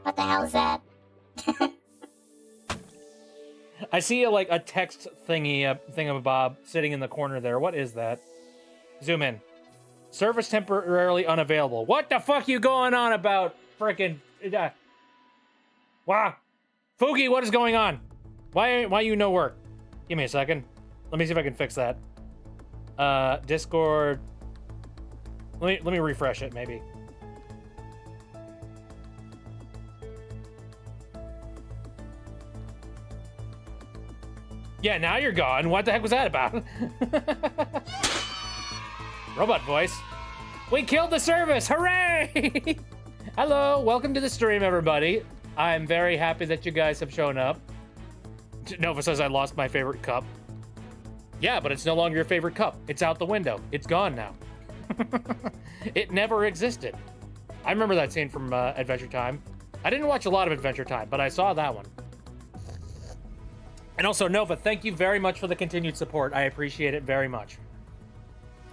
What the hell is that? I see a text thingamabob sitting in the corner there. What is that? Zoom in. Service temporarily unavailable. What the fuck you going on about? Frickin' wow. Fuki, what is going on? Why you no work? Give me a second. Let me see if I can fix that. Discord. Let me refresh it maybe. Yeah, now you're gone. What the heck was that about? Robot voice. We killed the service! Hooray! Hello, welcome to the stream, everybody. I'm very happy that you guys have shown up. Nova says I lost my favorite cup. Yeah, but it's no longer your favorite cup. It's out the window. It's gone now. It never existed. I remember that scene from Adventure Time. I didn't watch a lot of Adventure Time, but I saw that one. And also, Nova, thank you very much for the continued support. I appreciate it very much.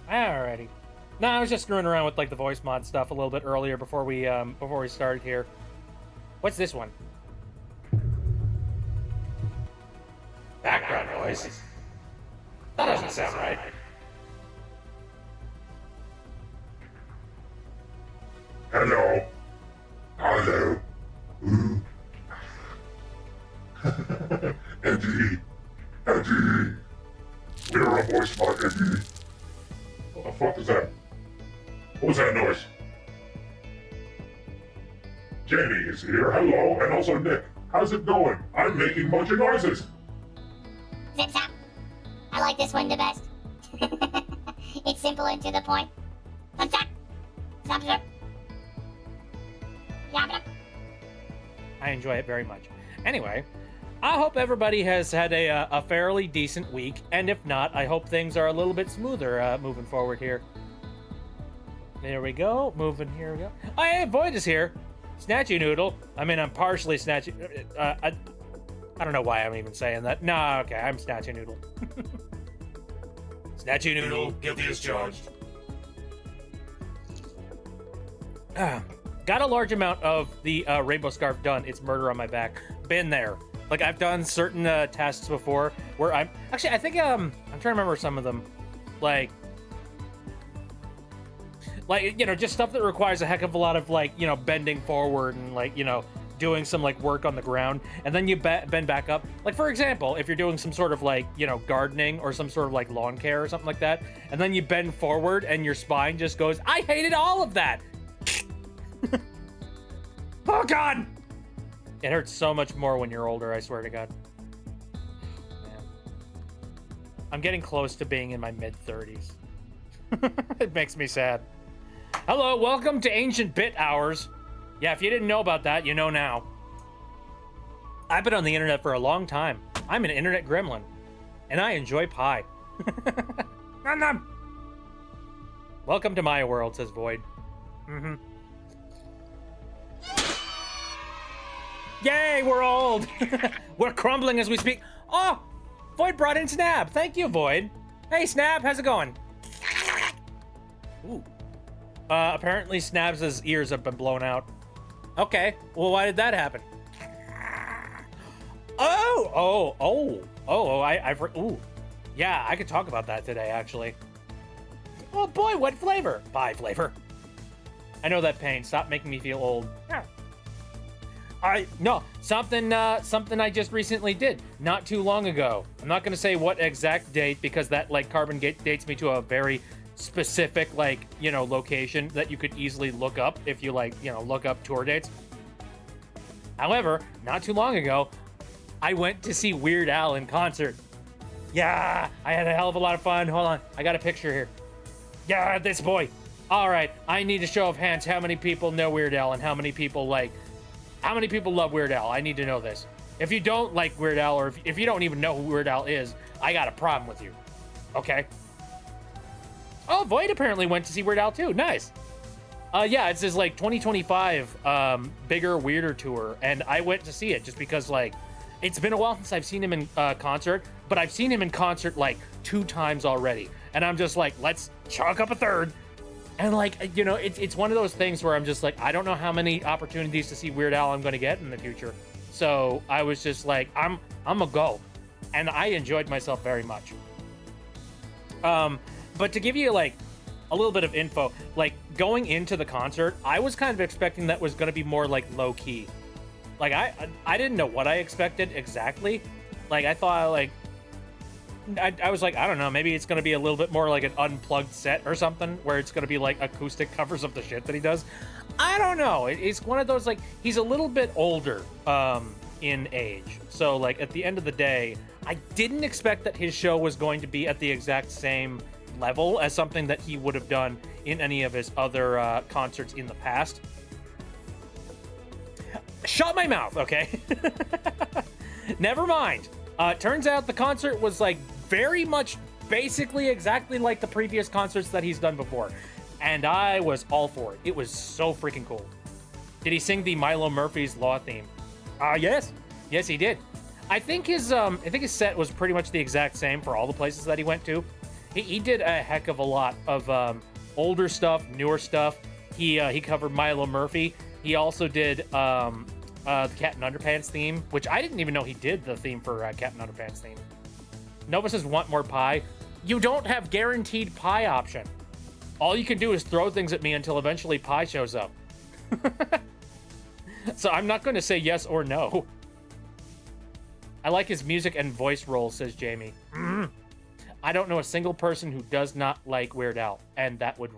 Alrighty. No, I was just screwing around with the voice mod stuff a little bit earlier before we started here. What's this one? Background noise. That doesn't sound right. Hello. Hello. Ooh. Eddie. Eddie. We're a voice mod, Eddie. What the fuck is that? What was that noise? Jenny is here. Hello. And also Nick. How's it going? I'm making a bunch of noises. Zip zap. I like this one the best. It's simple and to the point. Zip zap. Zap zap. Zap zap. I enjoy it very much. Anyway, I hope everybody has had a fairly decent week, and if not, I hope things are a little bit smoother moving forward here. There we go. Moving, here we go. Oh, hey, Void is here. Snatchy Noodle. I mean, I'm partially Snatchy... I don't know why I'm even saying that. No, okay, I'm Snatchy Noodle. Snatchy Noodle, guilty as charged. Got a large amount of the Rainbow Scarf done. It's Murder on My Back. Been there. I've done certain tasks before where I think I'm trying to remember some of them. Just stuff that requires a heck of a lot of bending forward and doing some work on the ground, and then you bend back up. For example, if you're doing some sort of gardening or some sort of lawn care or something like that, and then you bend forward and your spine just goes, I hated all of that. Oh God! It hurts so much more when you're older, I swear to God. Man. I'm getting close to being in my mid-30s. It makes me sad. Hello, welcome to Ancient Bit Hours. Yeah, if you didn't know about that, you know now. I've been on the internet for a long time. I'm an internet gremlin. And I enjoy pie. Nom nom! Welcome to my world, says Void. Mm-hmm. Yay, we're old! We're crumbling as we speak. Oh! Void brought in Snap. Thank you, Void. Hey, Snap, how's it going? Ooh. Apparently Snap's ears have been blown out. Okay, well, why did that happen? Ooh. Yeah, I could talk about that today, actually. Oh boy, what flavor? Pie flavor. I know that pain. Stop making me feel old. Something I just recently did not too long ago. I'm not gonna say what exact date because that carbon dates me to a very specific location that you could easily look up if you look up tour dates. However, not too long ago, I went to see Weird Al in concert. Yeah, I had a hell of a lot of fun. Hold on, I got a picture here. Yeah, this boy. All right, I need a show of hands. How many people know Weird Al and how many people love Weird Al? I need to know this. If you don't like Weird Al, or if you don't even know who Weird Al is, I got a problem with you. Okay? Oh, Void apparently went to see Weird Al too. Nice. Yeah, it's his like 2025 bigger, weirder tour, and I went to see it just because like it's been a while since I've seen him in concert, but I've seen him in concert like 2 times already, and I'm just like, let's chalk up a third. And like, you know, it's one of those things where I'm just like, I don't know how many opportunities to see Weird Al I'm going to get in the future, so I was just like, I'm a go, and I enjoyed myself very much. But to give you like a little bit of info, like going into the concert, I was kind of expecting that was going to be more like low key. Like I didn't know what I expected exactly. Like I thought like I was like, I don't know, maybe it's going to be a little bit more like an unplugged set or something where it's going to be like acoustic covers of the shit that he does. I don't know. It's one of those like he's a little bit older in age. So like at the end of the day, I didn't expect that his show was going to be at the exact same level as something that he would have done in any of his other concerts in the past. Shut my mouth, okay? Never mind. Turns out the concert was like very much basically exactly like the previous concerts that he's done before. And I was all for it. It was so freaking cool. Did he sing the Milo Murphy's Law theme? Yes. Yes, he did. I think his set was pretty much the exact same for all the places that he went to. He did a heck of a lot of older stuff, newer stuff. He covered Milo Murphy. He also did the Captain Underpants theme, which I didn't even know he did the theme for Captain Underpants theme. Nova says, want more pie? You don't have guaranteed pie option. All you can do is throw things at me until eventually pie shows up. So I'm not going to say yes or no. I like his music and voice roles, says Jamie. I don't know a single person who does not like Weird Al, and that would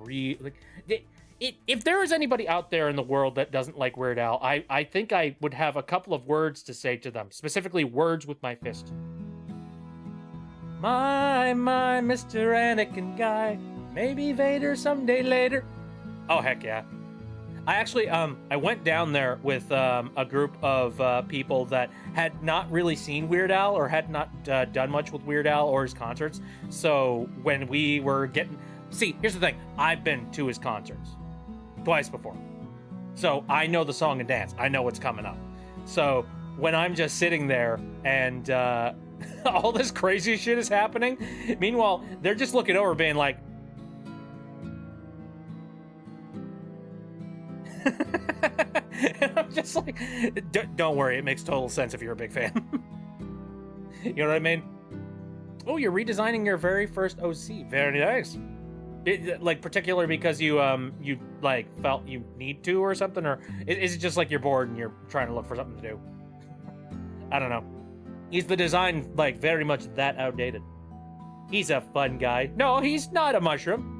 if there is anybody out there in the world that doesn't like Weird Al, I think I would have a couple of words to say to them, specifically words with my fist. My, Mr. Anakin guy, maybe Vader someday later. Oh, heck yeah. I actually, I went down there with a group of people that had not really seen Weird Al or had not done much with Weird Al or his concerts. So when we were see, here's the thing. I've been to his concerts twice before. So I know the song and dance. I know what's coming up. So when I'm just sitting there and all this crazy shit is happening, meanwhile, they're just looking over being like, and I'm just like, don't worry, it makes total sense if you're a big fan. You know what I mean? Oh, you're redesigning your very first OC. Very nice. Like particularly because you like felt you need to or something, or is it just like you're bored and you're trying to look for something to do? I don't know. Is the design like very much that outdated? He's a fun guy. No, he's not a mushroom.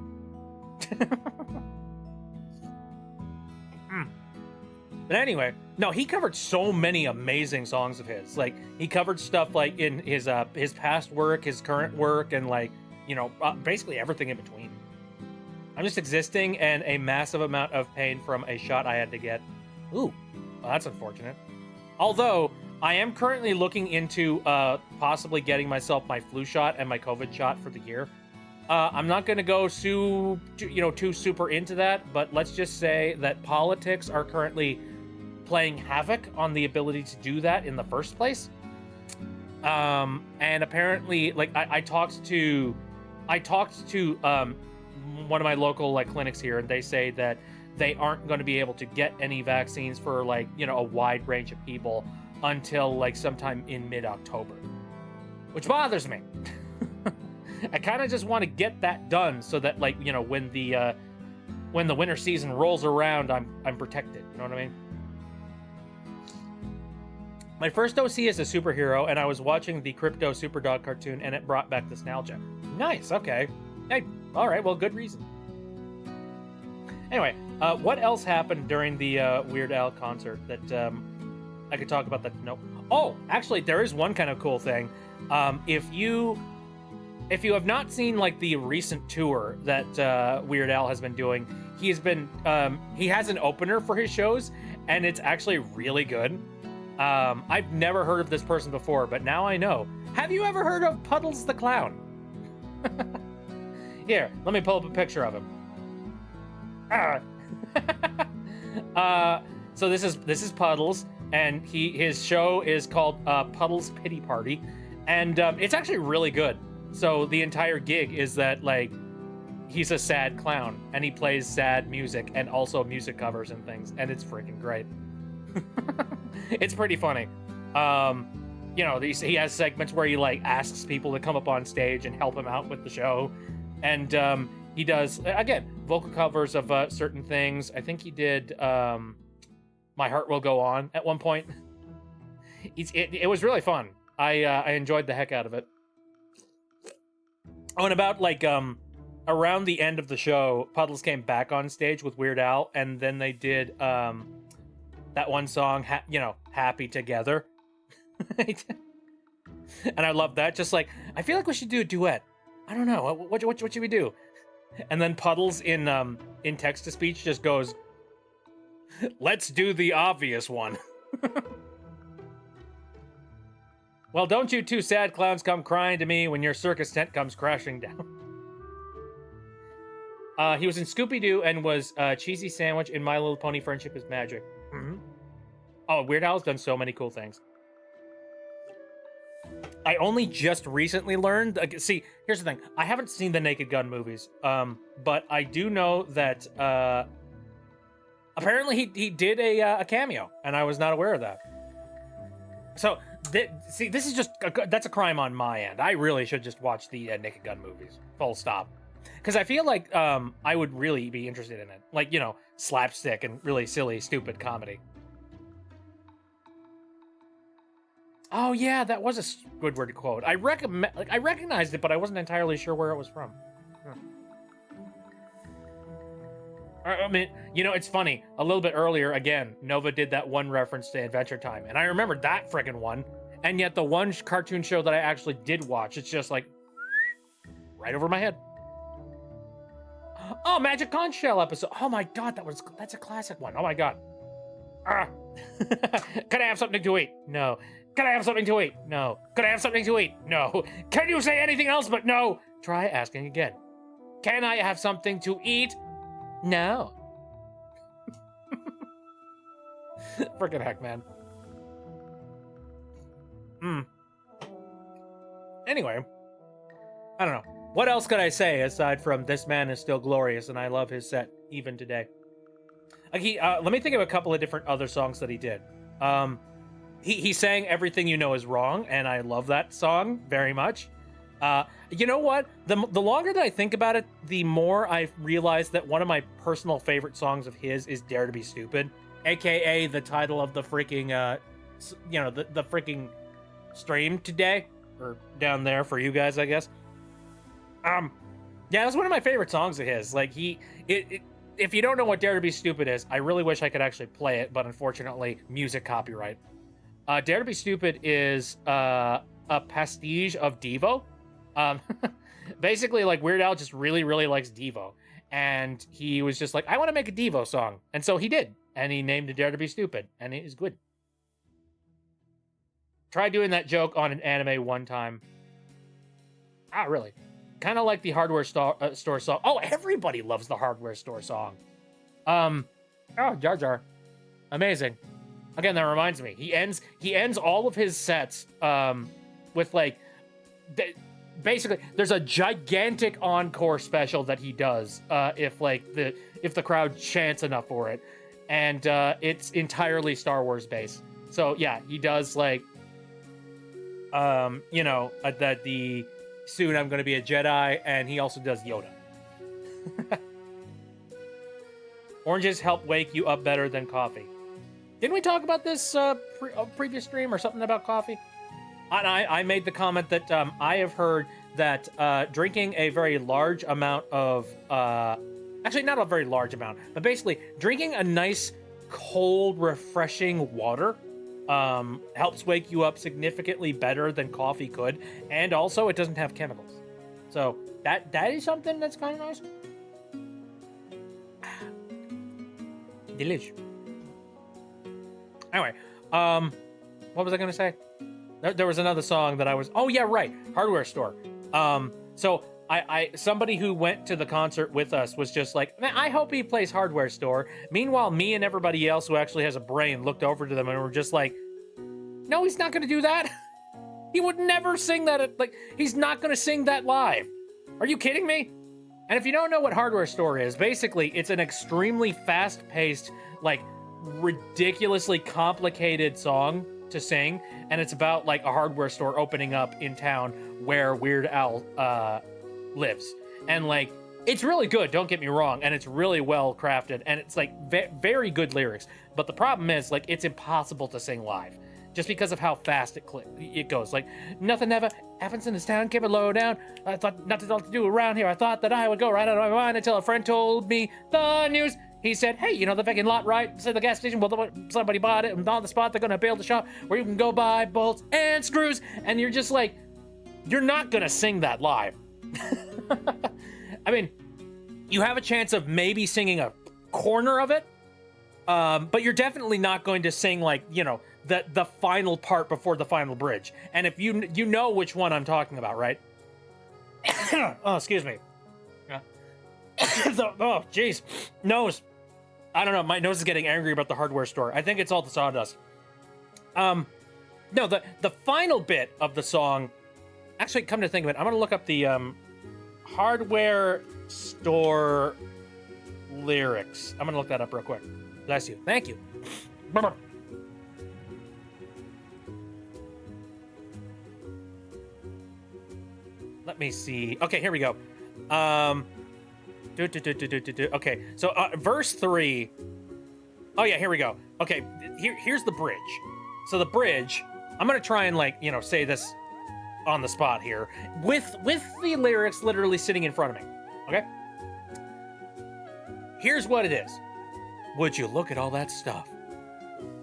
But anyway, no, he covered so many amazing songs of his. Like he covered stuff like in his past work, his current work, and like, you know, basically everything in between. I'm just existing and a massive amount of pain from a shot I had to get. Ooh, well, that's unfortunate. Although I am currently looking into possibly getting myself my flu shot and my COVID shot for the year. I'm not going to go too super into that, but let's just say that politics are currently playing havoc on the ability to do that in the first place. And apparently, like I talked to one of my local like clinics here, and they say that they aren't going to be able to get any vaccines for like, you know, a wide range of people until like sometime in mid-October, which bothers me. I kind of just want to get that done so that, like, you know, when the winter season rolls around, I'm protected. You know what I mean? My first OC is a superhero, and I was watching the Crypto Superdog cartoon, and it brought back nostalgia. Nice. Okay. Hey. All right. Well, good reason. Anyway, what else happened during the Weird Al concert that I could talk about? That no. Oh, actually, there is one kind of cool thing. If you have not seen like the recent tour that Weird Al has been doing, he has an opener for his shows, and it's actually really good. I've never heard of this person before, but now I know. Have you ever heard of Puddles the Clown? Here, let me pull up a picture of him. So this is Puddles, and his show is called Puddles Pity Party, and it's actually really good. So the entire gig is that like he's a sad clown and he plays sad music and also music covers and things, and it's freaking great. It's pretty funny. You know, he has segments where he like asks people to come up on stage and help him out with the show, and he does again vocal covers of certain things. I think he did My Heart Will Go On at one point. It was really fun. I enjoyed the heck out of it. Oh, and about like around the end of the show, Puddles came back on stage with Weird Al, and then they did that one song, Happy Together. And I love that. Just like, I feel like we should do a duet. I don't know. What should we do? And then Puddles in text to speech just goes, "Let's do the obvious one." Well, don't you two sad clowns come crying to me when your circus tent comes crashing down. He was in Scooby-Doo and was Cheesy Sandwich in My Little Pony Friendship is Magic. Mm-hmm. Oh, Weird Al's done so many cool things. I only just recently learned... see, here's the thing. I haven't seen the Naked Gun movies, but I do know that apparently he did a cameo, and I was not aware of that. So... see, this is just that's a crime on my end. I really should just watch the Naked Gun movies, full stop, because I feel like I would really be interested in it, like slapstick and really silly, stupid comedy. Oh yeah, that was a Squidward quote. I recognized it, but I wasn't entirely sure where it was from. I mean, it's funny. A little bit earlier, again, Nova did that one reference to Adventure Time, and I remembered that friggin' one. And yet the one cartoon show that I actually did watch, it's just like right over my head. Oh, Magic Conch Shell episode. Oh my god, that's a classic one. Oh my god. Can I have something to eat? No. Can I have something to eat? No. Can I have something to eat? No. Can you say anything else but no? Try asking again. Can I have something to eat? No. Frickin' heck, man. Anyway, I don't know. What else could I say aside from this man is still glorious and I love his set even today? Let me think of a couple of different other songs that he did. He sang Everything You Know Is Wrong, and I love that song very much. You know what? The longer that I think about it, the more I realize that one of my personal favorite songs of his is Dare to Be Stupid, aka the title of the freaking, the freaking stream today, or down there for you guys, I guess. Yeah, that's one of my favorite songs of his. Like if you don't know what Dare to Be Stupid is, I really wish I could actually play it, but unfortunately, music copyright. Dare to Be Stupid is a pastiche of Devo. Basically, like, Weird Al just really, really likes Devo, and he was just like, I want to make a Devo song, and so he did, and he named it Dare to Be Stupid, and it is good. Try doing that joke on an anime one time. Really? Kind of like the Hardware Store song. Oh, everybody loves the Hardware Store song. Jar Jar. Amazing. Again, that reminds me. He ends all of his sets with like basically there's a gigantic encore special that he does if the crowd chants enough for it, and it's entirely Star Wars based. So yeah, he does like that the soon I'm going to be a Jedi, and he also does Yoda. Oranges help wake you up better than coffee. Didn't we talk about this previous stream or something about coffee? I made the comment that I have heard that drinking a very large amount of... actually, not a very large amount, but basically drinking a nice, cold, refreshing water helps wake you up significantly better than coffee could, and also it doesn't have chemicals. So that is something that's kind of nice. Delish. Anyway, what was I gonna say? There was another song that I was... Oh yeah, right, Hardware Store. So somebody who went to the concert with us was just like, man, I hope he plays Hardware Store. Meanwhile, me and everybody else who actually has a brain looked over to them and were just like, no, he's not going to do that. He would never sing that. Like, he's not going to sing that live. Are you kidding me? And if you don't know what Hardware Store is, basically, it's an extremely fast-paced, like, ridiculously complicated song to sing, and it's about, like, a hardware store opening up in town where Weird Al lives. And, like, it's really good, don't get me wrong, and it's really well crafted, and it's, like, very good lyrics. But the problem is, like, it's impossible to sing live. Just because of how fast it goes. Like, nothing ever happens in this town, keep it low down. I thought nothing else to do around here. I thought that I would go right out of my mind until a friend told me the news. He said, hey, you know the fucking lot right beside the gas station? Well, somebody bought it, and on the spot they're gonna build a shop where you can go buy bolts and screws. And you're just like, you're not gonna sing that live. I mean, you have a chance of maybe singing a corner of it, but you're definitely not going to sing, like, you know, the final part before the final bridge. And if you know which one I'm talking about, right? Oh, excuse me. Oh, jeez. Nose. I don't know. My nose is getting angry about the Hardware Store. I think it's all the sawdust. No, the final bit of the song... Actually, come to think of it, I'm going to look up the Hardware Store lyrics. I'm going to look that up real quick. Bless you. Thank you. Let me see. Okay, here we go. Okay, so verse 3. Oh yeah, here we go. Okay, here's the bridge. So the bridge, I'm gonna try and, like, you know, say this on the spot here with the lyrics literally sitting in front of me. Okay? Here's what it is. Would you look at all that stuff?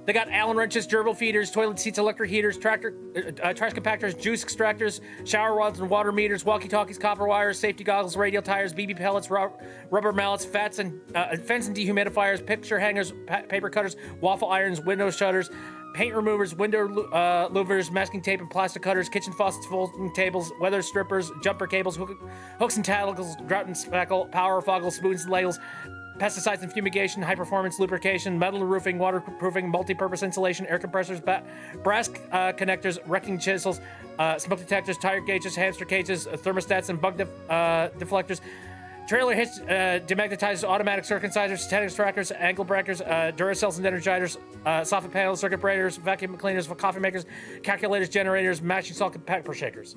They got Allen wrenches, gerbil feeders, toilet seats, electric heaters, trash compactors, juice extractors, shower rods and water meters, walkie-talkies, copper wires, safety goggles, radial tires, BB pellets, rubber mallets, fence and dehumidifiers, picture hangers, paper cutters, waffle irons, window shutters, paint removers, window louvers, masking tape and plastic cutters, kitchen faucets, folding tables, weather strippers, jumper cables, hooks and tackles, grout and spackle, power foggles, spoons and ladles, pesticides and fumigation, high-performance lubrication, metal roofing, waterproofing, multi-purpose insulation, air compressors, brass connectors, wrecking chisels, smoke detectors, tire gauges, hamster cages, thermostats and bug deflectors, trailer hitch, demagnetizers, automatic circumcisers, tennis trackers, ankle breakers, Duracells and energizers, soffit panels, circuit breakers, vacuum cleaners, coffee makers, calculators, generators, matching salt and pepper shakers.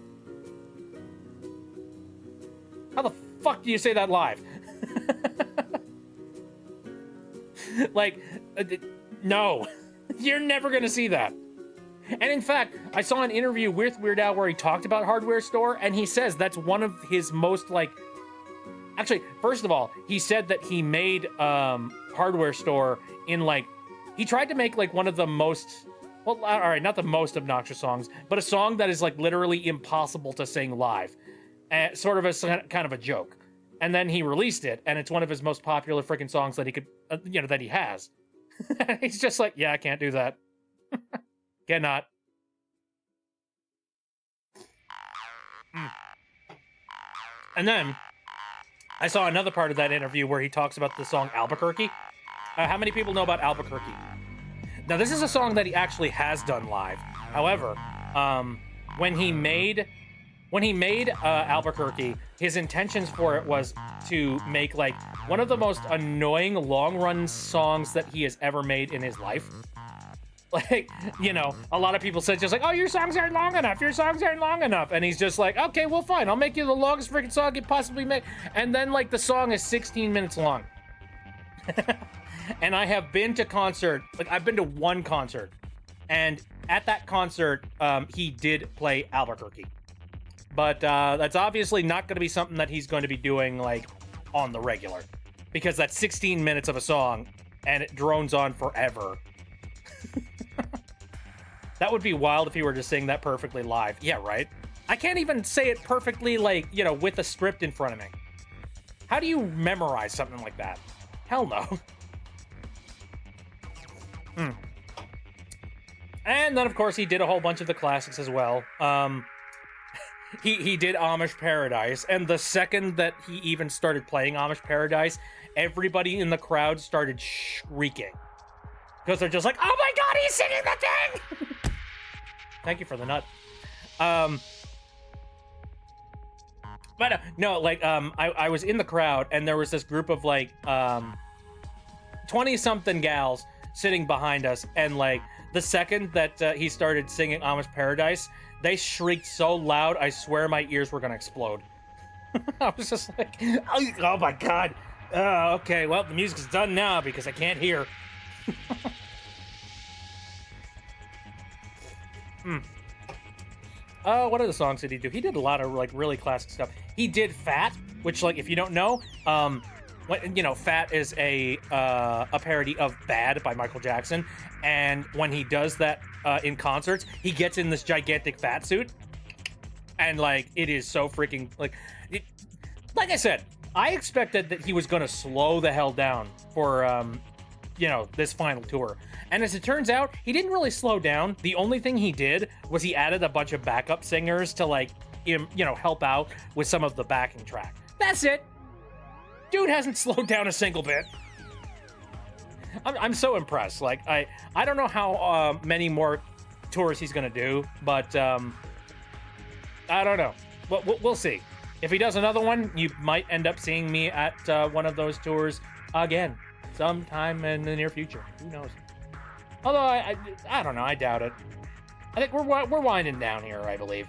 How the fuck do you say that live? Like, no, you're never gonna see that. And in fact, I saw an interview with Weird Al where he talked about Hardware Store, and he says that's one of his most, like, actually, first of all, he said that he made Hardware Store in, like, he tried to make, like, one of the most, well, all right, not the most obnoxious songs, but a song that is, like, literally impossible to sing live, sort of as kind of a joke. And then he released it, and it's one of his most popular freaking songs that he could, you know, that he has. He's just like, yeah, I can't do that. Cannot. And then I saw another part of that interview where he talks about the song Albuquerque. How many people know about Albuquerque? Now, this is a song that he actually has done live. However, when he made Albuquerque, his intentions for it was to make, like, one of the most annoying long-run songs that he has ever made in his life. Like, you know, a lot of people said just like, oh, your songs aren't long enough, your songs aren't long enough. And he's just like, okay, well, fine, I'll make you the longest freaking song you possibly make. And then, like, the song is 16 minutes long. And I have been to I've been to one concert. And at that concert, he did play Albuquerque. But that's obviously not going to be something that he's going to be doing, like, on the regular. Because that's 16 minutes of a song, and it drones on forever. That would be wild if he were to sing that perfectly live. Yeah, right? I can't even say it perfectly, like, you know, with a script in front of me. How do you memorize something like that? Hell no. And then, of course, he did a whole bunch of the classics as well. he did Amish Paradise, and the second that he even started playing Amish Paradise, everybody in the crowd started shrieking because they're just like, "Oh my god, he's singing the thing!" Thank you for the nut. But no, like I was in the crowd, and there was this group of like 20-something gals sitting behind us, and like the second that he started singing Amish Paradise, they shrieked so loud, I swear my ears were gonna explode. I was just like, oh my god. Okay, well, the music's done now because I can't hear. What other songs did he do? He did a lot of like really classic stuff. He did Fat, which, like, if you don't know, Fat is a parody of Bad by Michael Jackson, and when he does that in concerts, he gets in this gigantic fat suit, and like it is so freaking like I said, I expected that he was gonna slow the hell down for this final tour, and as it turns out, he didn't really slow down. The only thing he did was he added a bunch of backup singers to like help out with some of the backing track. That's it. Dude hasn't slowed down a single bit. I'm so impressed. Like I don't know how many more tours he's gonna do, but I don't know. We'll see. If he does another one, you might end up seeing me at one of those tours again sometime in the near future. Who knows? Although I don't know. I doubt it. I think we're winding down here, I believe.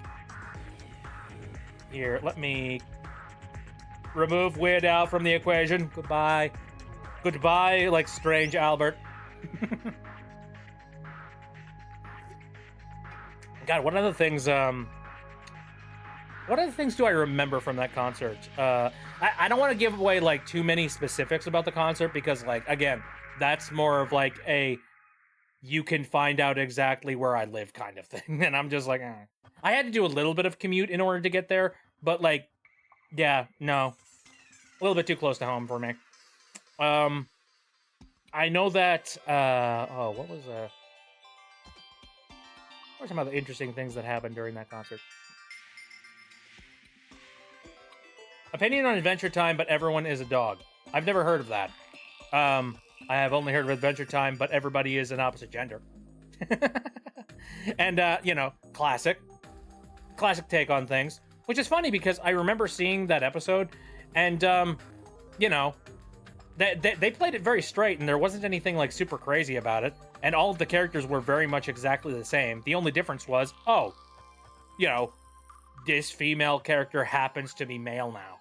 Here, let me remove Weird Al from the equation. Goodbye. Goodbye, like Strange Albert. God, what other things do I remember from that concert? I don't want to give away like too many specifics about the concert because, like, again, that's more of like a you can find out exactly where I live kind of thing. And I'm just like, I had to do a little bit of commute in order to get there, but like, yeah, no. A little bit too close to home for me. I know that, what was some other interesting things that happened during that concert? Opinion on Adventure Time, but everyone is a dog. I've never heard of that. I have only heard of Adventure Time, but everybody is an opposite gender. And, classic take on things, which is funny because I remember seeing that episode and, they played it very straight and there wasn't anything like super crazy about it. And all of the characters were very much exactly the same. The only difference was, this female character happens to be male now.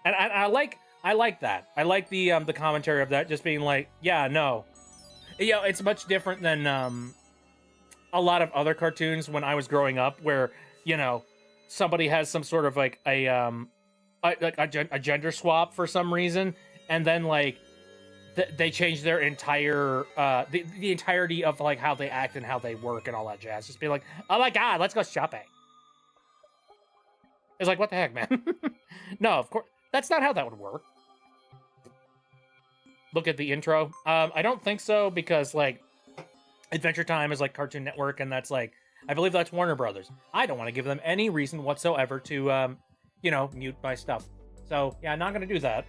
And I like that. I like the commentary of that, just being like, yeah, no. It's much different than a lot of other cartoons when I was growing up where, somebody has some sort of like a gender swap for some reason, and then like they change their entire the entirety of like how they act and how they work and all that jazz. Just be like, oh my god, let's go shopping. It's like, what the heck, man? No, of course that's not how that would work. Look at the intro. I don't think so because like Adventure Time is like Cartoon Network, and that's like, I believe that's Warner Brothers. I don't want to give them any reason whatsoever to mute my stuff. So yeah, I'm not gonna do that.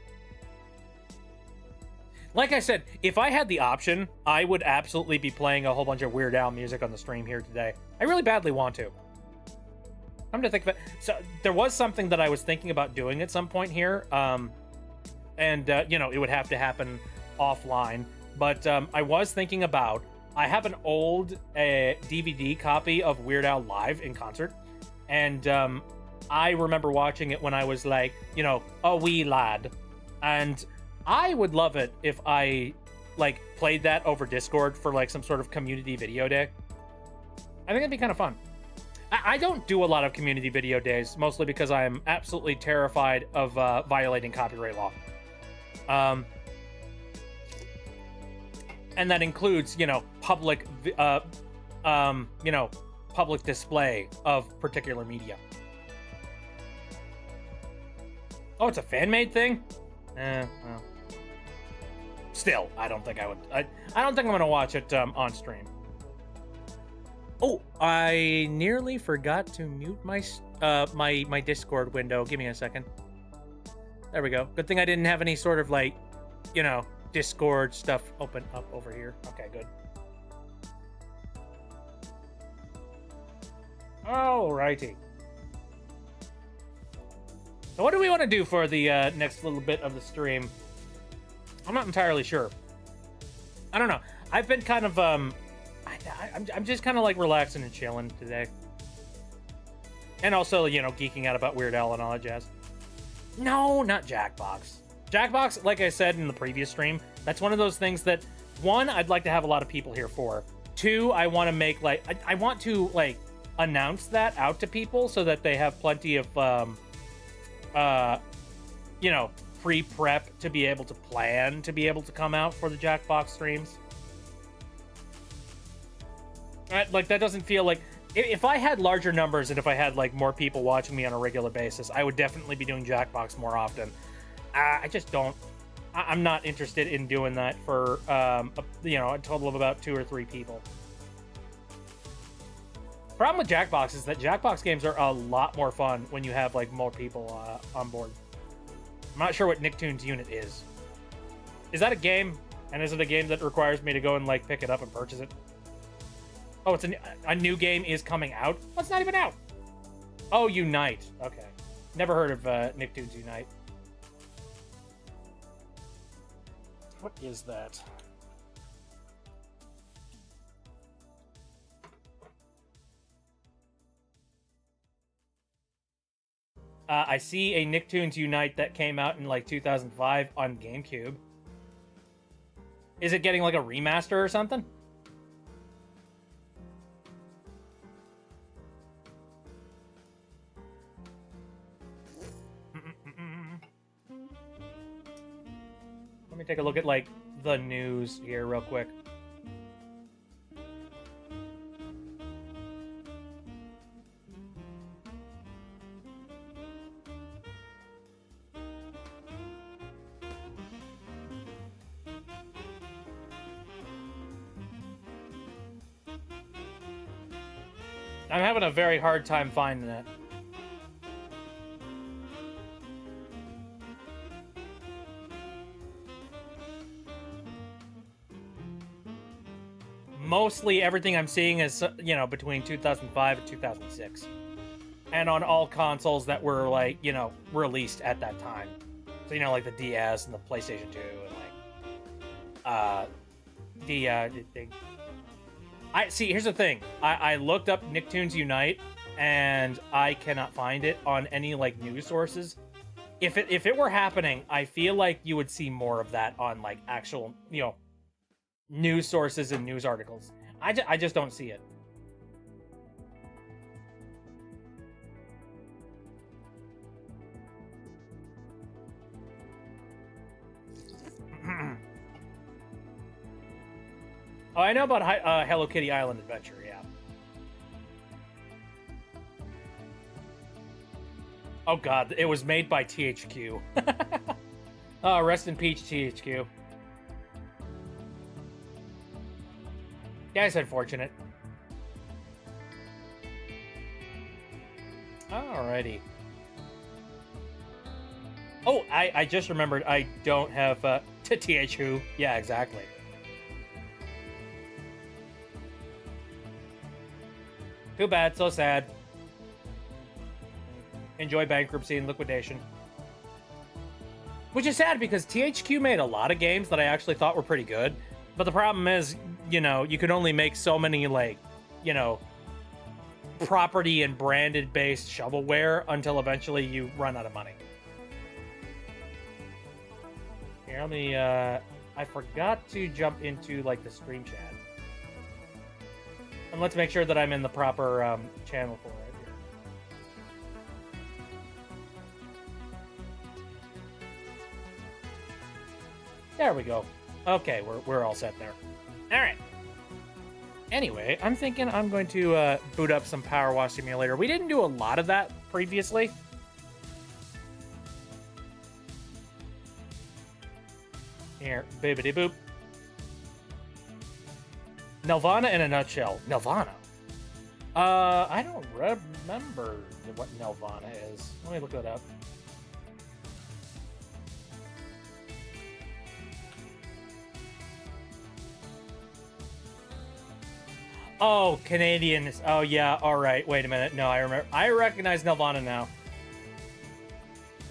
Like I said, if I had the option, I would absolutely be playing a whole bunch of Weird Al music on the stream here today. I really badly want to. I'm gonna think of it. So there was something that I was thinking about doing at some point here, and it would have to happen offline. But I was thinking about, I have an old DVD copy of Weird Al live in concert, and I remember watching it when I was like, a wee lad, and I would love it if I like played that over Discord for like some sort of community video day. I think that'd be kind of fun. I don't do a lot of community video days, mostly because I am absolutely terrified of violating copyright law. And that includes, public, public display of particular media. Oh, it's a fan-made thing? Well. Still, I don't think I would. I don't think I'm gonna watch it on stream. Oh, I nearly forgot to mute my my Discord window. Give me a second. There we go. Good thing I didn't have any sort of like, you know, Discord stuff open up over here. Okay, good. Alrighty. So what do we want to do for the next little bit of the stream? I'm not entirely sure. I don't know. I've been kind of I'm just kind of like relaxing and chilling today, and also, you know, geeking out about Weird Al and all that jazz. No, not Jackbox. Jackbox, like I said in the previous stream, that's one of those things that, one, I'd like to have a lot of people here for. Two, I want to make like I want to like announce that out to people so that they have plenty of you know, pre-prep to be able to plan to be able to come out for the Jackbox streams. Like, that doesn't feel like... If I had larger numbers and if I had, like, more people watching me on a regular basis, I would definitely be doing Jackbox more often. I just don't... I'm not interested in doing that for, you know, a total of about 2 or 3 people. Problem with Jackbox is that Jackbox games are a lot more fun when you have, like, more people on board. I'm not sure what Nicktoons Unit is. Is that a game? And is it a game that requires me to go and, like, pick it up and purchase it? Oh, it's a new game is coming out? Well, it's not even out. Oh, Unite. Okay. Never heard of Nicktoons Unite. What is that? I see a Nicktoons Unite that came out in like 2005 on GameCube. Is it getting like a remaster or something? Let me take a look at like the news here real quick. I'm having a very hard time finding it. Mostly everything I'm seeing is, you know, between 2005 and 2006. And on all consoles that were, like, you know, released at that time. So, you know, like the DS and the PlayStation 2 and, like, the thing. Here's the thing. I looked up Nicktoons Unite, and I cannot find it on any, like, news sources. If it were happening, I feel like you would see more of that on, like, actual, you know, news sources and news articles. I just don't see it. Oh, I know about Hello Kitty Island Adventure, yeah. Oh god, it was made by THQ. Oh, rest in peace, THQ. Yeah, it's unfortunate. Alrighty. Oh, I just remembered I don't have THQ. Yeah, exactly. Too bad, so sad. Enjoy bankruptcy and liquidation. Which is sad because THQ made a lot of games that I actually thought were pretty good. But the problem is, you know, you can only make so many, like, you know, property and branded based shovelware until eventually you run out of money. Here, let me, I forgot to jump into, like, the stream chat. And let's make sure that I'm in the proper channel for it here. There we go. Okay, we're all set there. All right. Anyway, I'm thinking I'm going to boot up some Power Wash Simulator. We didn't do a lot of that previously. Here, bibbidi boop. Nelvana in a nutshell. Nelvana? I don't remember what Nelvana is. Let me look that up. Oh, Canadian. Oh, yeah. All right. Wait a minute. No, I remember. I recognize Nelvana now.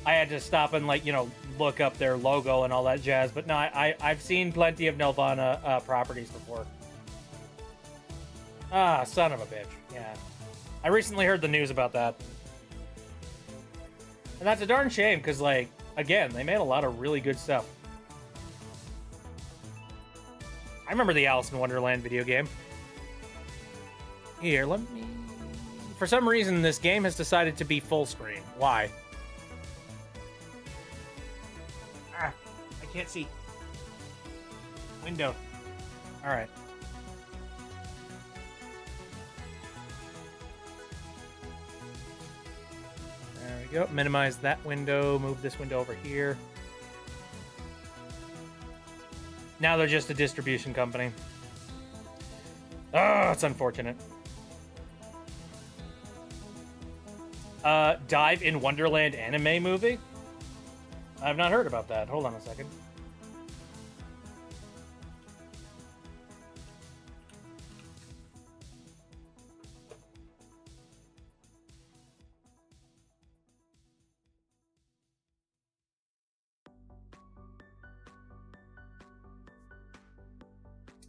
I had to stop and, like, you know, look up their logo and all that jazz. But no, I've seen plenty of Nelvana properties before. Ah, son of a bitch. Yeah. I recently heard the news about that. And that's a darn shame, because, like, again, they made a lot of really good stuff. I remember the Alice in Wonderland video game. Here, let me... For some reason, this game has decided to be full screen. Why? Ah, I can't see. Window. Alright. There we go. Minimize that window. Move this window over here. Now they're just a distribution company. Oh, it's unfortunate. Dive in Wonderland anime movie? I've not heard about that. Hold on a second.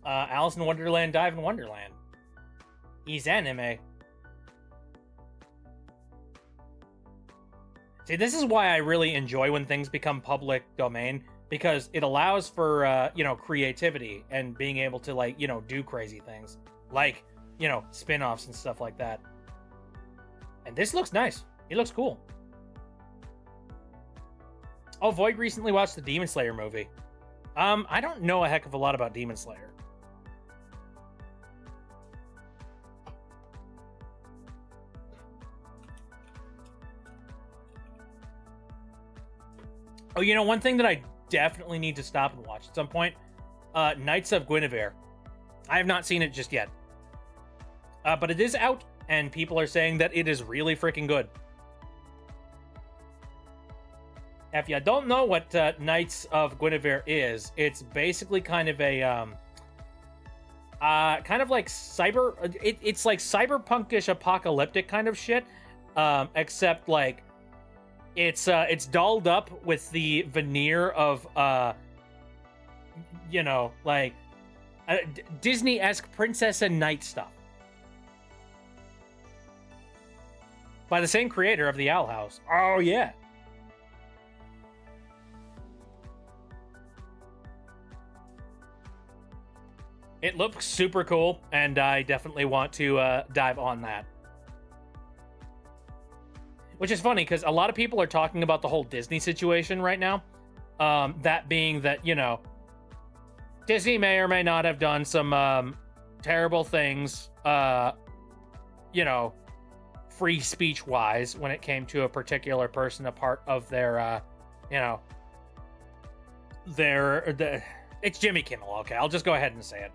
Alice in Wonderland, Dive in Wonderland. He's anime. See, this is why I really enjoy when things become public domain, because it allows for, you know, creativity and being able to, like, you know, do crazy things. Like, you know, spin-offs and stuff like that. And this looks nice. It looks cool. Oh, Void recently watched the Demon Slayer movie. I don't know a heck of a lot about Demon Slayer. Oh, you know, one thing that I definitely need to stop and watch at some point, Knights of Guinevere. I have not seen it just yet. But it is out, and people are saying that it is really freaking good. If you don't know what Knights of Guinevere is, it's basically kind of a, kind of like it's like cyberpunkish apocalyptic kind of shit, except like, it's dolled up with the veneer of, you know, like, Disney-esque princess and knight stuff. By the same creator of the Owl House. Oh, yeah. It looks super cool, and I definitely want to dive on that. Which is funny, because a lot of people are talking about the whole Disney situation right now. That being that, you know, Disney may or may not have done some terrible things, you know, free speech-wise when it came to a particular person, a part of their, you know, it's Jimmy Kimmel, okay? I'll just go ahead and say it.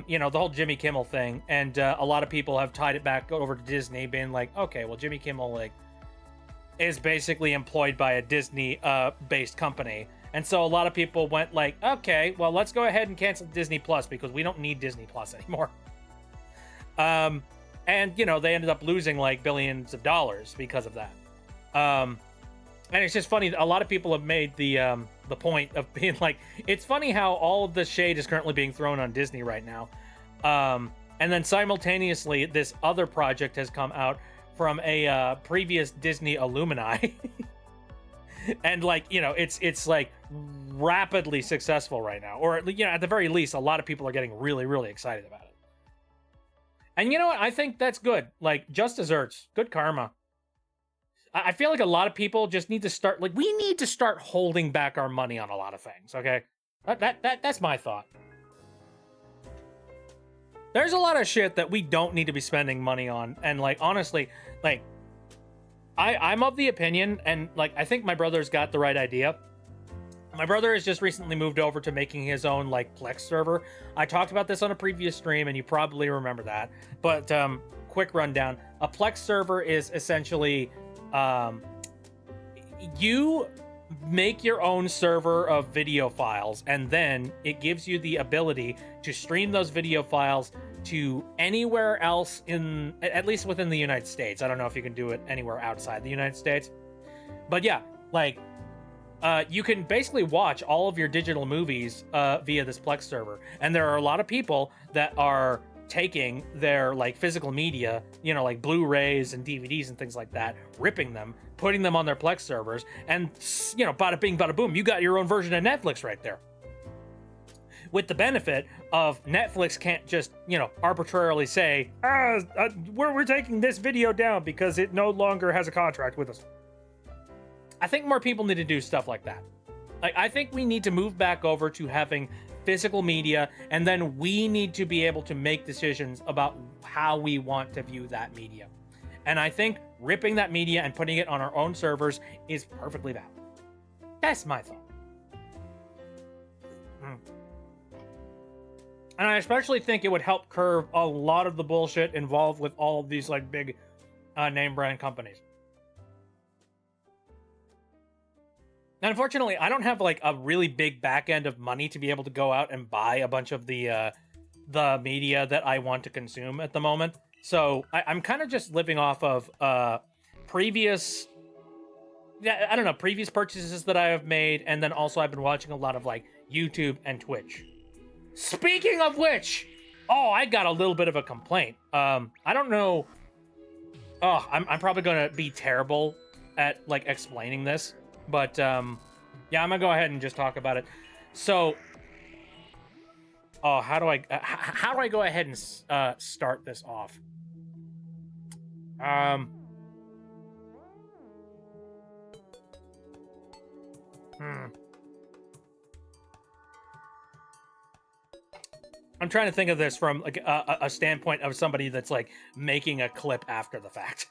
You know, the whole Jimmy Kimmel thing, and a lot of people have tied it back over to Disney, being like, okay, well, Jimmy Kimmel, like, is basically employed by a Disney based company. And so a lot of people went like, okay, well, let's go ahead and cancel Disney Plus because we don't need Disney Plus anymore. And, you know, they ended up losing like billions of dollars because of that. And it's just funny, a lot of people have made the point of being like, it's funny how all of the shade is currently being thrown on Disney right now. And then simultaneously, this other project has come out from a previous Disney alumni. And like, you know, it's like rapidly successful right now. Or, you know, at the very least, a lot of people are getting really, really excited about it. And you know what? I think that's good. Like, just desserts. Good karma. I feel like a lot of people just need to start, like, we need to start holding back our money on a lot of things, okay? That's my thought. There's a lot of shit that we don't need to be spending money on, and, like, honestly, like, I'm of the opinion, and, like, I think my brother's got the right idea. My brother has just recently moved over to making his own, like, Plex server. I talked about this on a previous stream, and you probably remember that. But, quick rundown. A Plex server is essentially you make your own server of video files, and then it gives you the ability to stream those video files to anywhere else at least within the United States. I don't know if you can do it anywhere outside the United States. But yeah, like you can basically watch all of your digital movies via this Plex server. And there are a lot of people that are taking their like physical media, you know, like Blu-rays and DVDs and things like that, ripping them, putting them on their Plex servers, and, you know, bada bing, bada boom, you got your own version of Netflix right there. With the benefit of Netflix can't just, you know, arbitrarily say, we're taking this video down because it no longer has a contract with us. I think more people need to do stuff like that. Like, I think we need to move back over to having physical media, and then we need to be able to make decisions about how we want to view that media. And I think ripping that media and putting it on our own servers is perfectly valid. That's my thought. And I especially think it would help curb a lot of the bullshit involved with all of these like big name brand companies. And unfortunately, I don't have like a really big back end of money to be able to go out and buy a bunch of the media that I want to consume at the moment. So I'm kind of just living off of previous purchases that I have made, and then also I've been watching a lot of like YouTube and Twitch. Speaking of which, I got a little bit of a complaint. I don't know. I'm probably gonna be terrible at like explaining this, but yeah, I'm gonna go ahead and just talk about it. So, how do I go ahead and start this off? I'm trying to think of this from like a standpoint of somebody that's like making a clip after the fact.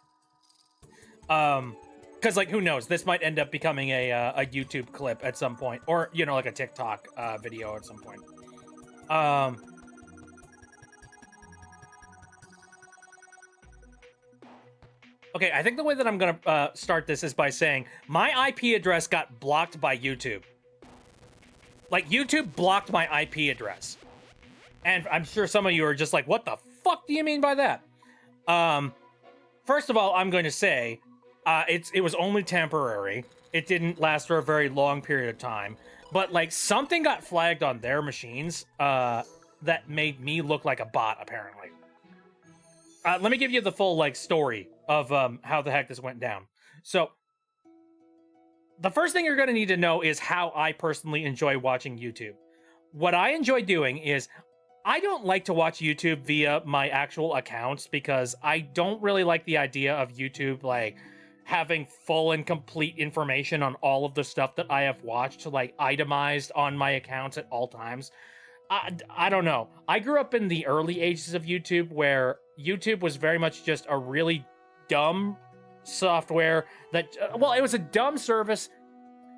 Because like, who knows? This might end up becoming a YouTube clip at some point, or you know, like a TikTok video at some point. Okay, I think the way that I'm gonna start this is by saying my IP address got blocked by YouTube. Like, YouTube blocked my IP address. And I'm sure some of you are just like, what the fuck do you mean by that? First of all, I'm going to say, it was only temporary. It didn't last for a very long period of time. But, like, something got flagged on their machines that made me look like a bot, apparently. Let me give you the full, like, story of how the heck this went down. So, the first thing you're going to need to know is how I personally enjoy watching YouTube. What I enjoy doing is, I don't like to watch YouTube via my actual accounts because I don't really like the idea of YouTube, like, having full and complete information on all of the stuff that I have watched, like, itemized on my accounts at all times. I don't know. I grew up in the early ages of YouTube where YouTube was very much just a really dumb software that, well, it was a dumb service.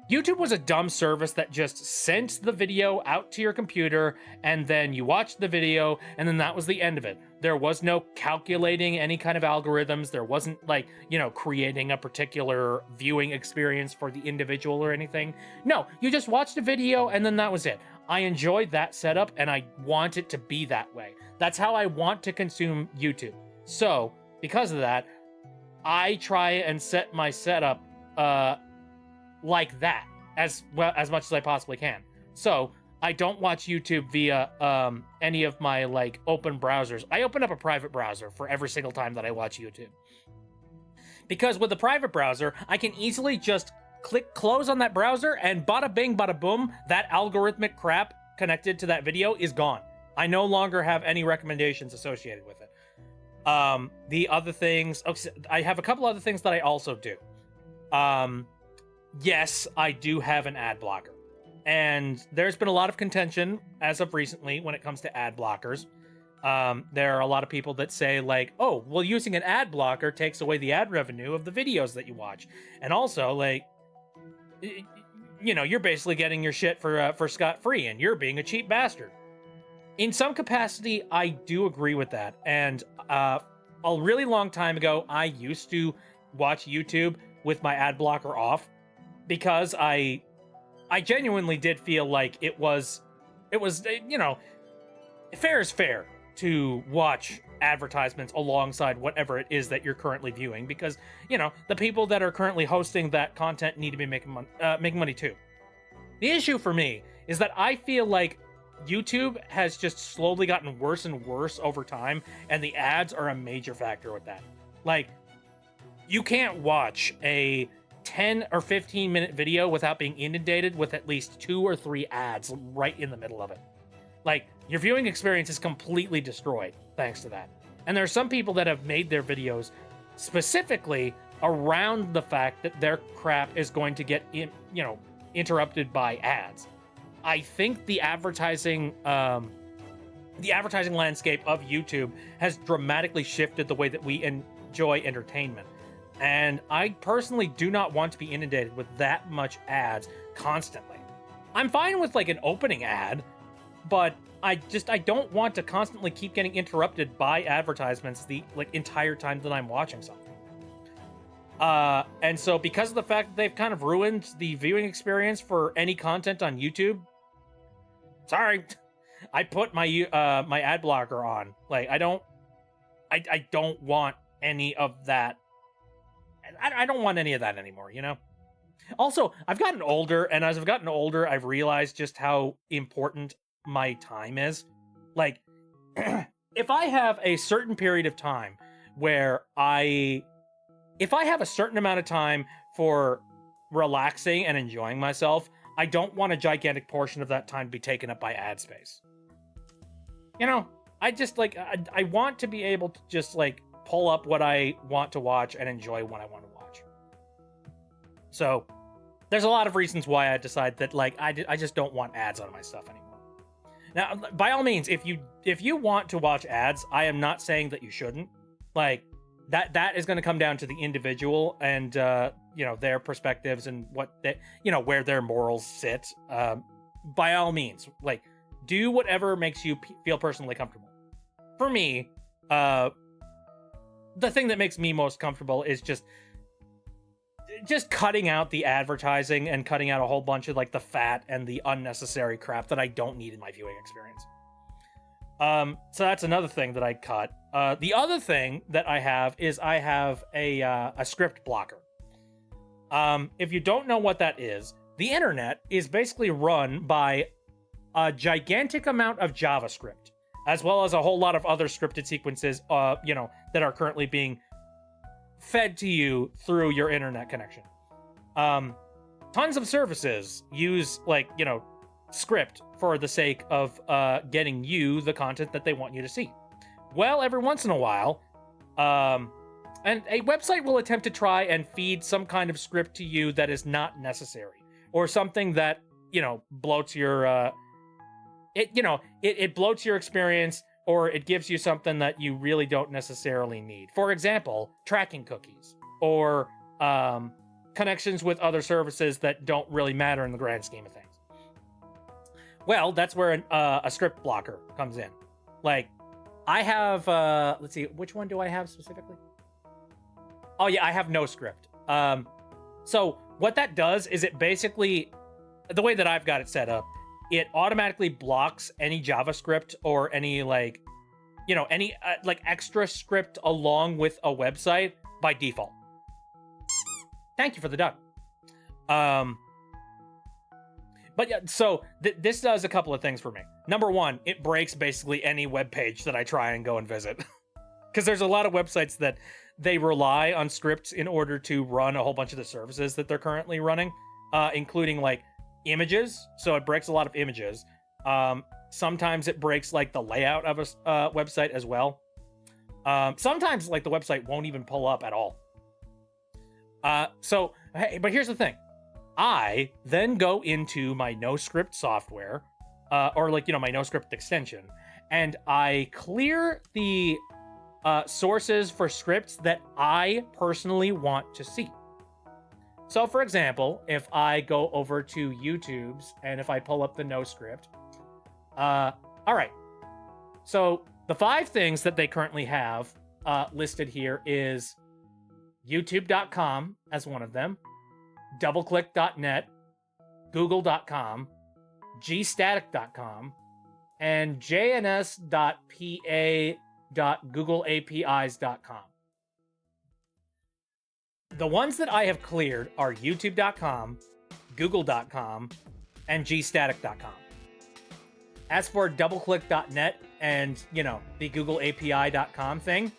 YouTube was a dumb service that just sent the video out to your computer, and then you watched the video, and then that was the end of it. There was no calculating any kind of algorithms. There wasn't, like, you know, creating a particular viewing experience for the individual or anything. No, you just watched a video, and then that was it. I enjoyed that setup, and I want it to be that way. That's how I want to consume YouTube. So, because of that, I try and set my setup, like that as well as much as I possibly can. So I don't watch YouTube via any of my like open browsers. I open up a private browser for every single time that I watch YouTube. Because with a private browser, I can easily just click close on that browser and bada bing, bada boom, that algorithmic crap connected to that video is gone. I no longer have any recommendations associated with it. The other things, I have a couple other things that I also do. Yes, I do have an ad blocker. And there's been a lot of contention as of recently when it comes to ad blockers. There are a lot of people that say, like, oh, well, using an ad blocker takes away the ad revenue of the videos that you watch. And also, like, you know, you're basically getting your shit for scot-free, and you're being a cheap bastard. In some capacity, I do agree with that. And a really long time ago, I used to watch YouTube with my ad blocker off because I genuinely did feel like it was, you know, fair is fair to watch advertisements alongside whatever it is that you're currently viewing, because, you know, the people that are currently hosting that content need to be making money too. The issue for me is that I feel like YouTube has just slowly gotten worse and worse over time, and the ads are a major factor with that. Like, you can't watch a 10 or 15 minute video without being inundated with at least 2 or 3 ads right in the middle of it. Like, your viewing experience is completely destroyed thanks to that. And there are some people that have made their videos specifically around the fact that their crap is going to get interrupted by ads. I think the advertising landscape of YouTube has dramatically shifted the way that we enjoy entertainment. And I personally do not want to be inundated with that much ads constantly. I'm fine with like an opening ad, but I don't want to constantly keep getting interrupted by advertisements the entire time that I'm watching something. And so because of the fact that they've kind of ruined the viewing experience for any content on YouTube, sorry, I put my my ad blocker on. Like, I don't want any of that. I don't want any of that anymore, you know? Also, I've gotten older, and as I've gotten older, I've realized just how important my time is. Like, if I have a certain period of time where if I have a certain amount of time for relaxing and enjoying myself, I don't want a gigantic portion of that time to be taken up by ad space. You know, I just I want to be able to just like pull up what I want to watch and enjoy what I want to watch. So there's a lot of reasons why I decide that like I just don't want ads on my stuff anymore. Now, by all means, if you want to watch ads, I am not saying that you shouldn't. Like, that is going to come down to the individual and their perspectives and what they, where their morals sit. By all means, like, do whatever makes you feel personally comfortable. For me, the thing that makes me most comfortable is just cutting out the advertising and cutting out a whole bunch of like the fat and the unnecessary crap that I don't need in my viewing experience. So that's another thing that I cut. The other thing that I have is I have a script blocker. If you don't know what that is, the internet is basically run by a gigantic amount of JavaScript, as well as a whole lot of other scripted sequences, that are currently being fed to you through your internet connection. Tons of services use script for the sake of getting you the content that they want you to see. Well, every once in a while, and a website will attempt to try and feed some kind of script to you that is not necessary, or something that bloats your it bloats your experience, or it gives you something that you really don't necessarily need. For example, tracking cookies, or connections with other services that don't really matter in the grand scheme of things. Well, that's where a script blocker comes in. Like, I have, let's see, which one do I have specifically? Oh yeah, I have no script. So what that does is it basically, the way that I've got it set up, it automatically blocks any JavaScript or any any extra script along with a website by default. Thank you for the duck. But yeah, so this does a couple of things for me. Number one, it breaks basically any web page that I try and go and visit. Because there's a lot of websites that they rely on scripts in order to run a whole bunch of the services that they're currently running, including like images. So it breaks a lot of images. Sometimes it breaks like the layout of a website as well. Sometimes like the website won't even pull up at all. So, hey, but here's the thing. I then go into my NoScript software, or my NoScript extension, and I clear the sources for scripts that I personally want to see. So, for example, if I go over to YouTube's and if I pull up the NoScript, all right. So the 5 things that they currently have listed here is youtube.com as one of them, doubleclick.net, google.com, gstatic.com, and jns.pa.googleapis.com. The ones that I have cleared are youtube.com, google.com, and gstatic.com. As for doubleclick.net and, you know, the googleapi.com thing,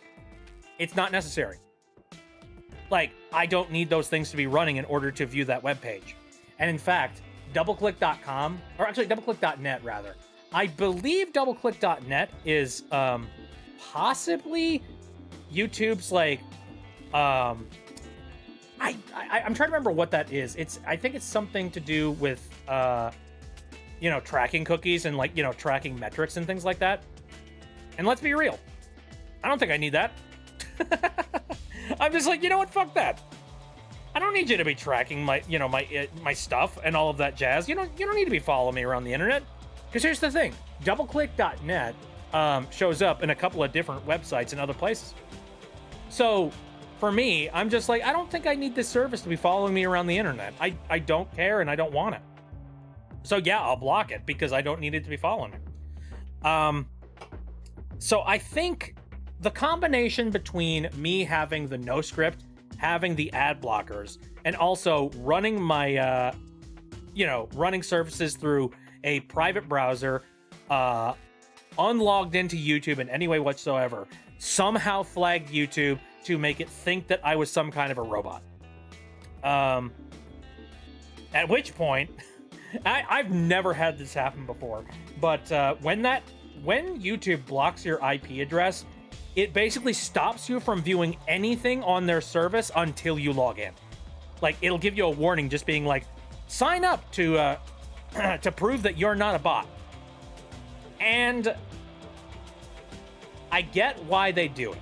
it's not necessary. Like, I don't need those things to be running in order to view that webpage. And in fact, doubleclick.com, or actually doubleclick.net rather, I believe doubleclick.net is possibly YouTube's like I'm trying to remember what that is. I think it's something to do with you know, tracking cookies and like, you know, tracking metrics and things like that. And let's be real, I don't think I need that. I'm just like, you know what, fuck that. I don't need you to be tracking my, you know, my stuff and all of that jazz. You don't need to be following me around the internet. Because here's the thing, doubleclick.net shows up in a couple of different websites and other places. So for me, I'm just like, I don't think I need this service to be following me around the internet. I don't care and I don't want it. So yeah, I'll block it because I don't need it to be following me. So I think the combination between me having the no script, having the ad blockers, and also running my, you know, running services through a private browser, unlogged into YouTube in any way whatsoever, somehow flagged YouTube to make it think that I was some kind of a robot. At which point, I've never had this happen before, but when YouTube blocks your IP address, it basically stops you from viewing anything on their service until you log in. Like, it'll give you a warning just being like, sign up to to prove that you're not a bot. And I get why they do it,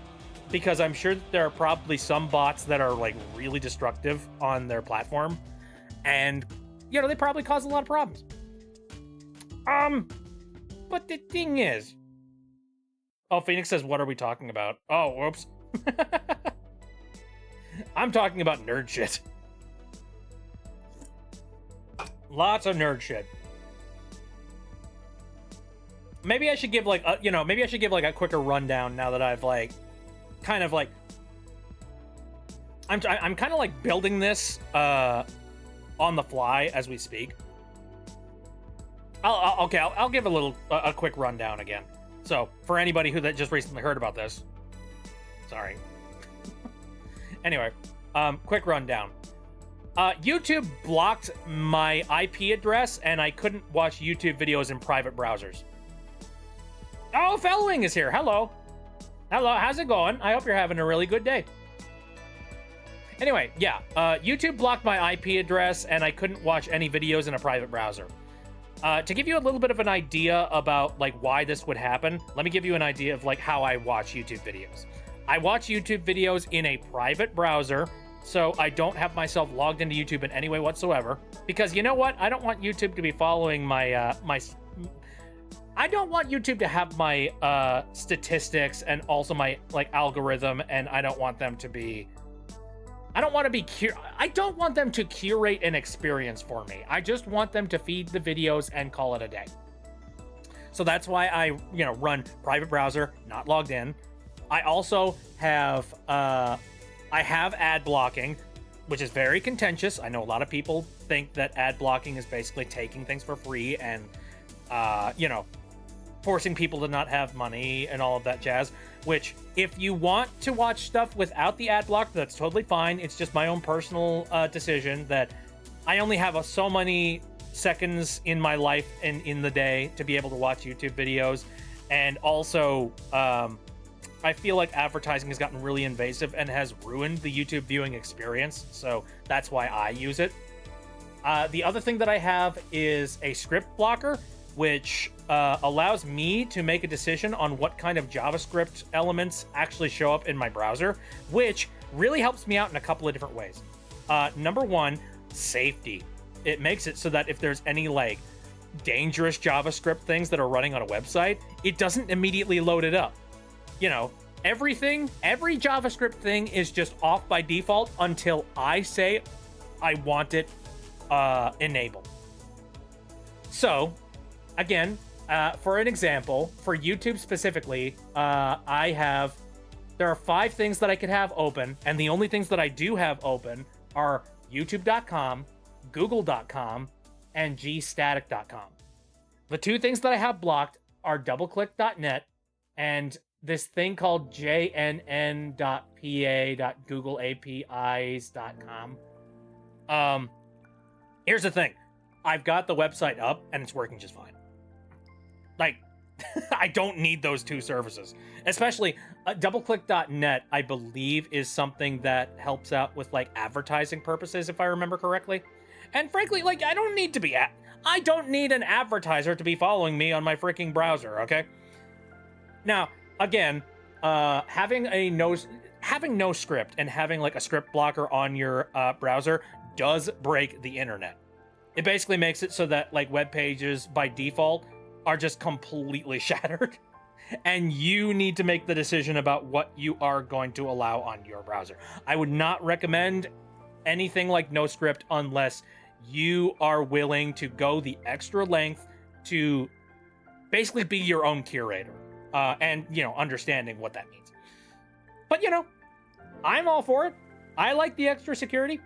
because I'm sure that there are probably some bots that are like really destructive on their platform, and you know, they probably cause a lot of problems. But the thing is, oh, Phoenix says, what are we talking about? Oh, whoops. I'm talking about nerd shit. Lots of nerd shit. Maybe I should give like a, you know, maybe I should give like a quicker rundown now that I've like kind of like I'm kind of like building this on the fly as we speak. I'll give a quick rundown again. So for anybody that just recently heard about this, sorry. Anyway, quick rundown. YouTube blocked my IP address and I couldn't watch YouTube videos in private browsers. Oh, Fellwing is here. Hello. Hello, how's it going? I hope you're having a really good day. Anyway, yeah, YouTube blocked my IP address and I couldn't watch any videos in a private browser. To give you a little bit of an idea about like why this would happen, let me give you an idea of like how I watch YouTube videos. I watch YouTube videos in a private browser, so I don't have myself logged into YouTube in any way whatsoever. Because you know what? I don't want YouTube to be following my I don't want YouTube to have my statistics and also my like algorithm, and I don't want them to be. I don't want them to curate an experience for me. I just want them to feed the videos and call it a day. So that's why I, you know, run private browser, not logged in. I also have I have ad blocking, which is very contentious. I know a lot of people think that ad blocking is basically taking things for free and you know, forcing people to not have money and all of that jazz, which if you want to watch stuff without the ad block, that's totally fine. It's just my own personal decision that I only have so many seconds in my life and in the day to be able to watch YouTube videos. And also, I feel like advertising has gotten really invasive and has ruined the YouTube viewing experience. So that's why I use it. The other thing that I have is a script blocker, which allows me to make a decision on what kind of JavaScript elements actually show up in my browser, which really helps me out in a couple of different ways. Number one, safety. It makes it so that if there's any like dangerous JavaScript things that are running on a website, it doesn't immediately load it up. You know, every JavaScript thing is just off by default until I say I want it enabled. So, again, for an example, for YouTube specifically, there are 5 things that I could have open, and the only things that I do have open are youtube.com, google.com, and gstatic.com. The 2 things that I have blocked are doubleclick.net and this thing called jnn.pa.googleapis.com. Here's the thing. I've got the website up and it's working just fine. Like, I don't need those 2 services. Especially doubleclick.net, I believe, is something that helps out with like advertising purposes, if I remember correctly. And frankly, like, I don't need an advertiser to be following me on my freaking browser, okay? Now, again, having no script and having like a script blocker on your browser does break the internet. It basically makes it so that like web pages by default are just completely shattered, and you need to make the decision about what you are going to allow on your browser. I would not recommend anything like NoScript unless you are willing to go the extra length to basically be your own curator, and, you know, understanding what that means. But, you know, I'm all for it. I like the extra security.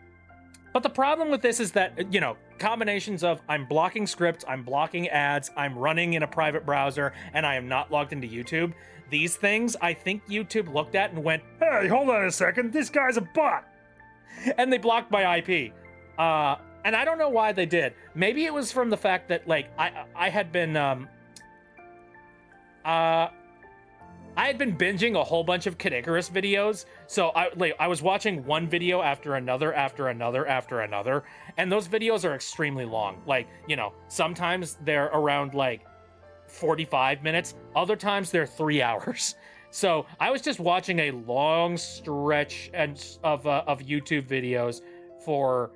But the problem with this is that, you know, combinations of I'm blocking scripts, I'm blocking ads, I'm running in a private browser, and I am not logged into YouTube. These things, I think YouTube looked at and went, hey, hold on a second, this guy's a bot. And they blocked my IP. And I don't know why they did. Maybe it was from the fact that, like, I had been binging a whole bunch of Kid Icarus videos, so I was watching one video after another, and those videos are extremely long. Like, you know, sometimes they're around like 45 minutes, other times they're 3 hours. So I was just watching a long stretch of YouTube videos for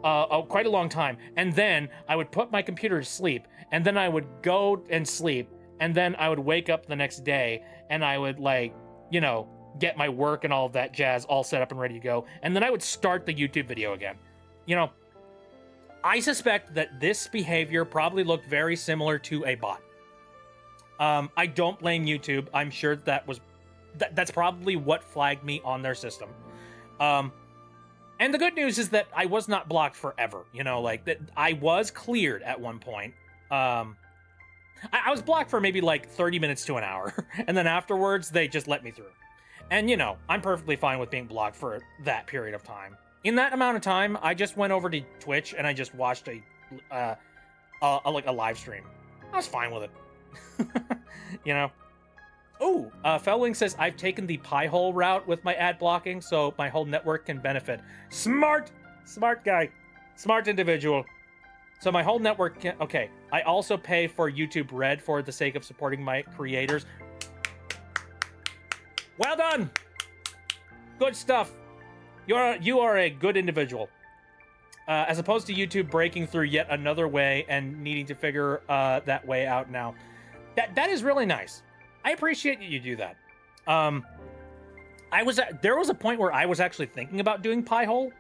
quite a long time, and then I would put my computer to sleep, and then I would go and sleep. And then I would wake up the next day and I would, like, you know, get my work and all of that jazz all set up and ready to go. And then I would start the YouTube video again. You know, I suspect that this behavior probably looked very similar to a bot. I don't blame YouTube. I'm sure that's probably what flagged me on their system. And the good news is that I was not blocked forever. You know, like, that I was cleared at one point. I was blocked for maybe like 30 minutes to an hour, and then afterwards they just let me through. And, you know, I'm perfectly fine with being blocked for that period of time. In that amount of time, I just went over to Twitch and I just watched a live stream. I was fine with it. You know. Oh, Felling says I've taken the Pi-hole route with my ad blocking, so my whole network can benefit. Smart guy, smart individual. So my whole network can, okay. I also pay for YouTube Red for the sake of supporting my creators. Well done. Good stuff. You are a good individual. As opposed to YouTube breaking through yet another way and needing to figure that way out now. That is really nice. I appreciate that you do that. There was a point where I was actually thinking about doing Pi-hole.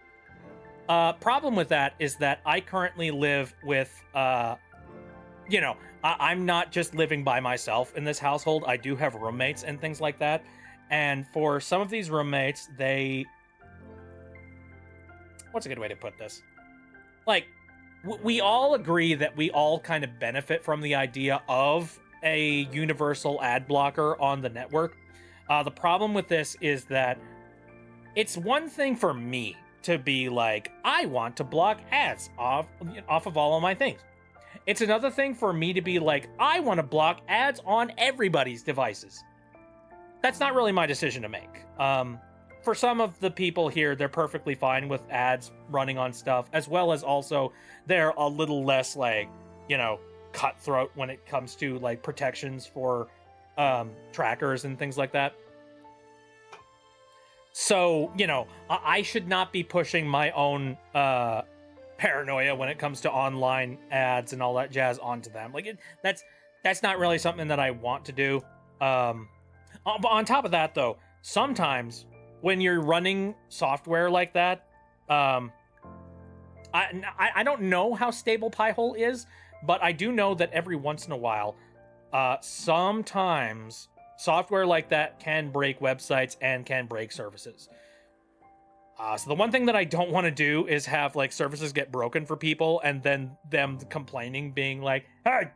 Problem with that is that I currently live with, you know, I'm not just living by myself in this household. I do have roommates and things like that. And for some of these roommates, what's a good way to put this? Like, we all agree that we all kind of benefit from the idea of a universal ad blocker on the network. The problem with this is that it's one thing for me to be like, I want to block ads off of all of my things. It's another thing for me to be like, I want to block ads on everybody's devices. That's not really my decision to make. For some of the people here, they're perfectly fine with ads running on stuff, as well as also they're a little less, like, you know, cutthroat when it comes to like protections for trackers and things like that. So, you know, I should not be pushing my own paranoia when it comes to online ads and all that jazz onto them. Like, that's not really something that I want to do. But on top of that, though, sometimes when you're running software like that, I don't know how stable Pi-hole is, but I do know that every once in a while, sometimes software like that can break websites and can break services. So the one thing that I don't want to do is have like services get broken for people and then them complaining, being like, "Hey,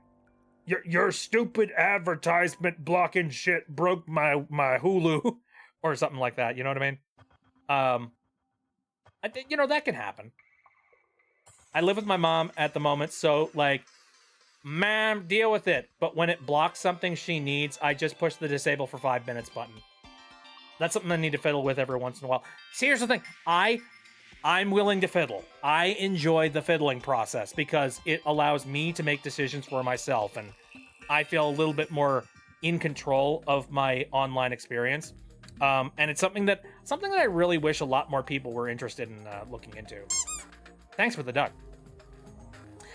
your stupid advertisement blocking shit broke my Hulu," or something like that. You know what I mean? That can happen. I live with my mom at the moment, so like, ma'am, deal with it. But when it blocks something she needs, I just push the disable for 5 minutes button. That's something I need to fiddle with every once in a while. See, here's the thing. I'm willing to fiddle. I enjoy the fiddling process because it allows me to make decisions for myself, and I feel a little bit more in control of my online experience. And it's something that I really wish a lot more people were interested in looking into. Thanks for the duck.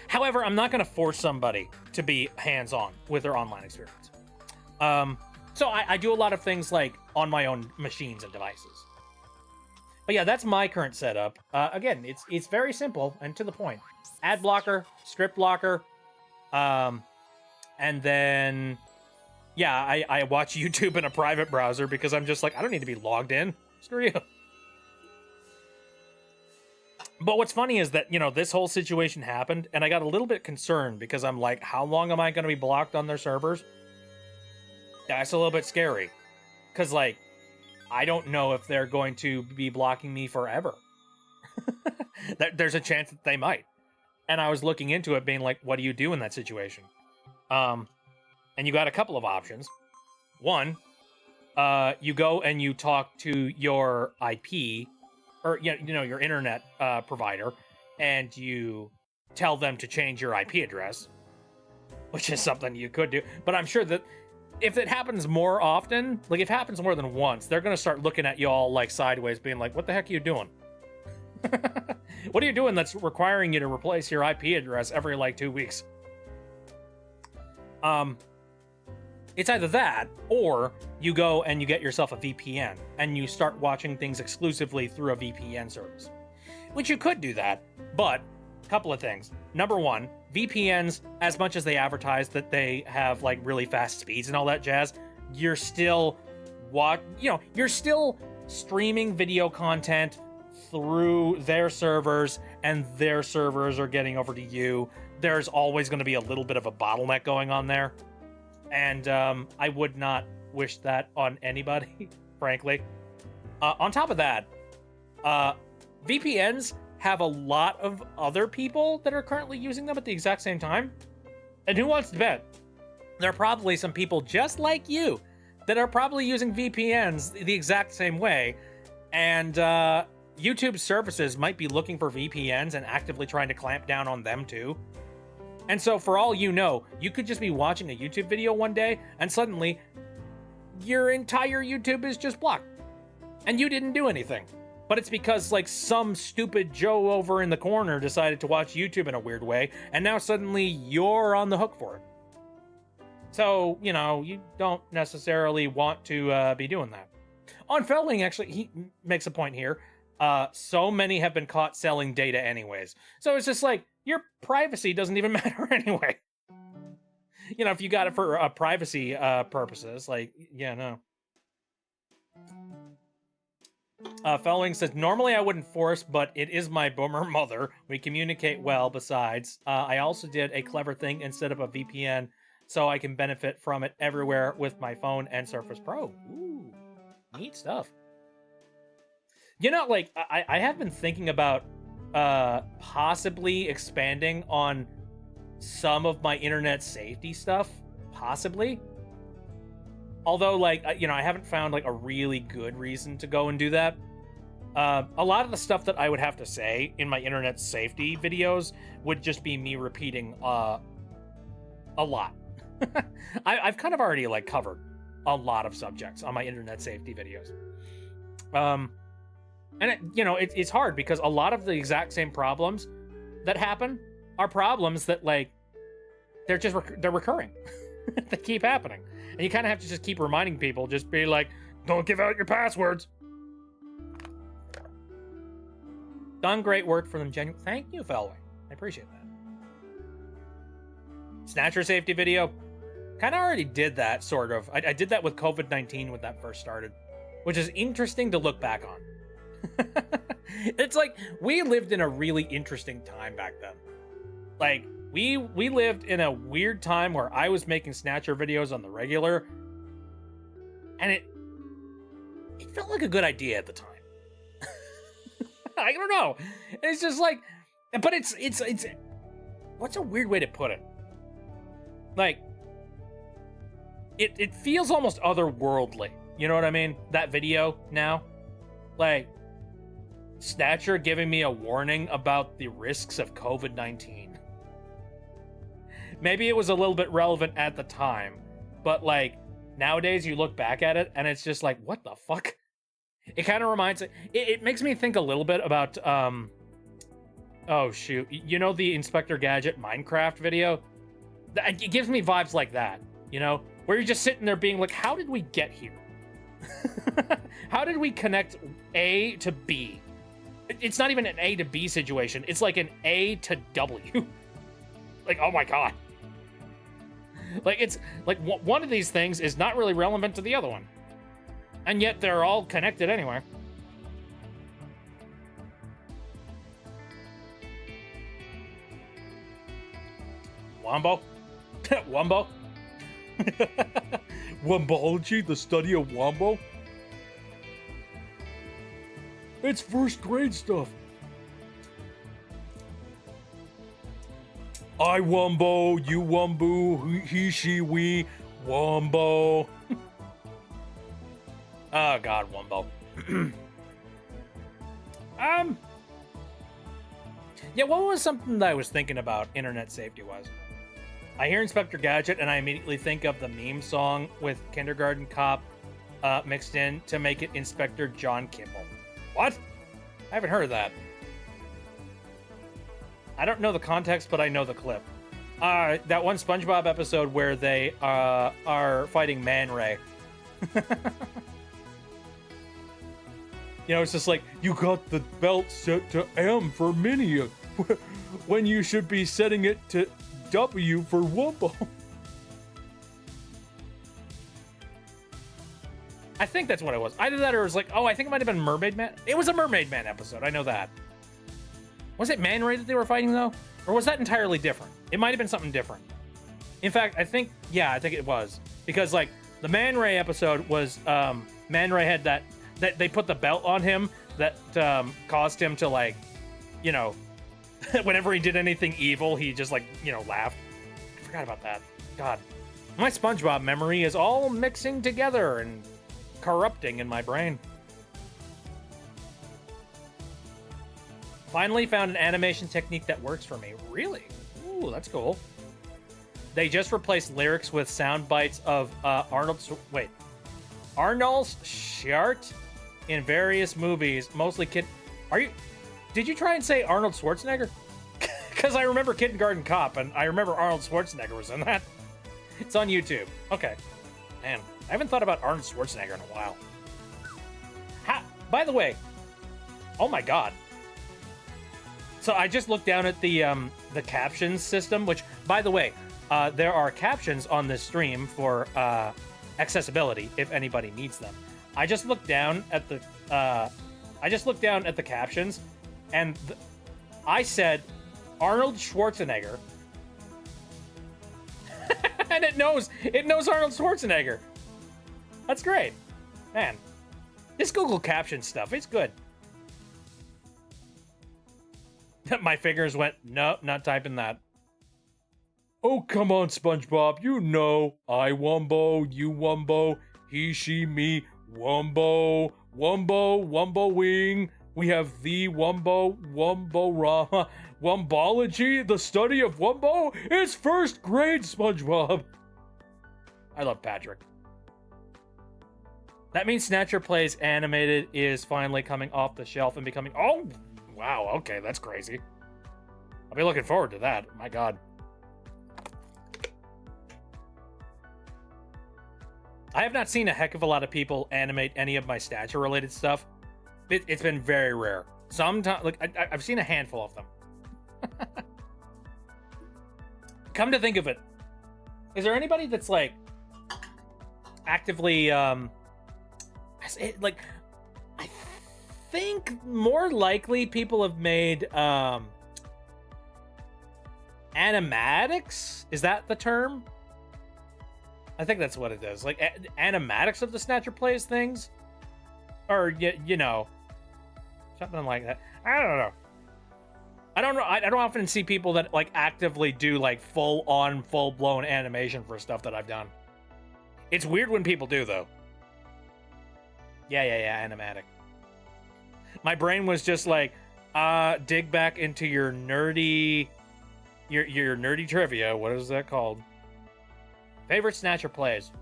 However, I'm not going to force somebody to be hands-on with their online experience. So I do a lot of things like on my own machines and devices. But yeah, that's my current setup. Again, it's very simple and to the point. Ad blocker, script blocker, and then yeah, I watch YouTube in a private browser because I'm just like, I don't need to be logged in. Screw you. But what's funny is that, this whole situation happened, and I got a little bit concerned because I'm like, how long am I going to be blocked on their servers? That's a little bit scary. Because, like, I don't know if they're going to be blocking me forever. There's a chance that they might. And I was looking into it, being like, what do you do in that situation? And you got a couple of options. One, you go and you talk to your IP, or your internet provider, and you tell them to change your IP address, which is something you could do. But I'm sure that if it happens more often, like if it happens more than once, they're going to start looking at you all like sideways, being like, what the heck are you doing? What are you doing that's requiring you to replace your IP address every like 2 weeks? It's either that, or you go and you get yourself a VPN and you start watching things exclusively through a VPN service. Which you could do that, but a couple of things. Number one, VPNs, as much as they advertise that they have like really fast speeds and all that jazz, you're still you're still streaming video content through their servers, and their servers are getting over to you. There's always going to be a little bit of a bottleneck going on there. And I would not wish that on anybody, frankly. On top of that, VPNs have a lot of other people that are currently using them at the exact same time. And who wants to bet? There are probably some people just like you that are probably using VPNs the exact same way. And YouTube services might be looking for VPNs and actively trying to clamp down on them too. And so for all you know, you could just be watching a YouTube video one day and suddenly your entire YouTube is just blocked. And you didn't do anything. But it's because like some stupid Joe over in the corner decided to watch YouTube in a weird way, and now suddenly you're on the hook for it. So, you don't necessarily want to be doing that. On Felling, actually, he makes a point here. So many have been caught selling data anyways. So it's just like, your privacy doesn't even matter anyway. If you got it for privacy purposes, like, yeah, no. Felling says, normally I wouldn't force, but it is my boomer mother. We communicate well. Besides, I also did a clever thing and set up a VPN so I can benefit from it everywhere with my phone and Surface Pro. Ooh, neat stuff. I have been thinking about possibly expanding on some of my internet safety stuff, possibly. Although, I haven't found a really good reason to go and do that. A lot of the stuff that I would have to say in my internet safety videos would just be me repeating a lot. I've kind of already covered a lot of subjects on my internet safety videos. And it's hard because a lot of the exact same problems that happen are problems that they're recurring. they keep happening. And you kind of have to just keep reminding people, just be like, don't give out your passwords. Done great work for them, genuine. Thank you, Felway. I appreciate that. Snatcher safety video. Kind of already did that, sort of. I did that with COVID-19 when that first started, which is interesting to look back on. It's like, we lived in a really interesting time back then. Like, we lived in a weird time where I was making Snatcher videos on the regular, and it felt like a good idea at the time. I don't know. It's just like, but it's what's a weird way to put it? Like, it feels almost otherworldly. You know what I mean? That video now, like, Snatcher giving me a warning about the risks of COVID-19. Maybe it was a little bit relevant at the time, but like nowadays you look back at it and it's just like, what the fuck? It kind of reminds it makes me think a little bit about oh shoot, you know, the Inspector Gadget Minecraft video? It gives me vibes like that, you know, where you're just sitting there being like, how did we get here? How did we connect A to B? It's not even an A to B situation. It's like an A to W. Like, oh my god. Like, it's like one of these things is not really relevant to the other one. And yet they're all connected anyway. Wombo? Wombo? Wombology, the study of Wombo? It's first grade stuff. I Wombo, you Wombo, he, she, we, Wombo. Oh god, Wombo. Yeah, what was something that I was thinking about internet safety wise? I hear Inspector Gadget and I immediately think of the meme song with Kindergarten Cop mixed in to make it Inspector John Kimball. What? I haven't heard of that. I don't know the context, but I know the clip. That one SpongeBob episode where they are fighting Man Ray. You know, it's just like, you got the belt set to M for Minnie, when you should be setting it to W for Wumbo. I think that's what it was. Either that or it was like, oh, I think it might have been Mermaid Man. It was a Mermaid Man episode, I know that. Was it Man Ray that they were fighting, though? Or was that entirely different? It might have been something different. In fact, I think it was. Because, like, the Man Ray episode was, Man Ray had that they put the belt on him that caused him to, like, you know, whenever he did anything evil, he just, like, you know, laughed. I forgot about that. God. My SpongeBob memory is all mixing together and corrupting in my brain. Finally found an animation technique that works for me. Really? Ooh, that's cool. They just replaced lyrics with sound bites of Arnold Schwarzenegger in various movies, mostly Did you try and say Arnold Schwarzenegger? Because I remember Kindergarten Cop, and I remember Arnold Schwarzenegger was in that. It's on YouTube. Okay. Man, I haven't thought about Arnold Schwarzenegger in a while. By the way, oh my god. So I just looked down at the captions system, which, by the way, there are captions on this stream for accessibility if anybody needs them. I just looked down at the captions, and I said Arnold Schwarzenegger, and it knows Arnold Schwarzenegger. That's great, man. This Google Caption stuff, it's good. My fingers went, no, not typing that. Oh, come on, SpongeBob. You know, I Wumbo, you Wumbo, he, she, me, Wumbo, Wumbo, Wumbo Wing. We have the Wumbo, Wumbo-rama, Wumbology, the study of Wumbo. It's first grade, SpongeBob. I love Patrick. That means Snatcher Plays Animated is finally coming off the shelf and becoming... Oh, wow, okay, that's crazy. I'll be looking forward to that. My god. I have not seen a heck of a lot of people animate any of my Snatcher related stuff. It's been very rare. Sometimes, like, I've seen a handful of them. Come to think of it, is there anybody that's like actively like, I think more likely people have made animatics? Is that the term? I think that's what it is. Like animatics of the Snatcher Plays things, or you know, something like that. I don't know. I don't know. I don't often see people that like actively do like full-on, full-blown animation for stuff that I've done. It's weird when people do though. Yeah, animatic. My brain was just like, dig back into your nerdy, your nerdy trivia. What is that called? Favorite Snatcher Plays?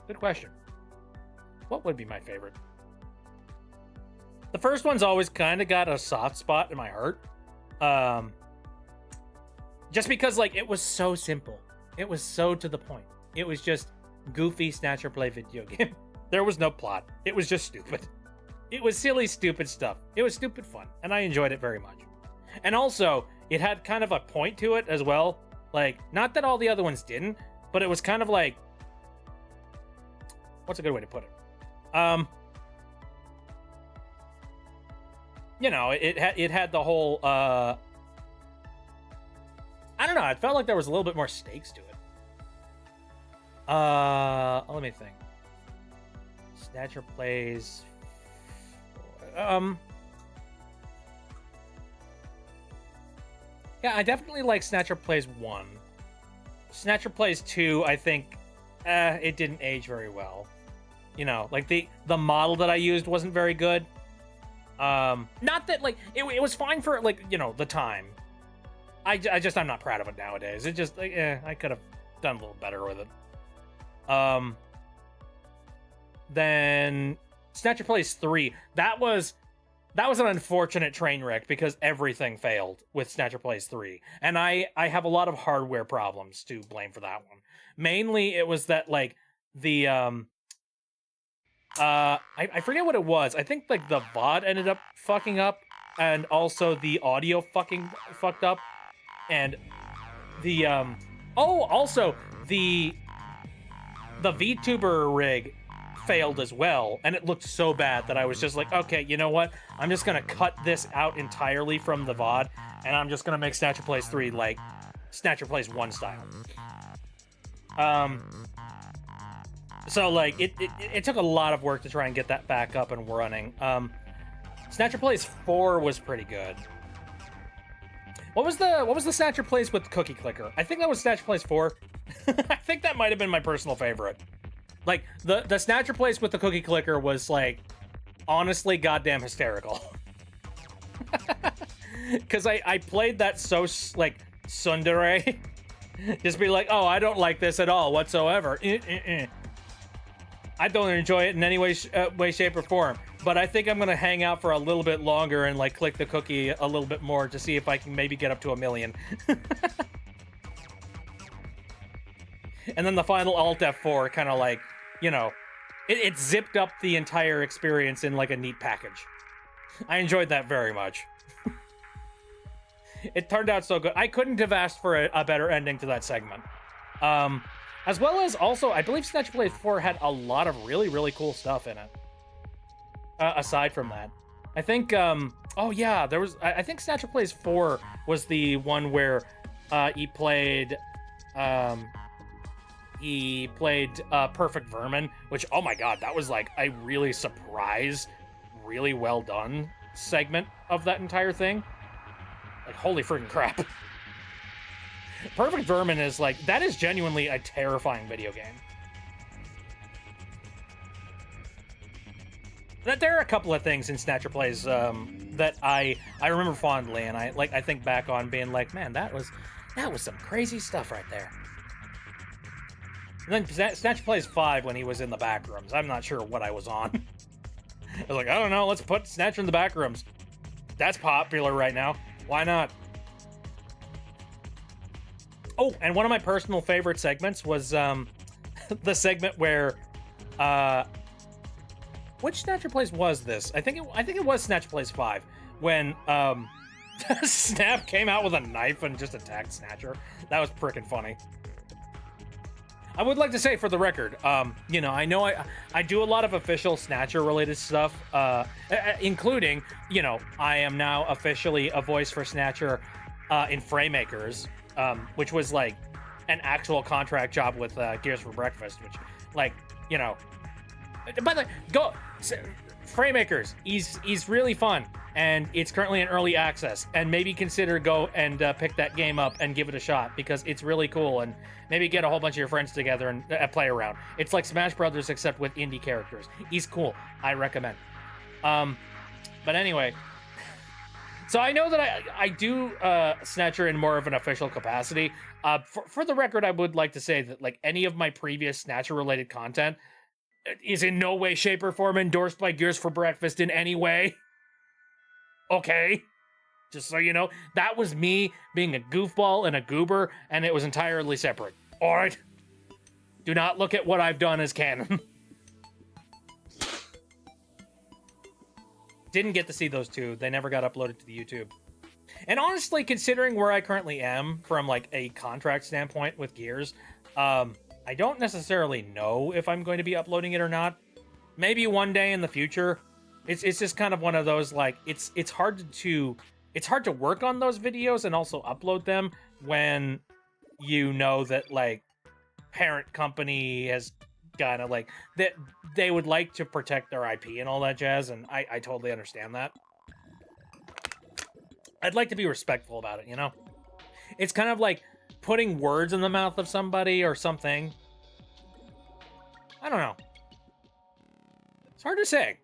Good question. What would be my favorite? The first one's always kind of got a soft spot in my heart. Just because like it was so simple. It was so to the point. It was just goofy Snatcher Play video game. There was no plot. It was just stupid. It was silly, stupid stuff. It was stupid fun, and I enjoyed it very much. And also, it had kind of a point to it as well. Like, not that all the other ones didn't, but it was kind of like, what's a good way to put it? You know, it had the whole, I don't know, it felt like there was a little bit more stakes to it. Let me think. Snatcher Plays, yeah, I definitely like Snatcher Plays 1. Snatcher Plays 2, I think, it didn't age very well. You know, like the model that I used wasn't very good. Not that like it was fine for like, you know, the time. I'm not proud of it nowadays. It just like, I could have done a little better with it. Then Snatcher Plays 3, that was an unfortunate train wreck because everything failed with Snatcher Plays 3. And I have a lot of hardware problems to blame for that one. Mainly it was that like the I forget what it was. I think like the VOD ended up fucking up, and also the audio fucking fucked up, and the also the VTuber rig failed as well, and it looked so bad that I was just like, okay, you know what? I'm just gonna cut this out entirely from the VOD, and I'm just gonna make Snatcher Plays 3 like Snatcher Plays 1 style. So like it took a lot of work to try and get that back up and running. Snatcher Plays 4 was pretty good. What was the Snatcher Plays with Cookie Clicker? I think that was Snatcher Plays 4. I think that might have been my personal favorite. Like the Snatcher Plays with the Cookie Clicker was like honestly goddamn hysterical. Cause I played that so like tsundere. Just be like, oh, I don't like this at all whatsoever. I don't enjoy it in any way, shape, or form. But I think I'm gonna hang out for a little bit longer and like click the cookie a little bit more to see if I can maybe get up to 1 million. And then the final Alt F4 kind of like, you know, it zipped up the entire experience in like a neat package. I enjoyed that very much. It turned out so good. I couldn't have asked for a better ending to that segment. As well as also, I believe Snatcher Plays 4 had a lot of really, really cool stuff in it. Aside from that. I think, oh yeah, there was, I think Snatcher Plays 4 was the one where he played Perfect Vermin, which, oh my god, that was like a really surprise, really well done segment of that entire thing. Like, holy freaking crap. Perfect Vermin is like, that is genuinely a terrifying video game. There are a couple of things in Snatcher Plays that I remember fondly, and I think back on being like, man, that was some crazy stuff right there. And then Snatcher Plays 5 when he was in the back rooms. I'm not sure what I was on. I was like, I don't know, let's put Snatcher in the back rooms. That's popular right now. Why not? Oh, and one of my personal favorite segments was the segment where Which Snatcher Place was this? I think it was Snatcher Place 5 when Snap came out with a knife and just attacked Snatcher. That was freaking funny. I would like to say, for the record, you know I do a lot of official Snatcher related stuff, including, you know, I am now officially a voice for Snatcher in Framemakers, which was like an actual contract job with Gears for Breakfast, which, like, you know, by the way, go Framemakers. He's really fun, and it's currently in early access. And maybe consider go and pick that game up and give it a shot, because it's really cool. And maybe get a whole bunch of your friends together and play around. It's like Smash Brothers except with indie characters. He's cool. I recommend. But anyway, so I know that I do Snatcher in more of an official capacity. For the record, I would like to say that, like, any of my previous Snatcher related content is in no way, shape, or form endorsed by Gears for Breakfast in any way. Okay? Just so you know, that was me being a goofball and a goober, and it was entirely separate. Alright? Do not look at what I've done as canon. Didn't get to see those two. They never got uploaded to the YouTube. And honestly, considering where I currently am from, like, a contract standpoint with Gears, I don't necessarily know if I'm going to be uploading it or not. Maybe one day in the future. It's just kind of one of those, like, it's hard to work on those videos and also upload them when you know that, like, parent company has kind of, like, that they would like to protect their IP and all that jazz, and I totally understand that. I'd like to be respectful about it, you know? It's kind of like putting words in the mouth of somebody or something. I don't know. It's hard to say.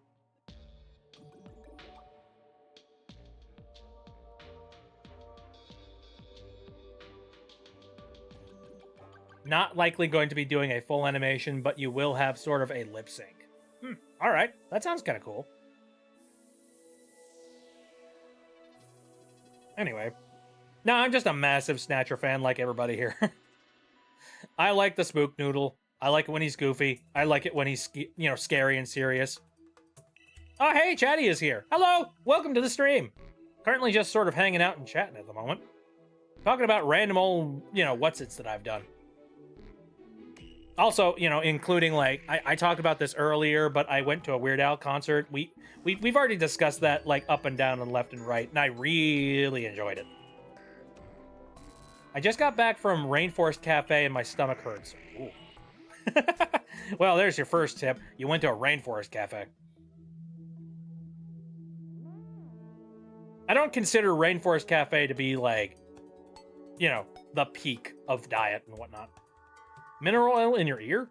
Not likely going to be doing a full animation, but you will have sort of a lip sync. All right, that sounds kind of cool. Anyway, no, I'm just a massive Snatcher fan like everybody here. I like the Spook Noodle. I like it when he's goofy. I like it when he's, you know, scary and serious. Oh, hey, Chatty is here. Hello, welcome to the stream. Currently just sort of hanging out and chatting at the moment. Talking about random old, you know, what's-its that I've done. Also, you know, including, like, I talked about this earlier, but I went to a Weird Al concert. We've already discussed that, like, up and down and left and right, and I really enjoyed it. I just got back from Rainforest Cafe and my stomach hurts. Ooh. Well, there's your first tip. You went to a Rainforest Cafe. I don't consider Rainforest Cafe to be, like, you know, the peak of diet and whatnot. Mineral oil in your ear?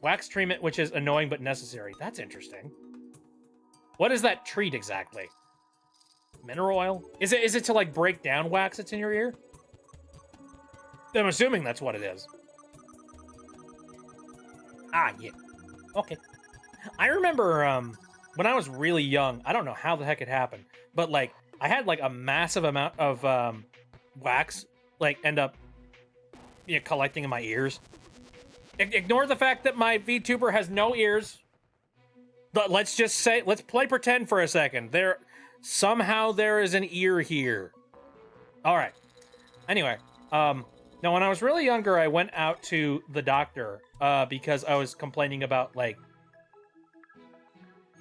Wax treatment, which is annoying but necessary. That's interesting. What is that treat exactly? Mineral oil? Is it to, like, break down wax that's in your ear? I'm assuming that's what it is. Ah, yeah. Okay. I remember, when I was really young, I don't know how the heck it happened, but, like, I had, like, a massive amount of, wax, like, end up, you know, collecting in my ears. Ignore the fact that my VTuber has no ears. But let's just say, let's play pretend for a second. Somehow there is an ear here. All right. Anyway, now when I was really younger, I went out to the doctor because I was complaining about, like.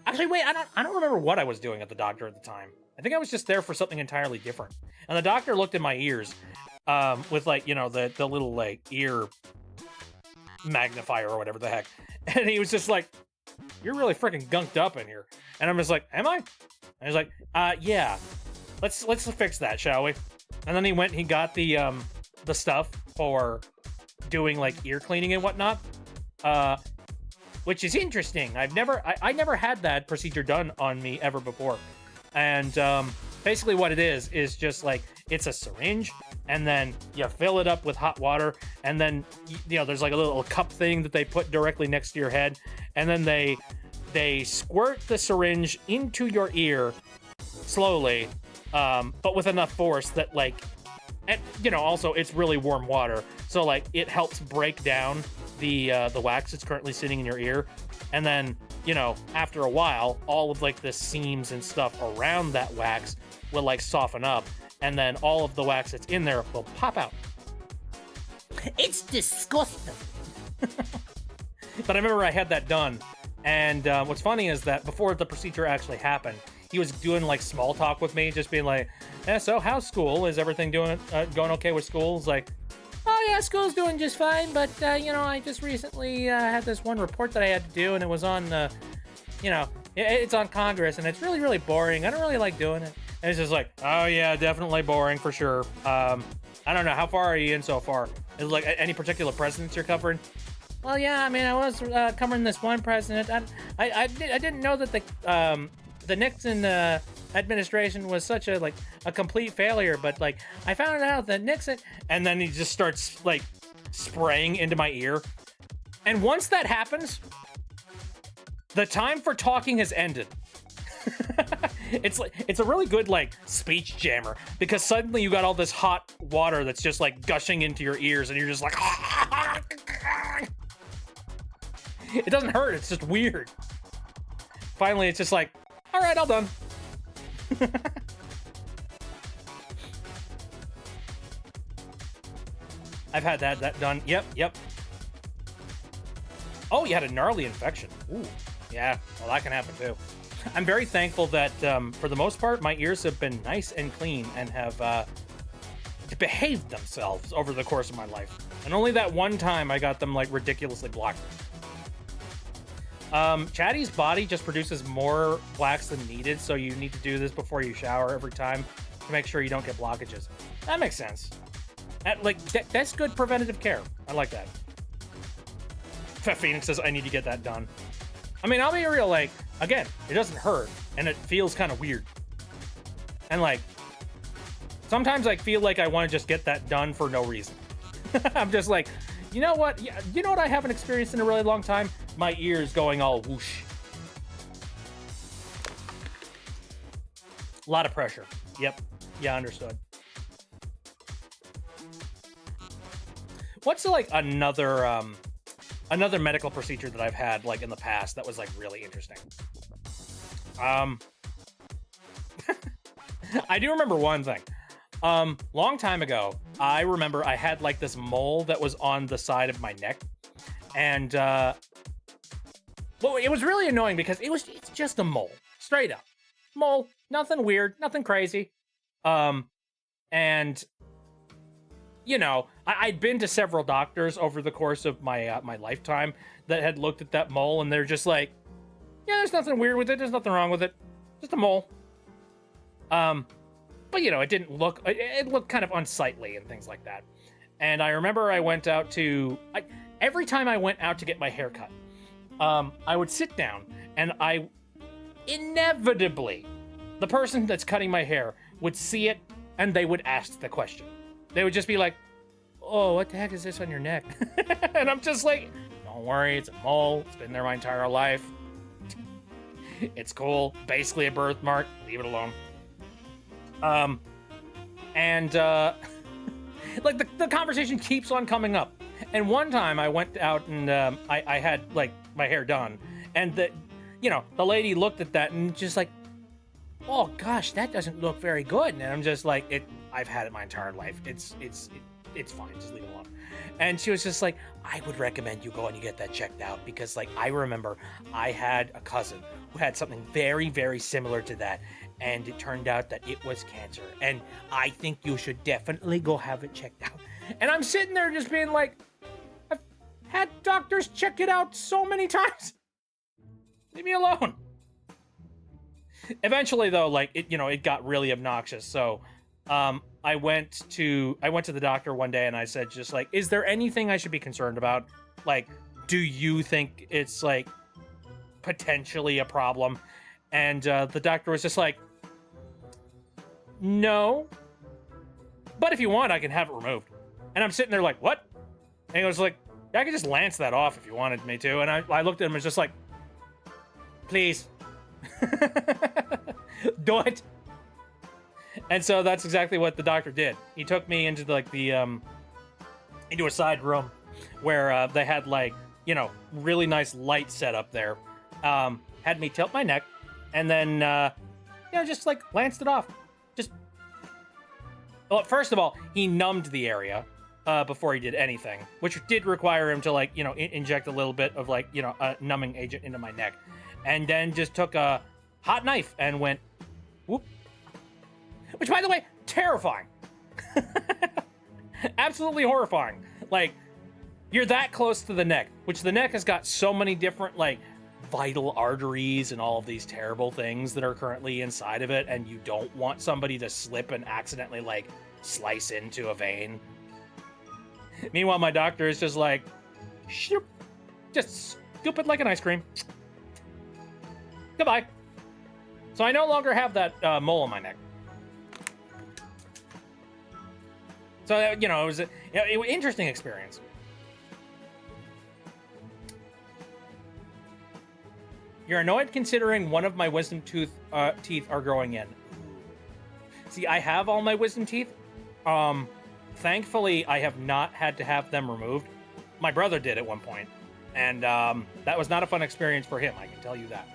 Actually, wait, I don't remember what I was doing at the doctor at the time. I think I was just there for something entirely different. And the doctor looked at my ears with, like, you know, the little, like, ear magnifier or whatever the heck, and he was just like, "You're really freaking gunked up in here." And I'm just like, "Am I?" And he's like, yeah. Let's fix that, shall we?" And then he got the stuff for doing, like, ear cleaning and whatnot, which is interesting. I never had that procedure done on me ever before. And basically what it is just, like, it's a syringe, and then you fill it up with hot water, and then, you know, there's, like, a little cup thing that they put directly next to your head, and then they squirt the syringe into your ear slowly, but with enough force that, like, and, you know, also it's really warm water, so, like, it helps break down the wax that's currently sitting in your ear, and then, you know, after a while, all of like the seams and stuff around that wax will like soften up, and then all of the wax that's in there will pop out. It's disgusting. But I remember I had that done, and what's funny is that before the procedure actually happened, he was doing like small talk with me, just being like, "Yeah, so how's school? Is everything going okay with school?" It's like, "Oh yeah, school's doing just fine, but you know, I just recently had this one report that I had to do, and it was on, you know, it's on Congress, and it's really, really boring. I don't really like doing it." And it's just like, "Oh yeah, definitely boring for sure. I don't know, how far are you in so far? Is it like any particular presidents you're covering?" "Well, yeah, I mean, I was covering this one president. I didn't know that the Nixon administration was such a complete failure, but like I found out that Nixon," and then he just starts like spraying into my ear. And once that happens, the time for talking has ended. It's a really good like speech jammer, because suddenly you got all this hot water that's just like gushing into your ears, and you're just like it doesn't hurt, it's just weird. Finally it's just like, all right, all done. I've had that done. Yep. Oh, you had a gnarly infection. Ooh, yeah, well, that can happen too. I'm very thankful that, for the most part, my ears have been nice and clean and have behaved themselves over the course of my life. And only that one time I got them like ridiculously blocked. Chatty's body just produces more wax than needed, so you need to do this before you shower every time to make sure you don't get blockages. That makes sense. That's good preventative care. I like that. Phoenix says I need to get that done. I mean, I'll be real, like, again, it doesn't hurt, and it feels kind of weird. And, like, sometimes I feel like I want to just get that done for no reason. I'm just like, you know what? You know what I haven't experienced in a really long time? My ears going all whoosh. A lot of pressure. Yep. Yeah, understood. What's, like, another medical procedure that I've had like in the past that was like really interesting? I do remember one thing. Long time ago, I remember I had like this mole that was on the side of my neck, and well, it was really annoying because it's just a mole, straight up mole, nothing weird, nothing crazy. And you know, I'd been to several doctors over the course of my my lifetime that had looked at that mole, and they're just like, yeah, there's nothing weird with it. There's nothing wrong with it. Just a mole. But you know, it didn't look. It looked kind of unsightly and things like that. And I remember I went out to. Every time I went out to get my hair cut, I would sit down, and inevitably, the person that's cutting my hair would see it, and they would ask the question. They would just be like, "Oh, what the heck is this on your neck?" And I'm just like, "Don't worry, it's a mole. It's been there my entire life. It's cool. Basically a birthmark. Leave it alone." Like the conversation keeps on coming up. And one time I went out and I had like my hair done, and the lady looked at that and just like, "Oh gosh, that doesn't look very good." And I'm just like, I've had it my entire life. It's fine. Just leave it alone. And she was just like, "I would recommend you go and you get that checked out, because like I remember I had a cousin who had something very, very similar to that, and it turned out that it was cancer. And I think you should definitely go have it checked out." And I'm sitting there just being like, I've had doctors check it out so many times. Leave me alone. Eventually, though, like it got really obnoxious. So, I went to the doctor one day and I said, just like, "Is there anything I should be concerned about? Like, do you think it's like potentially a problem?" And the doctor was just like, "No, but if you want, I can have it removed." And I'm sitting there like, "What?" And he was like, "Yeah, I could just lance that off if you wanted me to." And I looked at him and was just like, "Please." Do it. And so that's exactly what the doctor did. He took me into into a side room where they had like, really nice light set up there. Had me tilt my neck, and then, just like lanced it off. Well, first of all, he numbed the area before he did anything, which did require him to like, inject a little bit of like, a numbing agent into my neck. And then just took a hot knife and went, whoop. Which, by the way, terrifying. Absolutely horrifying. Like, you're that close to the neck, which the neck has got so many different, like, vital arteries and all of these terrible things that are currently inside of it, and you don't want somebody to slip and accidentally, like, slice into a vein. Meanwhile, my doctor is just like, shoop, just scoop it like an ice cream. Goodbye. So I no longer have that mole on my neck. So, it was an interesting experience. You're annoyed considering one of my wisdom teeth are growing in. See, I have all my wisdom teeth. Thankfully, I have not had to have them removed. My brother did at one point, and that was not a fun experience for him, I can tell you that.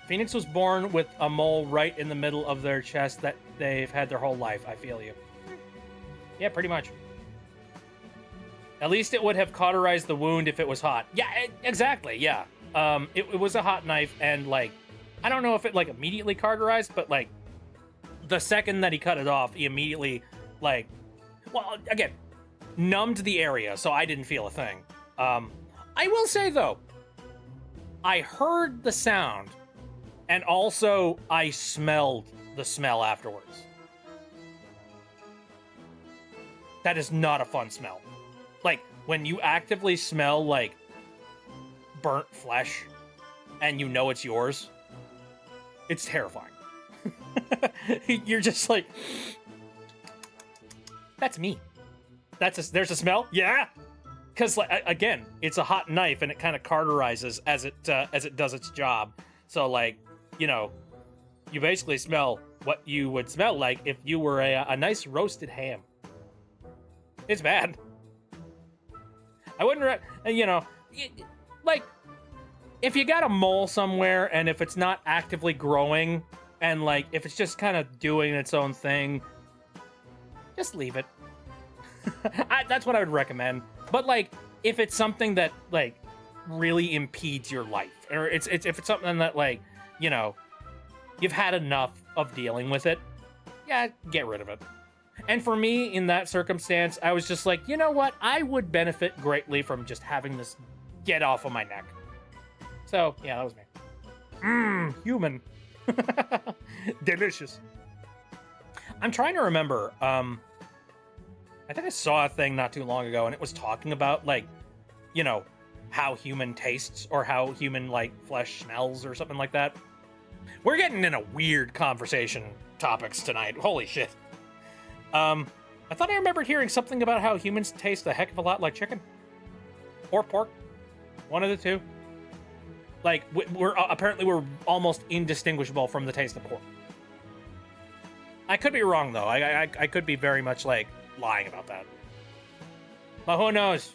Phoenix was born with a mole right in the middle of their chest that they've had their whole life. I feel you. Yeah, pretty much. At least it would have cauterized the wound if it was hot. Yeah, exactly, yeah. It was a hot knife, and, like, I don't know if it, like, immediately cauterized, but, like, the second that he cut it off, he immediately, like, well, again, numbed the area, so I didn't feel a thing. I will say, though, I heard the sound, and also I smelled the smell afterwards. That is not a fun smell. Like, when you actively smell, like, burnt flesh, and you know it's yours, it's terrifying. You're just like, that's me. There's a smell? Yeah! Because, like, again, it's a hot knife, and it kind of cauterizes as it does its job. So, like, you basically smell what you would smell like if you were a nice roasted ham. It's bad. I wouldn't, like, if you got a mole somewhere and if it's not actively growing and, like, if it's just kind of doing its own thing, just leave it. That's what I would recommend. But, like, if it's something that, like, really impedes your life, or if it's something that, like, you've had enough of dealing with it, yeah, get rid of it. And for me, in that circumstance, I was just like, you know what? I would benefit greatly from just having this get off of my neck. So, yeah, that was me. Human. Delicious. I'm trying to remember. I think I saw a thing not too long ago, and it was talking about, like, how human tastes, or how human, like, flesh smells, or something like that. We're getting in a weird conversation topics tonight. Holy shit. I thought I remembered hearing something about how humans taste a heck of a lot like chicken. Or pork. One of the two. Like, we're almost indistinguishable from the taste of pork. I could be wrong, though. I could be very much, like, lying about that. But who knows?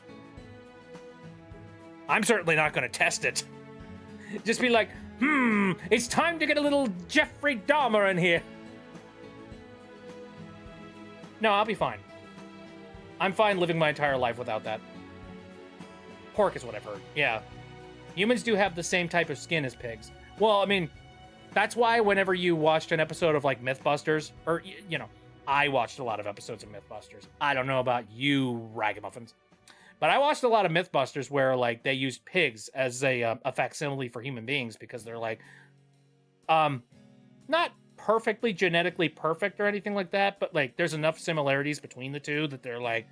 I'm certainly not going to test it. Just be like, it's time to get a little Jeffrey Dahmer in here. No, I'll be fine. I'm fine living my entire life without that. Pork is what I've heard. Yeah. Humans do have the same type of skin as pigs. Well, I mean, that's why whenever you watched an episode of, like, Mythbusters, or, I watched a lot of episodes of Mythbusters. I don't know about you ragamuffins. But I watched a lot of Mythbusters where, like, they used pigs as a facsimile for human beings because they're, like, not perfectly genetically perfect or anything like that, but, like, there's enough similarities between the two that they're, like,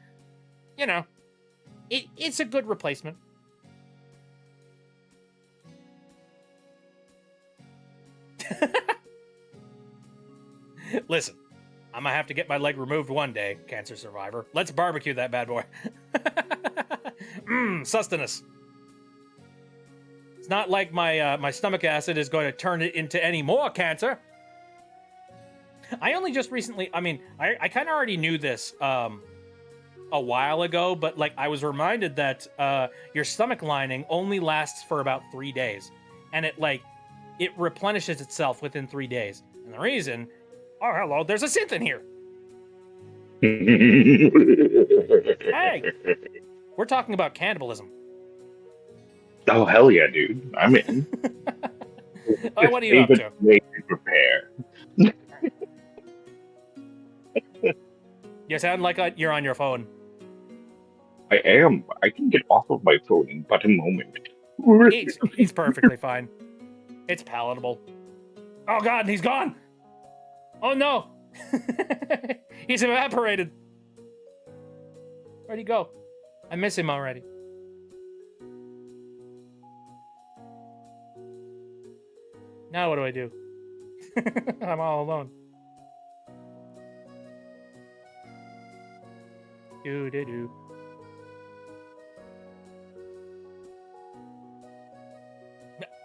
it's a good replacement. Listen, I'm gonna have to get my leg removed one day, cancer survivor. Let's barbecue that bad boy. Sustenance. It's not like my stomach acid is going to turn it into any more cancer. I only just recently, I kind of already knew this, a while ago, but like I was reminded that your stomach lining only lasts for about 3 days, and it replenishes itself within 3 days. And the reason, oh hello, there's a synth in here. Hey, we're talking about cannibalism. Oh hell yeah, dude! I'm in. Oh, what are you up to? Make and prepare. You sound like you're on your phone. I am. I can get off of my phone in but a moment. He's perfectly fine. It's palatable. Oh god, he's gone! Oh no! He's evaporated. Where'd he go? I miss him already. Now what do I do? I'm all alone. Do.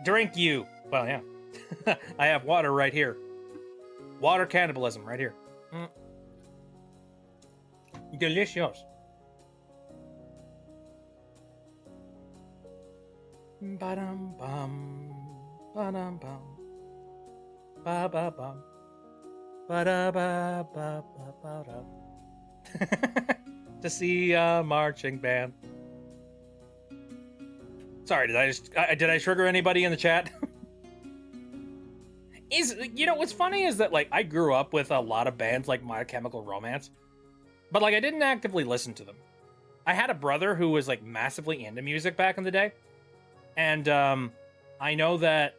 Drink you. Well, yeah. I have water right here. Water cannibalism right here. Delicious. Ba-dum bum. Ba-dum bum. Ba-ba-bum. Ba-da-ba-ba-ba-ba-da. To see a marching band. Sorry, did I trigger anybody in the chat? What's funny is that like I grew up with a lot of bands like My Chemical Romance, but like I didn't actively listen to them. I had a brother who was like massively into music back in the day, and I know that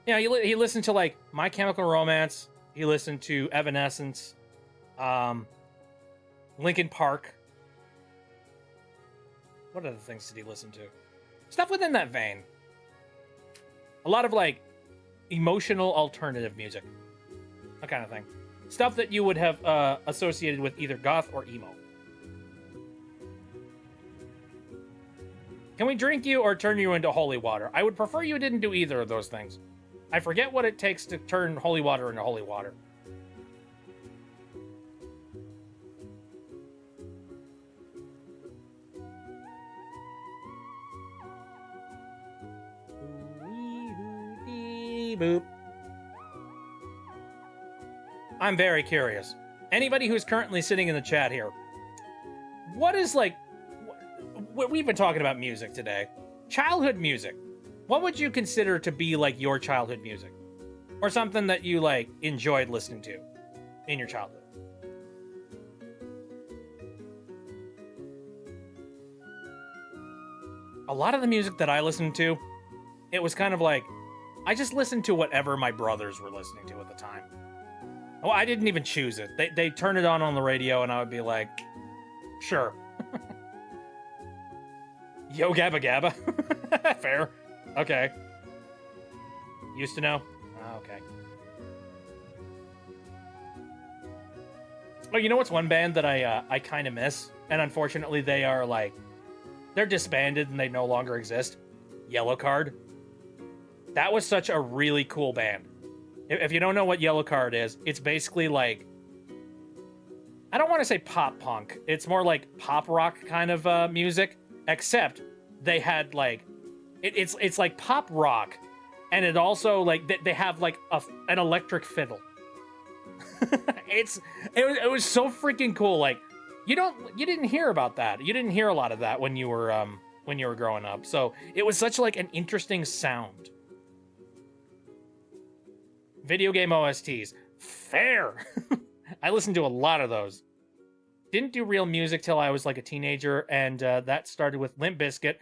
he listened to like My Chemical Romance, he listened to Evanescence, Linkin Park. What other things did he listen to? Stuff within that vein. A lot of like emotional alternative music. That kind of thing. Stuff that you would have associated with either goth or emo. Can we drink you or turn you into holy water? I would prefer you didn't do either of those things. I forget what it takes to turn holy water into holy water. Boop. I'm very curious. Anybody who's currently sitting in the chat here, what is like, we've been talking about music today. Childhood music. What would you consider to be like your childhood music? Or something that you like enjoyed listening to in your childhood? A lot of the music that I listened to, it was kind of like, I just listened to whatever my brothers were listening to at the time. Oh, I didn't even choose it. They turn it on the radio, and I would be like, sure. Yo Gabba Gabba. Fair. Okay. Used to know? Oh, okay. Oh, you know what's one band that I kind of miss? And unfortunately, they're disbanded and they no longer exist. Yellowcard. That was such a really cool band. If you don't know what Yellowcard is, it's basically like, I don't want to say pop punk. It's more like pop rock kind of music, except they had like, it's like pop rock, and it also like they have like an electric fiddle. It was so freaking cool. Like you didn't hear about that. You didn't hear a lot of that when you were growing up. So it was such like an interesting sound. Video game OSTs. Fair. I listened to a lot of those. Didn't do real music till I was like a teenager, and that started with Limp Bizkit.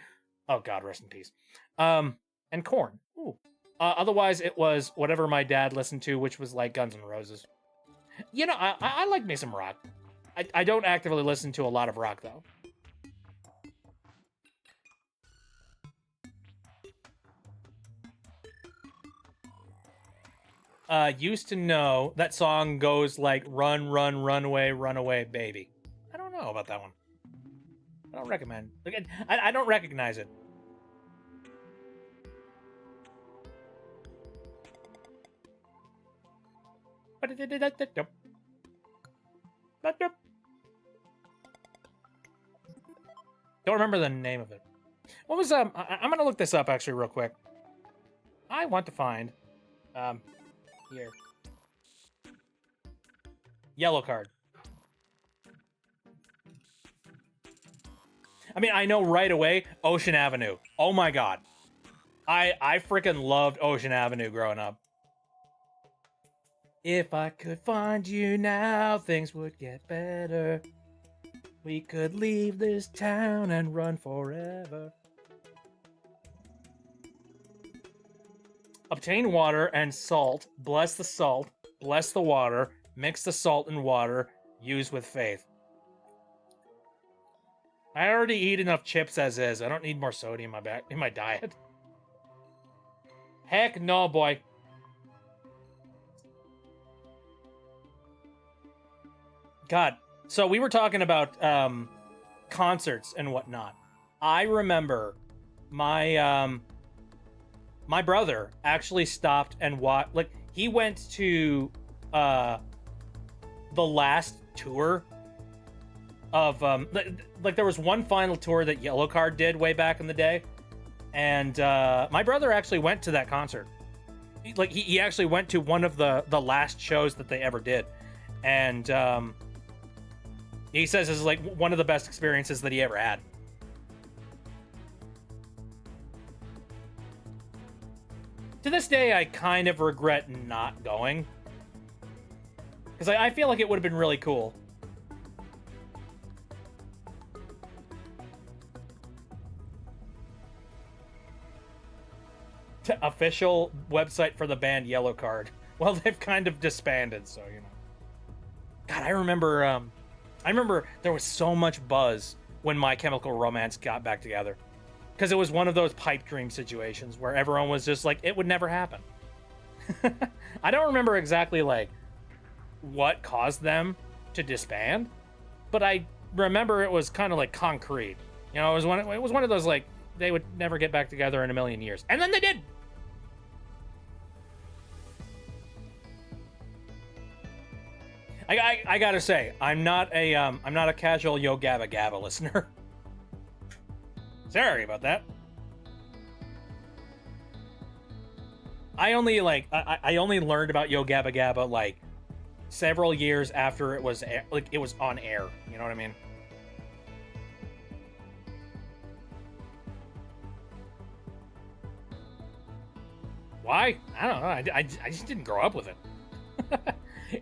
Oh God, rest in peace. And Korn. Ooh. Otherwise, it was whatever my dad listened to, which was like Guns N' Roses. You know, I like me some rock. I don't actively listen to a lot of rock though. Used to know that song goes like run, run, run away, baby. I don't know about that one. I don't recommend. Again, I don't recognize it. Don't remember the name of it. What was I'm gonna look this up actually real quick. I want to find here. Yellow Card. I mean, I know right away, Ocean Avenue. Oh my god. I freaking loved Ocean Avenue growing up. If I could find you now, things would get better. We could leave this town and run forever. Obtain water and salt. Bless the salt. Bless the water. Mix the salt and water. Use with faith. I already eat enough chips as is. I don't need more sodium in my diet. Heck no, boy. God. So we were talking about concerts and whatnot. I remember my my brother actually stopped and watched. Like, he went to the last tour of like there was one final tour that Yellow Card did way back in the day, and my brother actually went to that concert. Like, he actually went to one of the last shows that they ever did, and he says it's like one of the best experiences that he ever had. To this day, I kind of regret not going, because I feel like it would have been really cool. Official website for the band Yellow Card. Well, they've kind of disbanded, so you know. God, I remember there was so much buzz when My Chemical Romance got back together, because it was one of those pipe dream situations where everyone was just like, it would never happen. I don't remember exactly like what caused them to disband, but I remember it was kind of like concrete. You know, it was one of those like they would never get back together in a million years, and then they did. I gotta say, I'm not a casual Yo Gabba Gabba listener. Sorry about that. I only learned about Yo Gabba Gabba like several years after it was on air. You know what I mean? Why? I don't know. I just didn't grow up with it.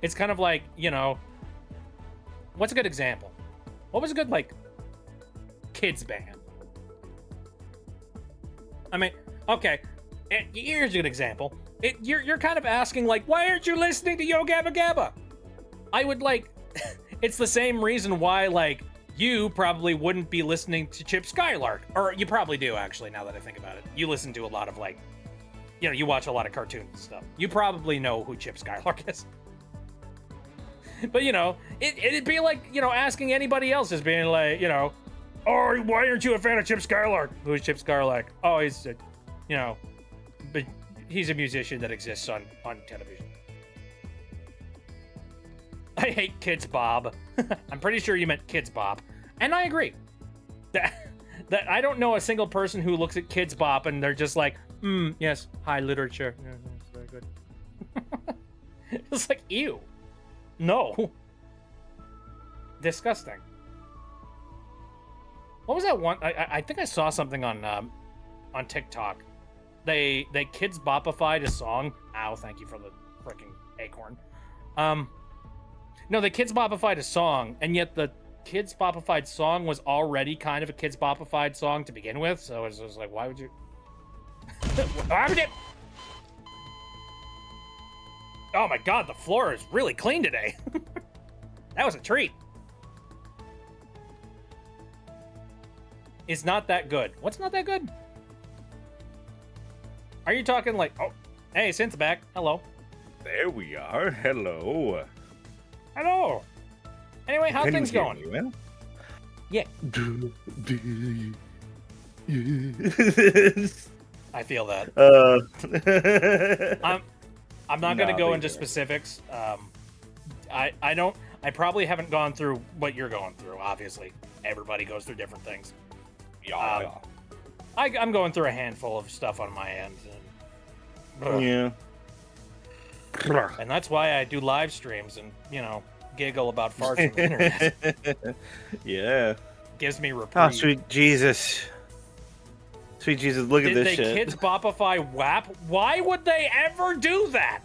It's kind of like, you know, what's a good example? What was a good, like, kids band? I mean, okay, here's a good example. You're kind of asking, like, why aren't you listening to Yo Gabba Gabba? I would, like, it's the same reason why, like, you probably wouldn't be listening to Chip Skylark. Or you probably do, actually, now that I think about it. You listen to a lot of, like, you know, you watch a lot of cartoons and stuff. You probably know who Chip Skylark is. But, you know, it'd be like, you know, asking anybody else, as being like, you know, oh, why aren't you a fan of Chip Skylark? Who's Chip Skylark? Oh, he's, you know, but he's a musician that exists on television. I hate Kids Bob. I'm pretty sure you meant Kids Bop. And I agree. That I don't know a single person who looks at Kids Bop and they're just like, yes, high literature. Yeah, that's very good. It's like, ew. No. Disgusting. What was that one? I think I saw something on TikTok. They Kids Bopified a song. Ow, thank you for the freaking acorn. No, they Kids Bopified a song, and yet the Kids Bopified song was already kind of a Kids Bopified song to begin with, so it's just like, why would you... Why would you... Oh my god, the floor is really clean today. That was a treat. It's not that good. What's not that good? Are you talking like, oh, hey, Synth's back. Hello. There we are. Hello. Hello. Anyway, how Can things you hear going? me well? Yeah, Yes. I feel that. Uh, I'm not going to Nah, go they into do. specifics. I probably haven't gone through what you're going through. Obviously, everybody goes through different things. Yeah. I'm going through a handful of stuff on my end. And, Yeah. and that's why I do live streams and, giggle about farts on the internet. Yeah. Gives me Oh, reprieve. sweet Jesus. Sweet Jesus, look at Did this they shit. kids bopify WAP? Why would they ever do that?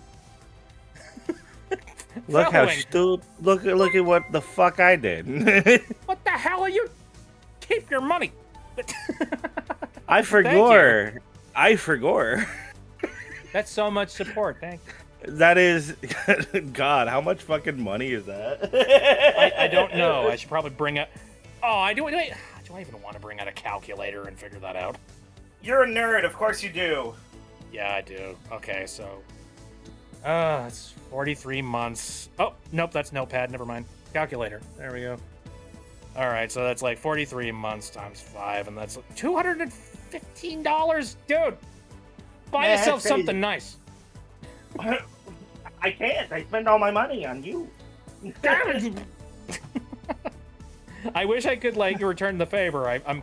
Look how Following. stupid. Look at what the fuck I did. What the hell are you? Keep your money. I forgot. I forgot. That's so much support. Thank you. That is, God, how much fucking money is that? I don't know. I should probably bring out. Oh, I do. Do I even want to bring out a calculator and figure that out? You're a nerd, of course you do. Yeah, I do. Okay, so. It's 43 months. Oh, nope, that's Notepad. Never mind. Calculator. There we go. All right, so that's like 43 months times 5, and that's like $215, dude. Buy Man, yourself that's crazy. something nice. I can't. I spend all my money on you. I wish I could return the favor. I'm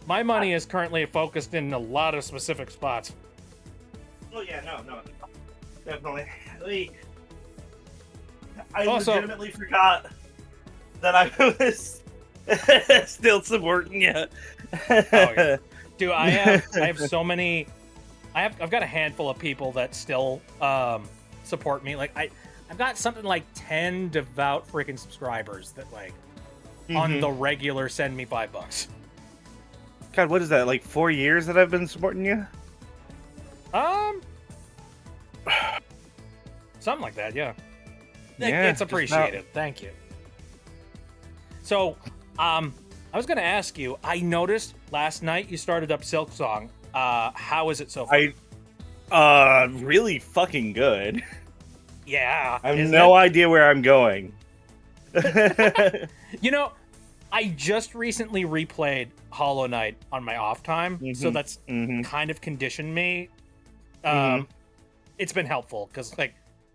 my money is currently focused in a lot of specific spots. Oh yeah, no, definitely. I Also- legitimately forgot that I was still supporting you. yeah. Dude, I have so many. I've got a handful of people that still support me. Like I've got something like 10 devout freaking subscribers that on the regular send me $5. God, what is that? Like 4 years that I've been supporting you? Something like that, yeah. Yeah, It's just appreciated. Thank you. So, I was gonna ask you. I noticed last night you started up Silk Song. How is it so far? Really fucking good. Yeah, I have isn't no it? idea where I'm going. I just recently replayed Hollow Knight on my off time, so Mhm. that's Mhm. kind of conditioned me. Mhm. It's been helpful because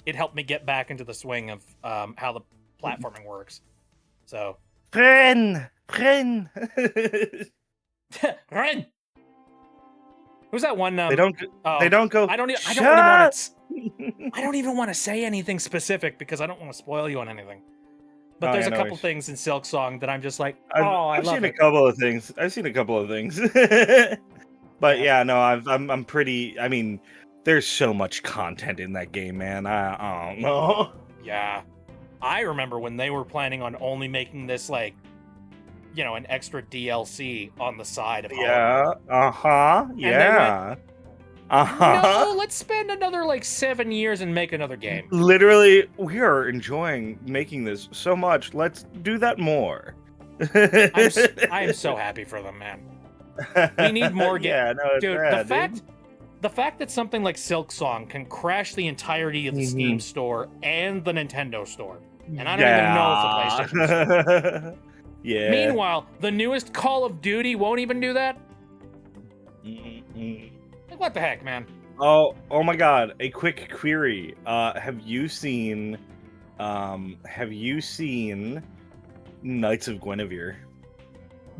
it helped me get back into the swing of how the platforming works. So, Ren. Ren, who's that one? They don't. oh, They don't go. I don't. I don't "Shut!" really want to. I don't even want to say anything specific because I don't want to spoil you on anything. But Oh, there's yeah, a no couple worries. things in Silk Song that I'm just like, I've, oh, I I've love seen it. a couple of things. I've seen a couple of things. But yeah, no, I'm pretty. I mean, there's so much content in that game, man. I don't know. Yeah. I remember when they were planning on only making this an extra DLC on the side of Hollow Yeah. Uh huh. they Yeah. Uh Knight. huh. No, let's spend another 7 years and make another game. Literally, we are enjoying making this so much. Let's do that more. I am so happy for them, man. we need more ga- Yeah, no, it's Dude, rad, the fact that something like Silk Song can crash the entirety of the Steam store and the Nintendo store. And I don't even know if the PlayStation store. Yeah. Meanwhile, the newest Call of Duty won't even do that. Mm-mm. Like, what the heck, man? Oh my God! A quick query. Have you seen Knights of Guinevere?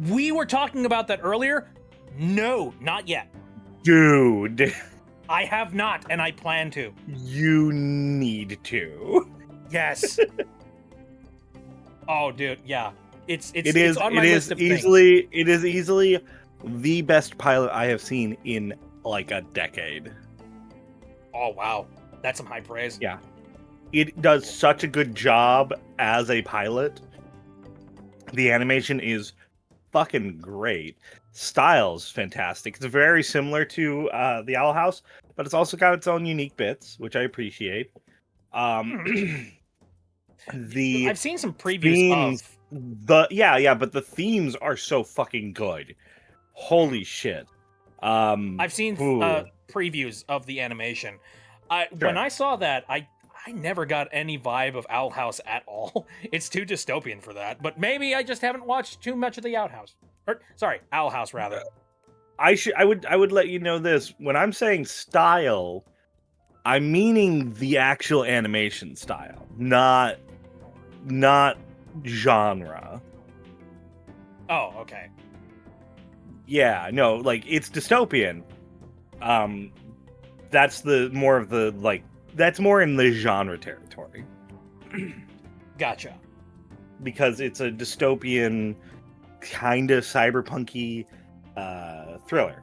We were talking about that earlier. No, not yet. Dude, I have not, and I plan to. you need to. Yes. Oh, dude, yeah. It's on my it list is of things. easily the best pilot I have seen in like a decade. Oh, wow. That's some high praise. Yeah. It does such a good job as a pilot. The animation is fucking great. Style's fantastic. It's very similar to the Owl House, but it's also got its own unique bits, which I appreciate. The I've seen some previews themes- of. but the themes are so fucking good. Holy shit. I've seen ooh. previews of the animation. When Sure. I saw that, I never got any vibe of Owl House at all. It's too dystopian for that. But maybe I just haven't watched too much of the Owl House. Owl House rather. I would let you know this. When I'm saying style, I'm meaning the actual animation style, not genre. Oh, okay. Yeah, no, like it's dystopian. That's the more of the like that's more in the genre territory Gotcha. because it's a dystopian kind of cyberpunky thriller.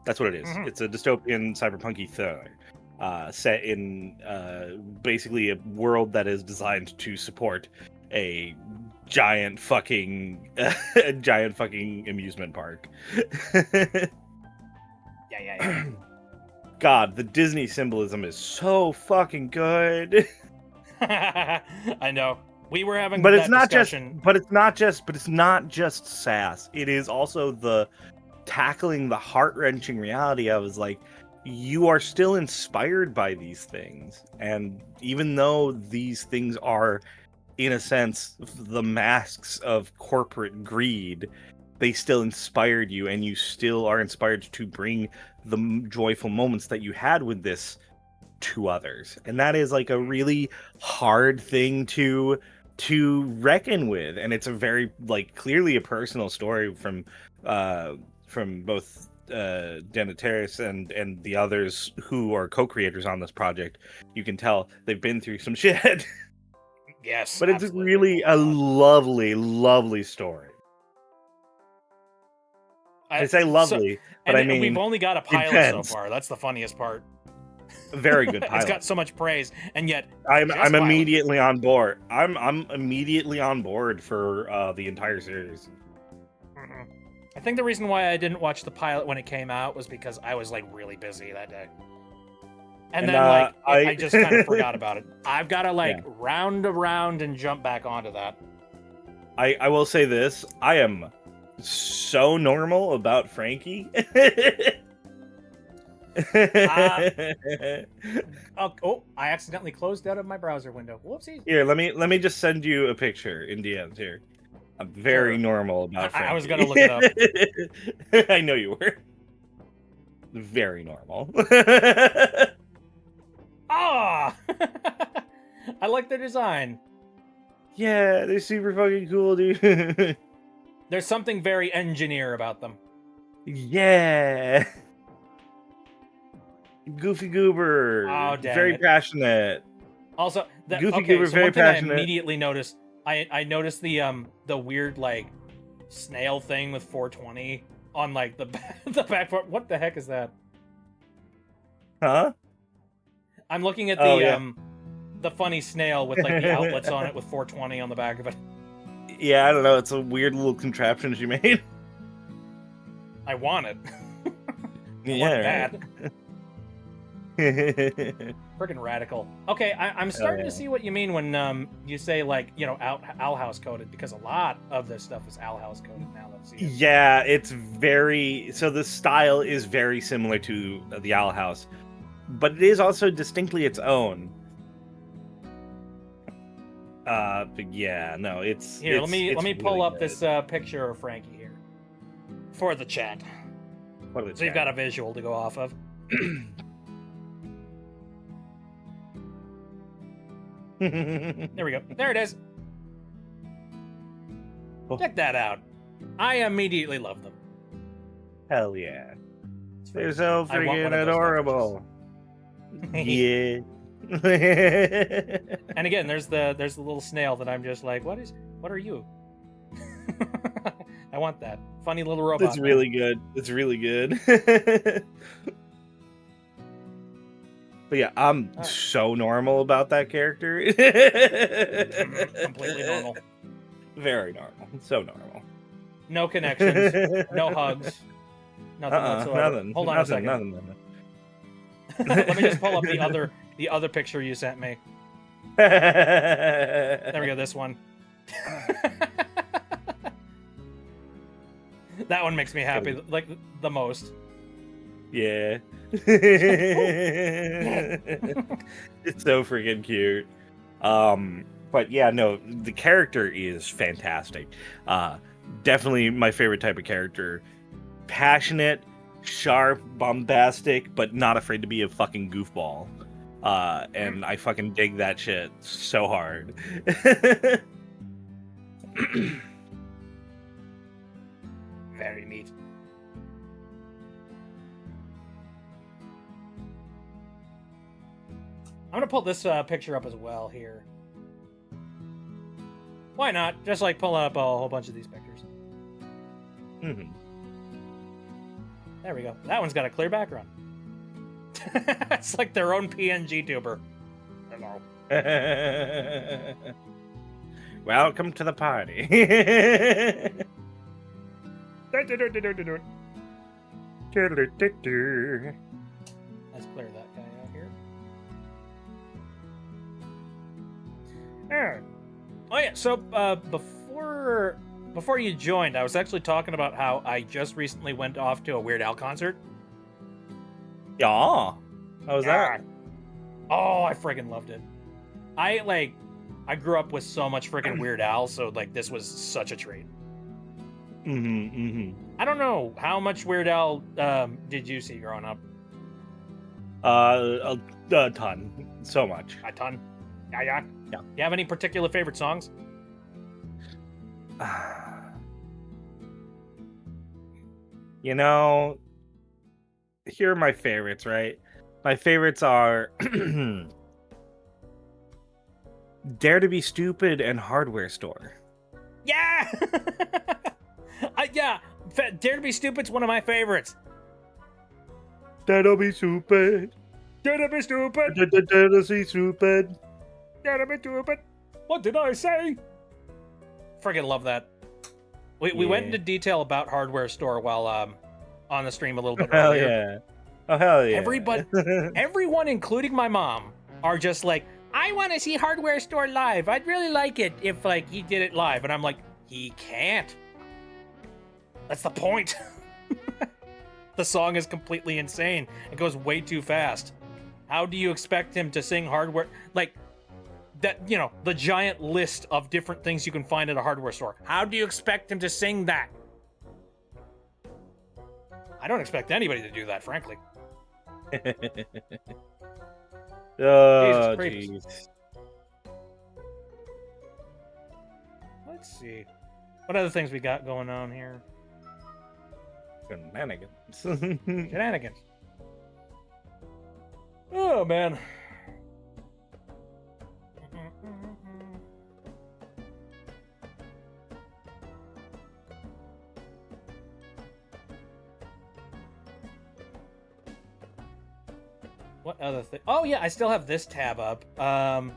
That's what it is. Mhm. It's a dystopian cyberpunky thriller set in basically a world that is designed to support a giant fucking amusement park. Yeah. God, the Disney symbolism is so fucking good. I know. We were having But that it's not discussion. it's not just sass. It is also the tackling the heart-wrenching reality of is like you are still inspired by these things. And even though these things are in a sense the masks of corporate greed, they still inspired you and you still are inspired to bring the joyful moments that you had with this to others. And that is like a really hard thing to reckon with, and it's a very like clearly a personal story from both Deneteris and the others who are co-creators on this project. You can tell they've been through some shit. Yes. But it's absolutely. really a lovely story. I say lovely, but I mean we've only got a pilot intense. so far. That's the funniest part. Very good pilot. It's got so much praise, and yet I'm just pilot. immediately on board. I'm immediately on board for the entire series. Mhm. I think the reason why I didn't watch the pilot when it came out was because I was like really busy that day. And then like I just kind of forgot about it. I've got to like round around and jump back onto that. I will say this, I am so normal about Frankie. Oh, I accidentally closed out of my browser window. Whoopsies. Here, let me just send you a picture in DMs here. I'm very Sure. normal about Frankie. I was gonna look it up. I know you were. Very normal. Ah! I like their design. Yeah, they're super fucking cool, dude. There's something very engineer about them. Yeah. Goofy Goober. Oh, dang very it. passionate. Also, Goofy okay, Goober, so very one thing passionate. I immediately noticed, I noticed the weird like snail thing with 420 on like the back part. What the heck is that? Huh? I'm looking at Oh, the funny snail with like the outlets on it with 420 on the back of it. Yeah, I don't know. It's a weird little contraption she made. I want it. Yeah. Freaking radical. Okay, I'm starting yeah. to see what you mean when you say like, you know, Owl House coded, because a lot of this stuff is Owl House coded now. Let's see. Yeah, it's very so the style is very similar to the Owl House, but it is also distinctly its own. But yeah, no, it's Here, it's, let me pull really up good. this picture of Frankie here for the chat. What are the So you've got a visual to go off of. There we go. There it is. Oh. Check that out. I immediately love them. Hell yeah. It's They're freaking- so I want one freaking of those adorable. packages. Yeah. And again, there's the little snail that I'm just like, what are you? I want that funny little robot. It's really good. It's really good. But yeah, I'm Alright. so normal about that character. Completely normal. Very normal. So normal. No connections. No hugs. Nothing whatsoever. Nothing. Hold on nothing, a second. Nothing. Let me just pull up the other picture you sent me. There we go. This one. That one makes me happy, like the most. Yeah. It's so freaking cute. But yeah, no, the character is fantastic. Definitely my favorite type of character. Passionate, sharp, bombastic, but not afraid to be a fucking goofball. And I fucking dig that shit so hard. Very neat. gonna pull this picture up as well here. Why not? Just like pull up a whole bunch of these pictures. Mhm. There we go. That one's got a clear background. It's like their own PNG tuber. Hello. Welcome to the party. Let's clear that guy out here. Alright. Oh yeah, so before you joined, I was actually talking about how I just recently went off to a Weird Al concert. Yeah. How was that? Oh, I friggin' loved it. I grew up with so much friggin' Weird Al, so like this was such a treat. I don't know how much Weird Al did you see growing up? A ton. So much. A ton. Yeah. Yeah. You have any particular favorite songs? You know, here are my favorites, right? My favorites are Dare to Be Stupid and Hardware Store. Yeah! Yeah, Dare to Be Stupid's one of my favorites. Dare to be stupid. Dare to be stupid. Dare to be stupid. Dare to be stupid. What did I say? Friggin' love that. We went into detail about Hardware Store while on the stream a little bit Hell earlier. yeah. Oh, hell yeah. Everyone, including my mom, are just like, I want to see Hardware Store live. I'd really like it if like he did it live. And I'm like, he can't. That's the point. The song is completely insane. It goes way too fast. How do you expect him to sing Hardware? Like, that, you know, the giant list of different things you can find at a hardware store. How do you expect him to sing that? I don't expect anybody to do that, frankly. Oh, Jesus jeez. Let's see. What other things we got going on here? Shenanigans. Shenanigans. Oh, man. What other thing? Oh, yeah, I still have this tab up. I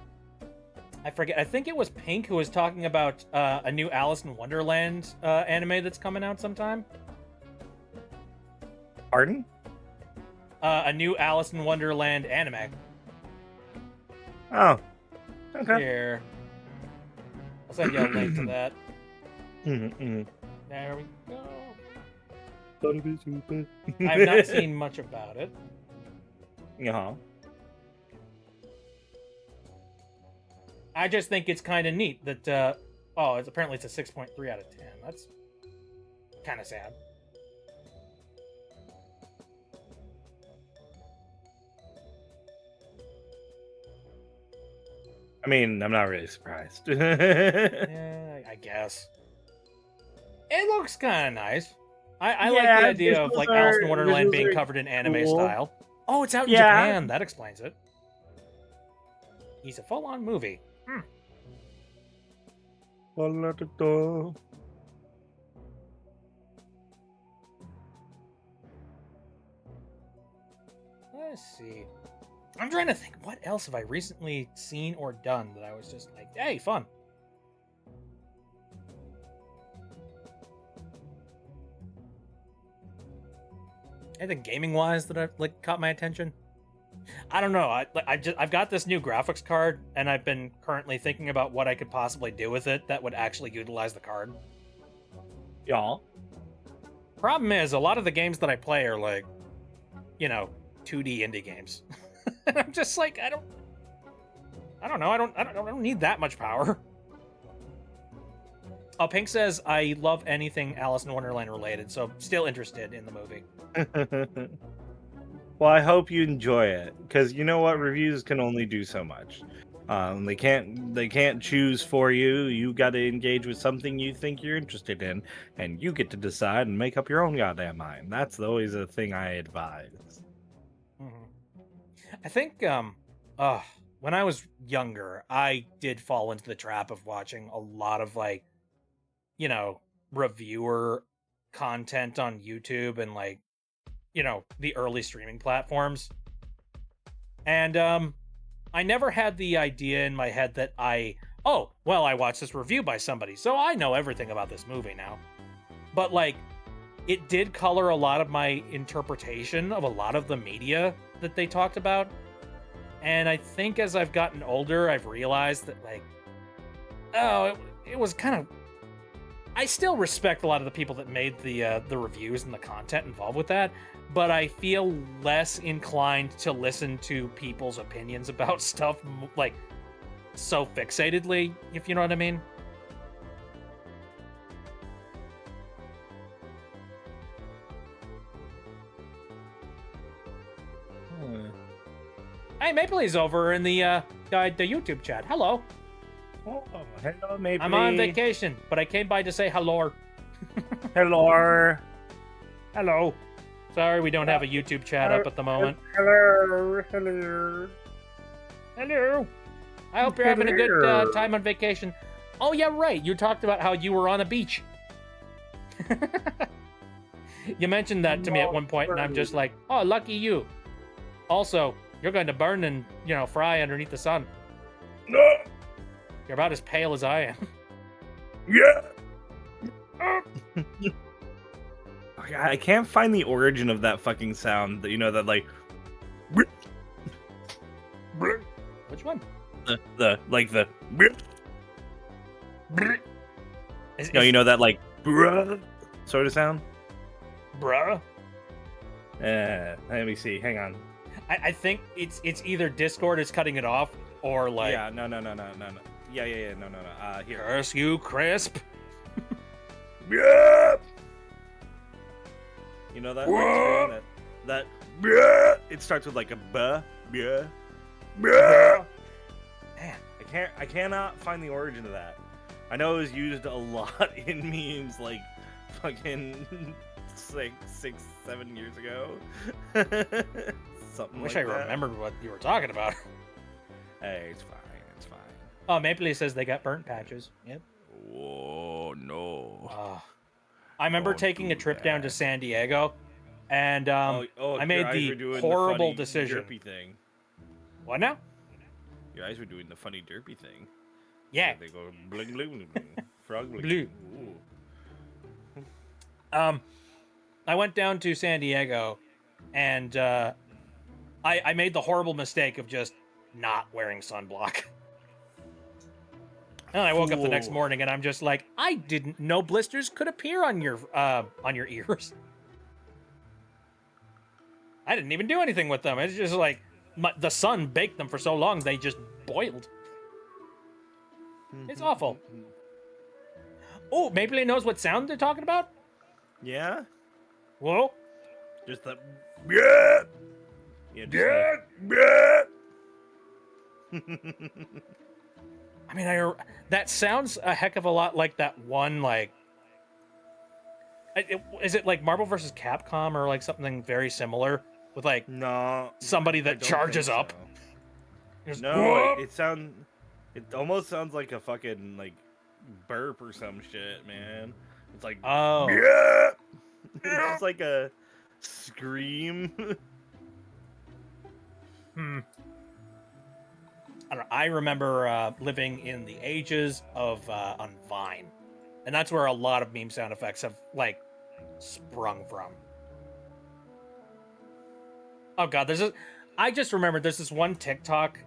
forget. I think it was Pink who was talking about a new Alice in Wonderland anime that's coming out sometime. Pardon? A new Alice in Wonderland anime. Oh. Okay. Here. I'll send you a link to that. Mm-hmm. There we go. Gotta be stupid. I've not seen much about it. Uh-huh. I just think it's kind of neat that, apparently it's a 6.3 out of 10. That's kind of sad. I mean, I'm not really surprised. Yeah, I guess. It looks kind of nice. I like Yeah, the idea of like visuals Alice in are- Wonderland visuals being are covered in anime cool. style. Oh, it's out in Yeah. Japan. That explains it. He's a full-on movie. Let's see. I'm trying to think, what else have I recently seen or done that I was just like, hey, fun. Anything gaming-wise that like caught my attention? I don't know. I've got this new graphics card, and I've been currently thinking about what I could possibly do with it that would actually utilize the card. Y'all. Problem is, a lot of the games that I play are like, 2D indie games. And I'm just like, I don't know. I don't need that much power. Oh, Pink says I love anything Alice in Wonderland related, so still interested in the movie. Well, I hope you enjoy it, because you know what, reviews can only do so much. They can't choose for you. You got to engage with something you think you're interested in, and you get to decide and make up your own goddamn mind. That's always a thing I advise. I think when I was younger, I did fall into the trap of watching a lot of like, reviewer content on YouTube and like, the early streaming platforms. And I never had the idea in my head that I watched this review by somebody, so I know everything about this movie now. But like, it did color a lot of my interpretation of a lot of the media that they talked about. And I think as I've gotten older, I've realized that like, it was kind of. I still respect a lot of the people that made the reviews and the content involved with that, but I feel less inclined to listen to people's opinions about stuff like so fixatedly, if you know what I mean. Hey, Mapley's over in the YouTube chat. Hello. Oh, hello, Maple. I'm on vacation, but I came by to say hello. Hello. Hello. Sorry, we don't have a YouTube chat up at the moment. Hello. Hello. Hello. I hope you're having a good time on vacation. Oh, yeah, right. You talked about how you were on a beach. You mentioned that to me at one point, and I'm just like, oh, lucky you. Also, you're going to burn and, fry underneath the sun. No. You're about as pale as I am. Yeah. I can't find the origin of that fucking sound. That like. Which one? The Is, that like bruh sort of sound. Bruh. Let me see. Hang on. I think it's either Discord is cutting it off or like. Yeah. No. Yeah. No. Here. Curse you, Crisp. Yeah. You know that screen, that it starts with like a buh. Yeah. Man, I cannot find the origin of that. I know it was used a lot in memes like fucking 6-7 years ago. Something I wish like I that. remembered what you were talking about. Hey, it's fine. Oh, Maple Leaf says they got burnt patches. Yep. Whoa, no. I remember Don't taking a do trip down to that. San Diego, and I your made eyes were the doing horrible funny decision. Derpy thing. What now? Your eyes were doing the funny derpy thing. Yeah. They go bling bling bling bling. Frog bling. Blue. Ooh. I went down to San Diego, and I made the horrible mistake of just not wearing sunblock. And I woke up the next Fool. morning, and I'm just like, I didn't know blisters could appear on your ears. I didn't even do anything with them. It's just like the sun baked them for so long they just boiled. It's awful. Oh, Maple knows what sound they're talking about? Yeah. Whoa. Just the yeah. Yeah. I mean, that sounds a heck of a lot like that one, like... Is it like Marvel vs. Capcom or like something very similar? With like No. somebody I that don't charges think up? so. Just, No, "Whoop!" it almost sounds like a fucking like burp or some shit, man. It's like Oh. yeah. It's just like a scream. I don't know. I remember living in the ages of on Vine, and that's where a lot of meme sound effects have like sprung from. Oh god, I just remembered there's this one TikTok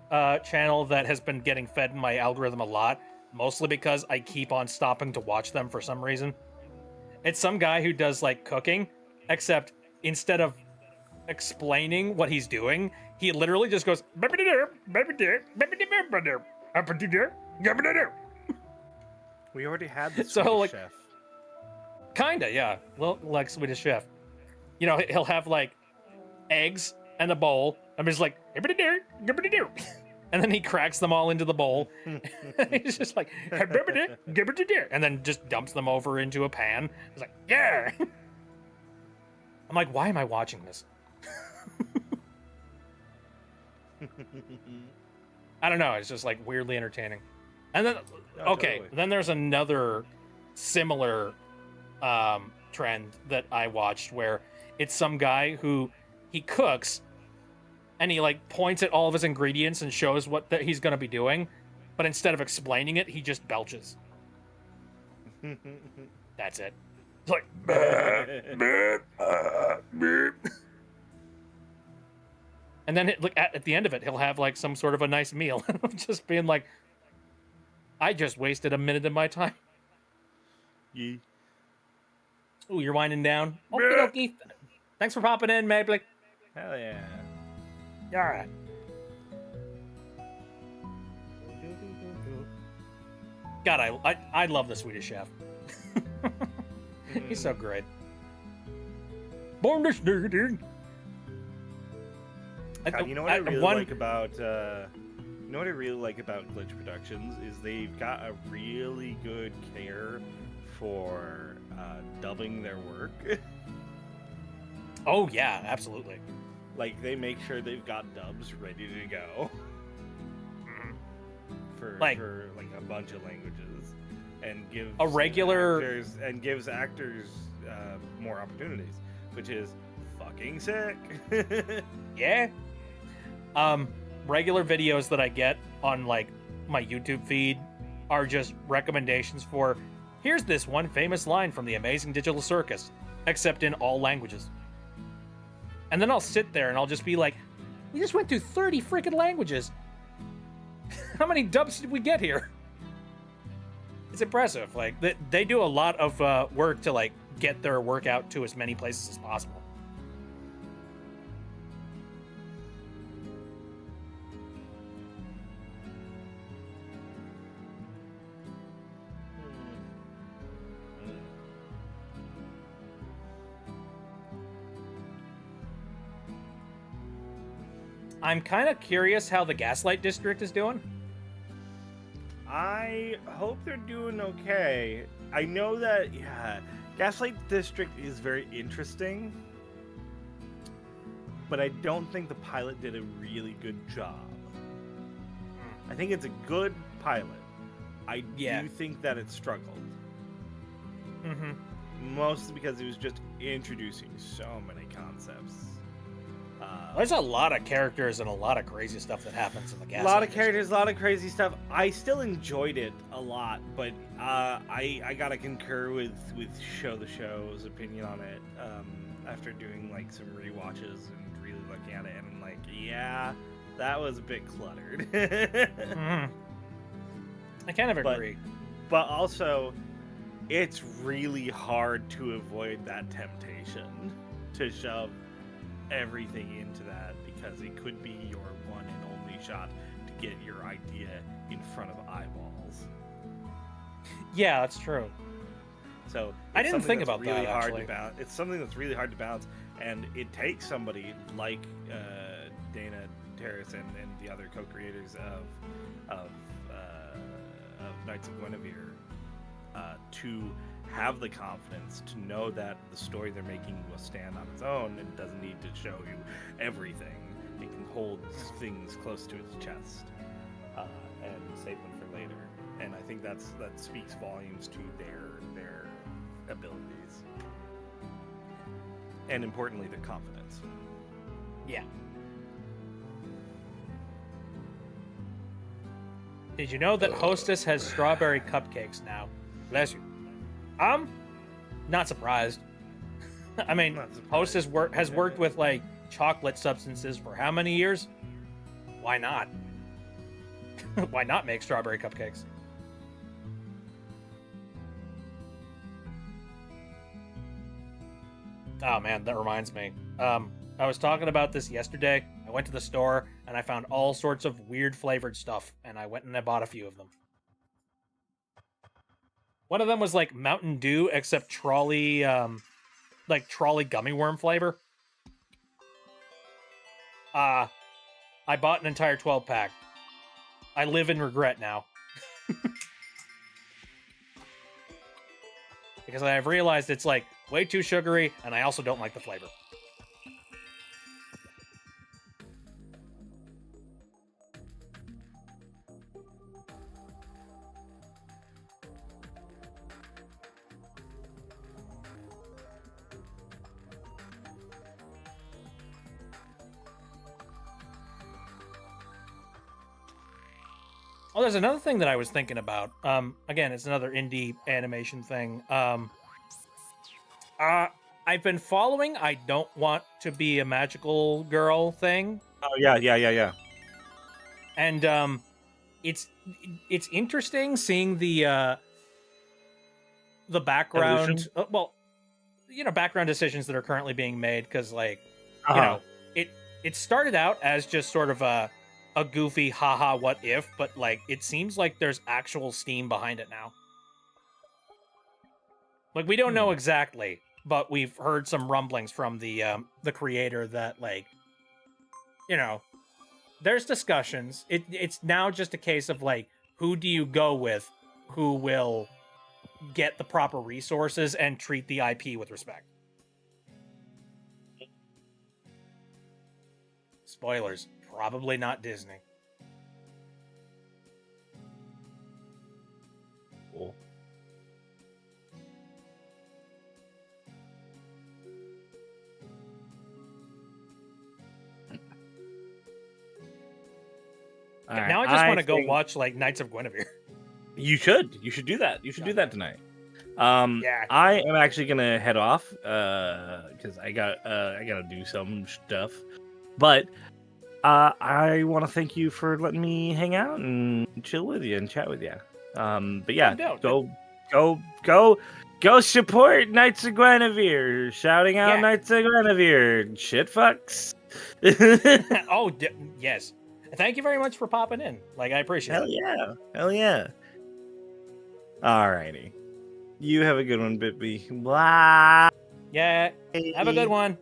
channel that has been getting fed in my algorithm a lot, mostly because I keep on stopping to watch them for some reason. It's some guy who does like cooking, except instead of explaining what he's doing, he literally just goes We already had this So, like- chef. kinda, yeah. Well, like Swedish Chef. You know, he'll have like eggs and a bowl. I'm just like, and then he cracks them all into the bowl. He's just like, and then just dumps them over into a pan. He's like, yeah. I'm like, why am I watching this? I don't know. It's just like weirdly entertaining. And then, Oh, okay, totally. then there's another similar trend that I watched where it's some guy who he cooks and he like points at all of his ingredients and shows what he's going to be doing, but instead of explaining it, he just belches. That's it. It's like, and then at the end of it, he'll have like some sort of a nice meal, just being like, I just wasted a minute of my time. Yee. Ooh, you're winding down. Okie dokie. Thanks for popping in, Mabley. Hell yeah. All right. God, I love the Swedish Chef. He's so great. Born this dude. You know what I really like about Glitch Productions is they've got a really good care for dubbing their work. Oh yeah, absolutely. Like they make sure they've got dubs ready to go for a bunch of languages, and gives a regular gives actors more opportunities, which is fucking sick. Yeah. Regular videos that I get on like my YouTube feed are just recommendations for here's this one famous line from the Amazing Digital Circus, except in all languages. And then I'll sit there and I'll just be like, we just went through 30 freaking languages. How many dubs did we get here? It's impressive. Like they do a lot of work to like get their work out to as many places as possible. I'm kind of curious how the Gaslight District is doing. I hope they're doing okay. I know that, Gaslight District is very interesting, but I don't think the pilot did a really good job. I think it's a good pilot. I do think that it struggled. Mm-hmm. Mostly because it was just introducing so many concepts. There's a lot of characters and a lot of crazy stuff that happens in the Gaslight A lot of District. characters, a lot of crazy stuff. I still enjoyed it a lot, but I gotta concur with Show the Show's opinion on it after doing like some rewatches and really looking at it, and I'm like, yeah, that was a bit cluttered. Mm-hmm. I kind of agree. But also, it's really hard to avoid that temptation to shove everything into that, because it could be your one and only shot to get your idea in front of eyeballs. Yeah, that's true. So I didn't think that's about really that, hard actually. to balance. It's something that's really hard to balance, and it takes somebody like Dana Terrace and the other co-creators of Knights of Guinevere to have the confidence to know that the story they're making will stand on its own and doesn't need to show you everything. It can hold things close to its chest and save them for later. And I think that speaks volumes to their abilities, and importantly, their confidence. Yeah. Did you know that Hostess has strawberry cupcakes now? Bless you. Not surprised. I mean, Not surprised. Hostess has worked with like chocolate substances for how many years? Why not? Why not make strawberry cupcakes? Oh man, that reminds me. I was talking about this yesterday. I went to the store and I found all sorts of weird flavored stuff, and I went and I bought a few of them. One of them was like Mountain Dew, except trolley, like trolley gummy worm flavor. I bought an entire 12-pack. I live in regret now. Because I've realized it's like way too sugary, and I also don't like the flavor. Oh, there's another thing that I was thinking about. Again, it's another indie animation thing. I've been following I Don't Want to Be a Magical Girl thing. Oh yeah. And it's interesting seeing the background background decisions that are currently being made, because it started out as just sort of a goofy haha what if, but like it seems like there's actual steam behind it now. Like we don't know exactly, but we've heard some rumblings from the creator that there's discussions. It's now just a case of like, who do you go with, who will get the proper resources and treat the IP with respect. Spoilers, probably not Disney. Cool. Now I just want to go watch like Knights of Guinevere. You should do that. You should do that tonight. Yeah. I am actually gonna head off because I gotta do some stuff. But I want to thank you for letting me hang out and chill with you and chat with you. But yeah, go support Knights of Guinevere. Shouting out Knights of Guinevere. Shit fucks. Yes. Thank you very much for popping in. Like, I appreciate it. Hell yeah. Alrighty. You have a good one, Bitby. Bye. Yeah. Have a good one.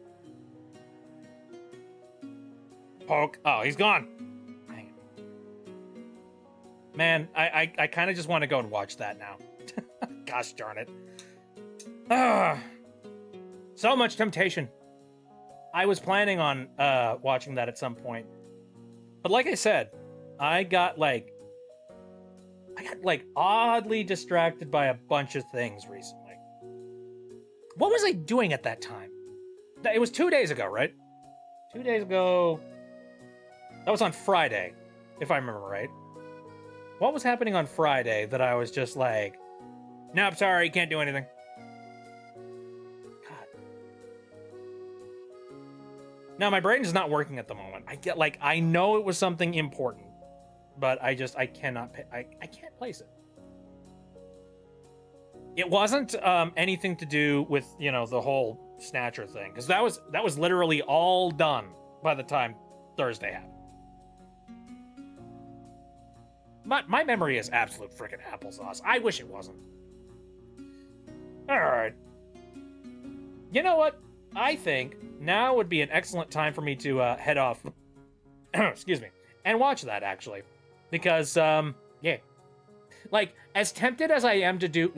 Poke. Oh, he's gone. Dang it. Man, I kind of just want to go and watch that now. Gosh darn it. So much temptation. I was planning on watching that at some point. But like I said, I got oddly distracted by a bunch of things recently. What was I doing at that time? It was 2 days ago, right? 2 days ago. That was on Friday, if I remember right. What was happening on Friday that I was just like, nope, sorry, can't do anything. Now, my brain is not working at the moment. I know it was something important, but I can't place it. It wasn't anything to do with, the whole Snatcher thing, because that was literally all done by the time Thursday happened. My memory is absolute freaking applesauce. I wish it wasn't. All right. You know what? I think now would be an excellent time for me to head off, excuse me, and watch that, actually. Because, like, as tempted as I am to do,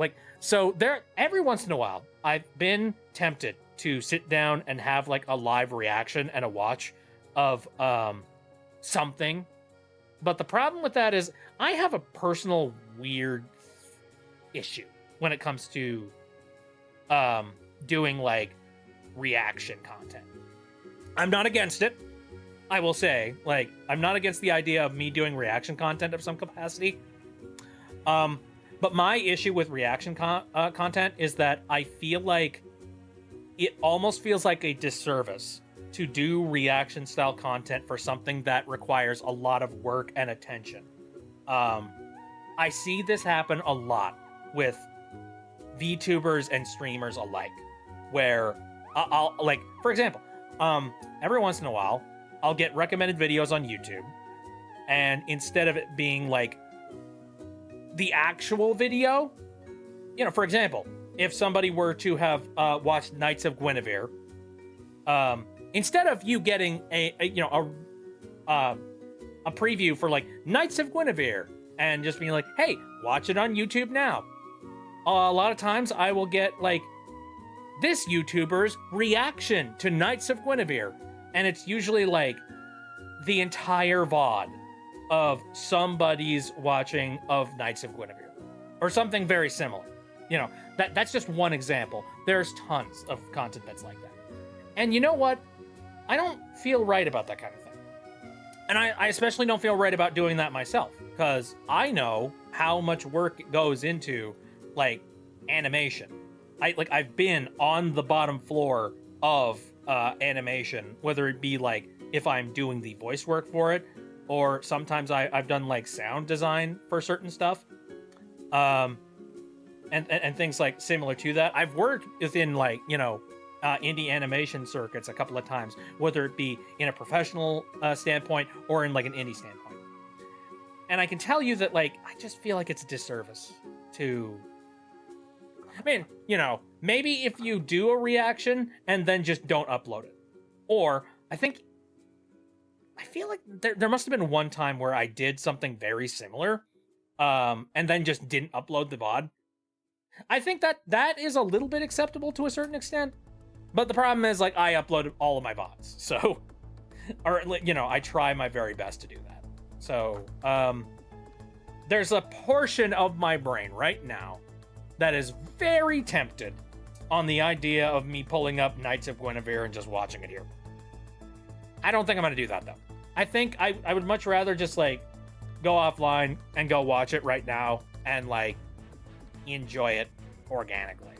every once in a while, I've been tempted to sit down and have, like, a live reaction and a watch of something. But the problem with that is I have a personal weird issue when it comes to doing, like, reaction content. I'm not against it. I will say, I'm not against the idea of me doing reaction content of some capacity. But my issue with reaction content is that I feel like it almost feels like a disservice to do reaction style content for something that requires a lot of work and attention. I see this happen a lot with VTubers and streamers alike, where I'll for example, every once in a while, I'll get recommended videos on YouTube, and instead of it being like the actual video, for example, if somebody were to have watched Knights of Guinevere, instead of you getting a preview for like Knights of Guinevere and just being like, hey, watch it on YouTube now, a lot of times I will get like this YouTuber's reaction to Knights of Guinevere, and it's usually like the entire VOD of somebody's watching of Knights of Guinevere or something very similar. That's just one example. There's tons of content that's like that. And you know what? I don't feel right about that kind of thing. And I especially don't feel right about doing that myself, because I know how much work goes into like animation. I've been on the bottom floor of animation, whether it be like if I'm doing the voice work for it, or sometimes I've done like sound design for certain stuff. And things like similar to that. I've worked within like, indie animation circuits a couple of times, whether it be in a professional standpoint or in like an indie standpoint. And I can tell you that like, I just feel like it's a disservice to, I mean, maybe if you do a reaction and then just don't upload it. Or I feel like there must have been one time where I did something very similar and then just didn't upload the VOD. I think that is a little bit acceptable to a certain extent, but the problem is like I uploaded all of my VODs, so, or I try my very best to do that. So there's a portion of my brain right now that is very tempted on the idea of me pulling up Knights of Guinevere and just watching it here. I don't think I'm gonna do that though. I think I would much rather just like go offline and go watch it right now and like enjoy it organically.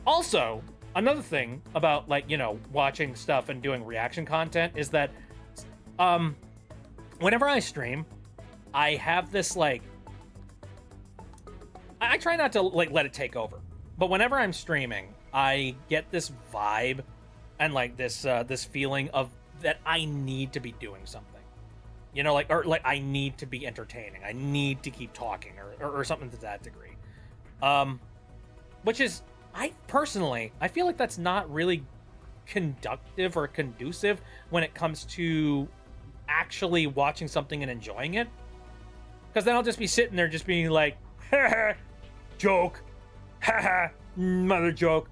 Also, another thing about like, watching stuff and doing reaction content is that whenever I stream, I have this like, I try not to like let it take over, but whenever I'm streaming, I get this vibe and like this feeling of that I need to be doing something. Like I need to be entertaining. I need to keep talking or something to that degree. Which is, I feel like that's not really conductive or conducive when it comes to actually watching something and enjoying it. Because then I'll just be sitting there just being like, ha joke, ha mother joke.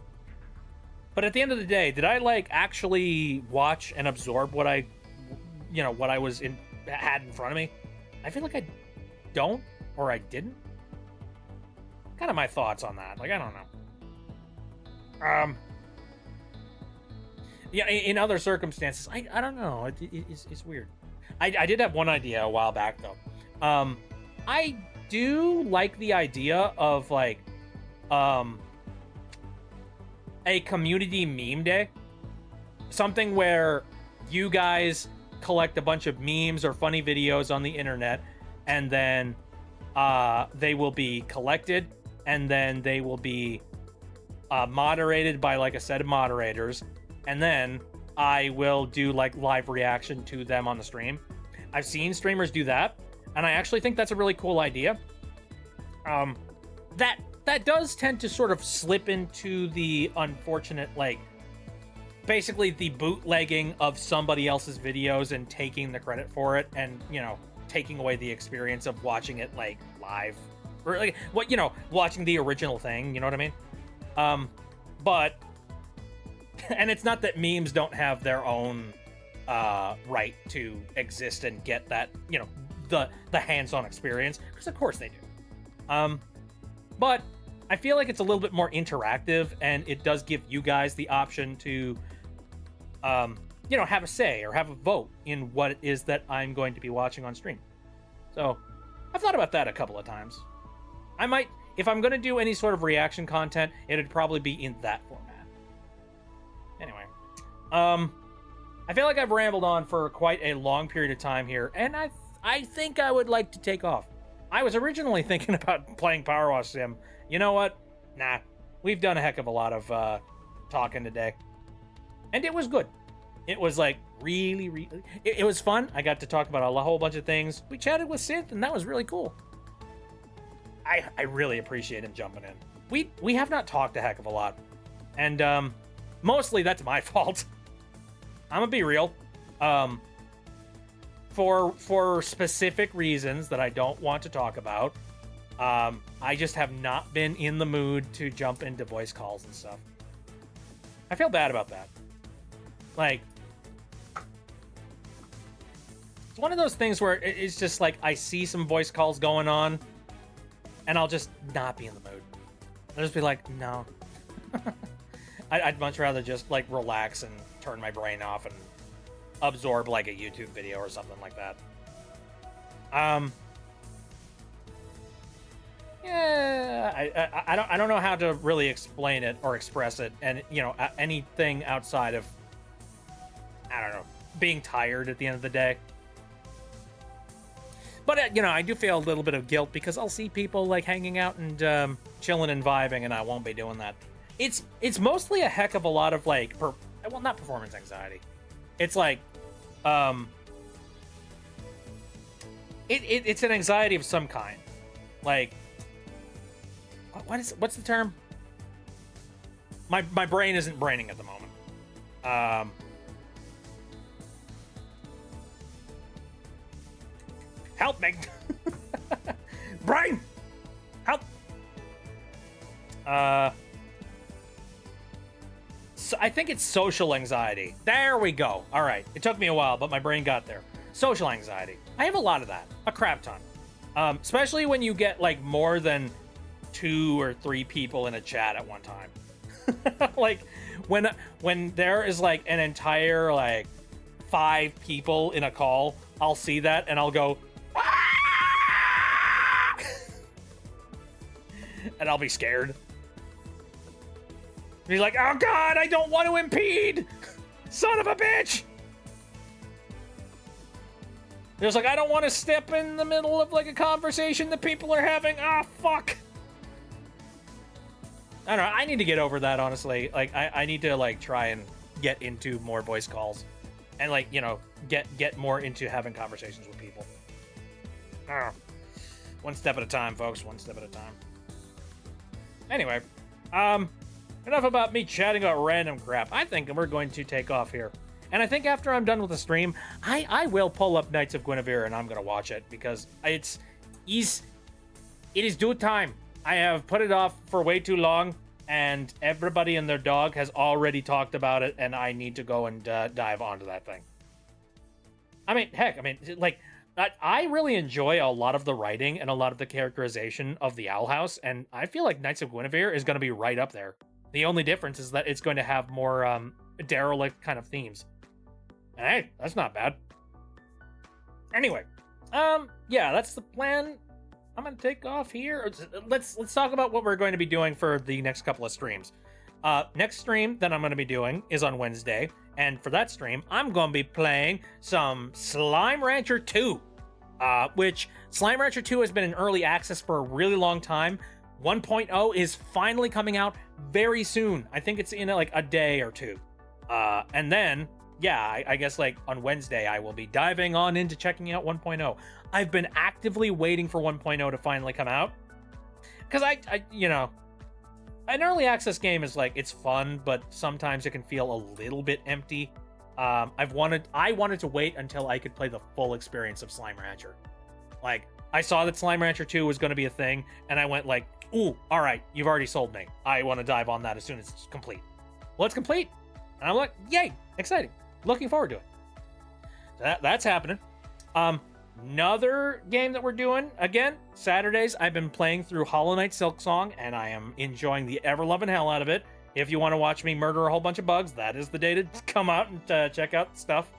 But at the end of the day, did I like actually watch and absorb what I had in front of me? I feel like I don't, or I didn't. Kind of my thoughts on that. Like, I don't know. Yeah, in other circumstances, I don't know. It's weird. I did have one idea a while back though. I do like the idea of like, a community meme day. Something where you guys collect a bunch of memes or funny videos on the internet, and then they will be collected, and then they will be moderated by like a set of moderators, and then I will do like live reaction to them on the stream. I've seen streamers do that, and I actually think that's a really cool idea. That does tend to sort of slip into the unfortunate, like, basically the bootlegging of somebody else's videos and taking the credit for it, and taking away the experience of watching it like live, or like watching the original thing. You know what I mean? But and it's not that memes don't have their own right to exist and get that the hands-on experience, because of course they do. But I feel like it's a little bit more interactive, and it does give you guys the option to have a say or have a vote in what it is that I'm going to be watching on stream. So I've thought about that a couple of times. I might, if I'm going to do any sort of reaction content, it'd probably be in that format. Anyway, I feel like I've rambled on for quite a long period of time here, and I think I would like to take off. I was originally thinking about playing Power Wash Sim. You know what? Nah, we've done a heck of a lot of talking today, and it was good. It was like really, it was fun. I got to talk about a whole bunch of things. We chatted with Synth, and that was really cool. I really appreciate him jumping in. We have not talked a heck of a lot, and mostly that's my fault. I'm gonna be real. For specific reasons that I don't want to talk about, I just have not been in the mood to jump into voice calls and stuff. I feel bad about that. Like, it's one of those things where it's just like I see some voice calls going on, and I'll just not be in the mood. I'll just be like, no. I'd much rather just like relax and turn my brain off and absorb like a YouTube video or something like that. Yeah, I don't know how to really explain it or express it, and you know, anything outside of, I don't know, being tired at the end of the day. But you know, I do feel a little bit of guilt because I'll see people like hanging out and chilling and vibing, and I won't be doing that. It's mostly a heck of a lot of like, well, not performance anxiety. It's like, it's an anxiety of some kind. Like, what's the term? My brain isn't braining at the moment. Help me, brain, help. So I think it's social anxiety. There we go. All right, it took me a while, but my brain got there. Social anxiety. I have a lot of that, a crap ton. Especially when you get like more than 2 or 3 people in a chat at one time. Like when there is like an entire like 5 people in a call, I'll see that and I'll go, and I'll be scared. He's like, oh God, I don't want to impede! Son of a bitch! There's like, I don't want to step in the middle of like a conversation that people are having. Ah, fuck! I don't know, I need to get over that, honestly. Like, I need to like try and get into more voice calls. And like, you know, get more into having conversations with people. I don't know. One step at a time, folks, one step at a time. Anyway, enough about me chatting about random crap. I think we're going to take off here. And I think after I'm done with the stream, I will pull up Knights of Guinevere and I'm going to watch it because it is due time. I have put it off for way too long and everybody and their dog has already talked about it and I need to go and dive onto that thing. I mean, heck, like, I really enjoy a lot of the writing and a lot of the characterization of the Owl House, and I feel like Knights of Guinevere is going to be right up there. The only difference is that it's going to have more derelict kind of themes. And hey, that's not bad. Anyway, yeah, that's the plan. I'm gonna take off here. Let's talk about what we're going to be doing for the next couple of streams. Next stream that I'm going to be doing is on Wednesday, and for that stream, I'm going to be playing some Slime Rancher 2, which Slime Rancher 2 has been in early access for a really long time. 1.0 is finally coming out very soon. I think it's in like a day or two. And then, yeah, I guess like on Wednesday, I will be diving on into checking out 1.0. I've been actively waiting for 1.0 to finally come out. Because I you know, an early access game is like, it's fun, but sometimes it can feel a little bit empty. I wanted to wait until I could play the full experience of Slime Rancher. Like, I saw that Slime Rancher 2 was going to be a thing, and I went like, ooh, all right, you've already sold me. I want to dive on that as soon as it's complete. Well, it's complete. And I'm like, yay, exciting. Looking forward to it. So that's happening. Another game that we're doing, again, Saturdays, I've been playing through Hollow Knight Silksong, and I am enjoying the ever-loving hell out of it. If you want to watch me murder a whole bunch of bugs, that is the day to come out and check out stuff.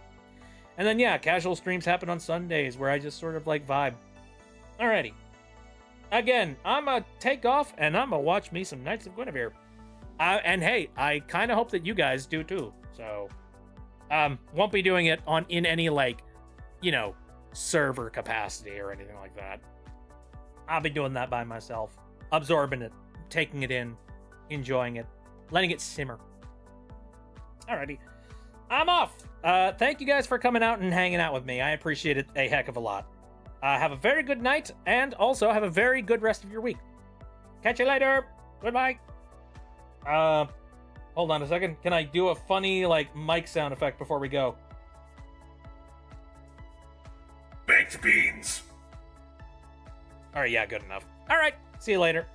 And then, yeah, casual streams happen on Sundays, where I just sort of, like, vibe. Alrighty. Again, I'm going to take off, and I'm going to watch me some Knights of Guinevere. And hey, I kind of hope that you guys do, too. So, won't be doing it in any, like, you know, server capacity or anything like that. I'll be doing that by myself, absorbing it, taking it in, enjoying it, letting it simmer. Alrighty, I'm off. Thank you guys for coming out and hanging out with me. I appreciate it a heck of a lot. Have a very good night, and also have a very good rest of your week. Catch you later. Goodbye. Hold on a second. Can I do a funny, like, mic sound effect before we go? Baked beans. All right, yeah, good enough. All right, see you later.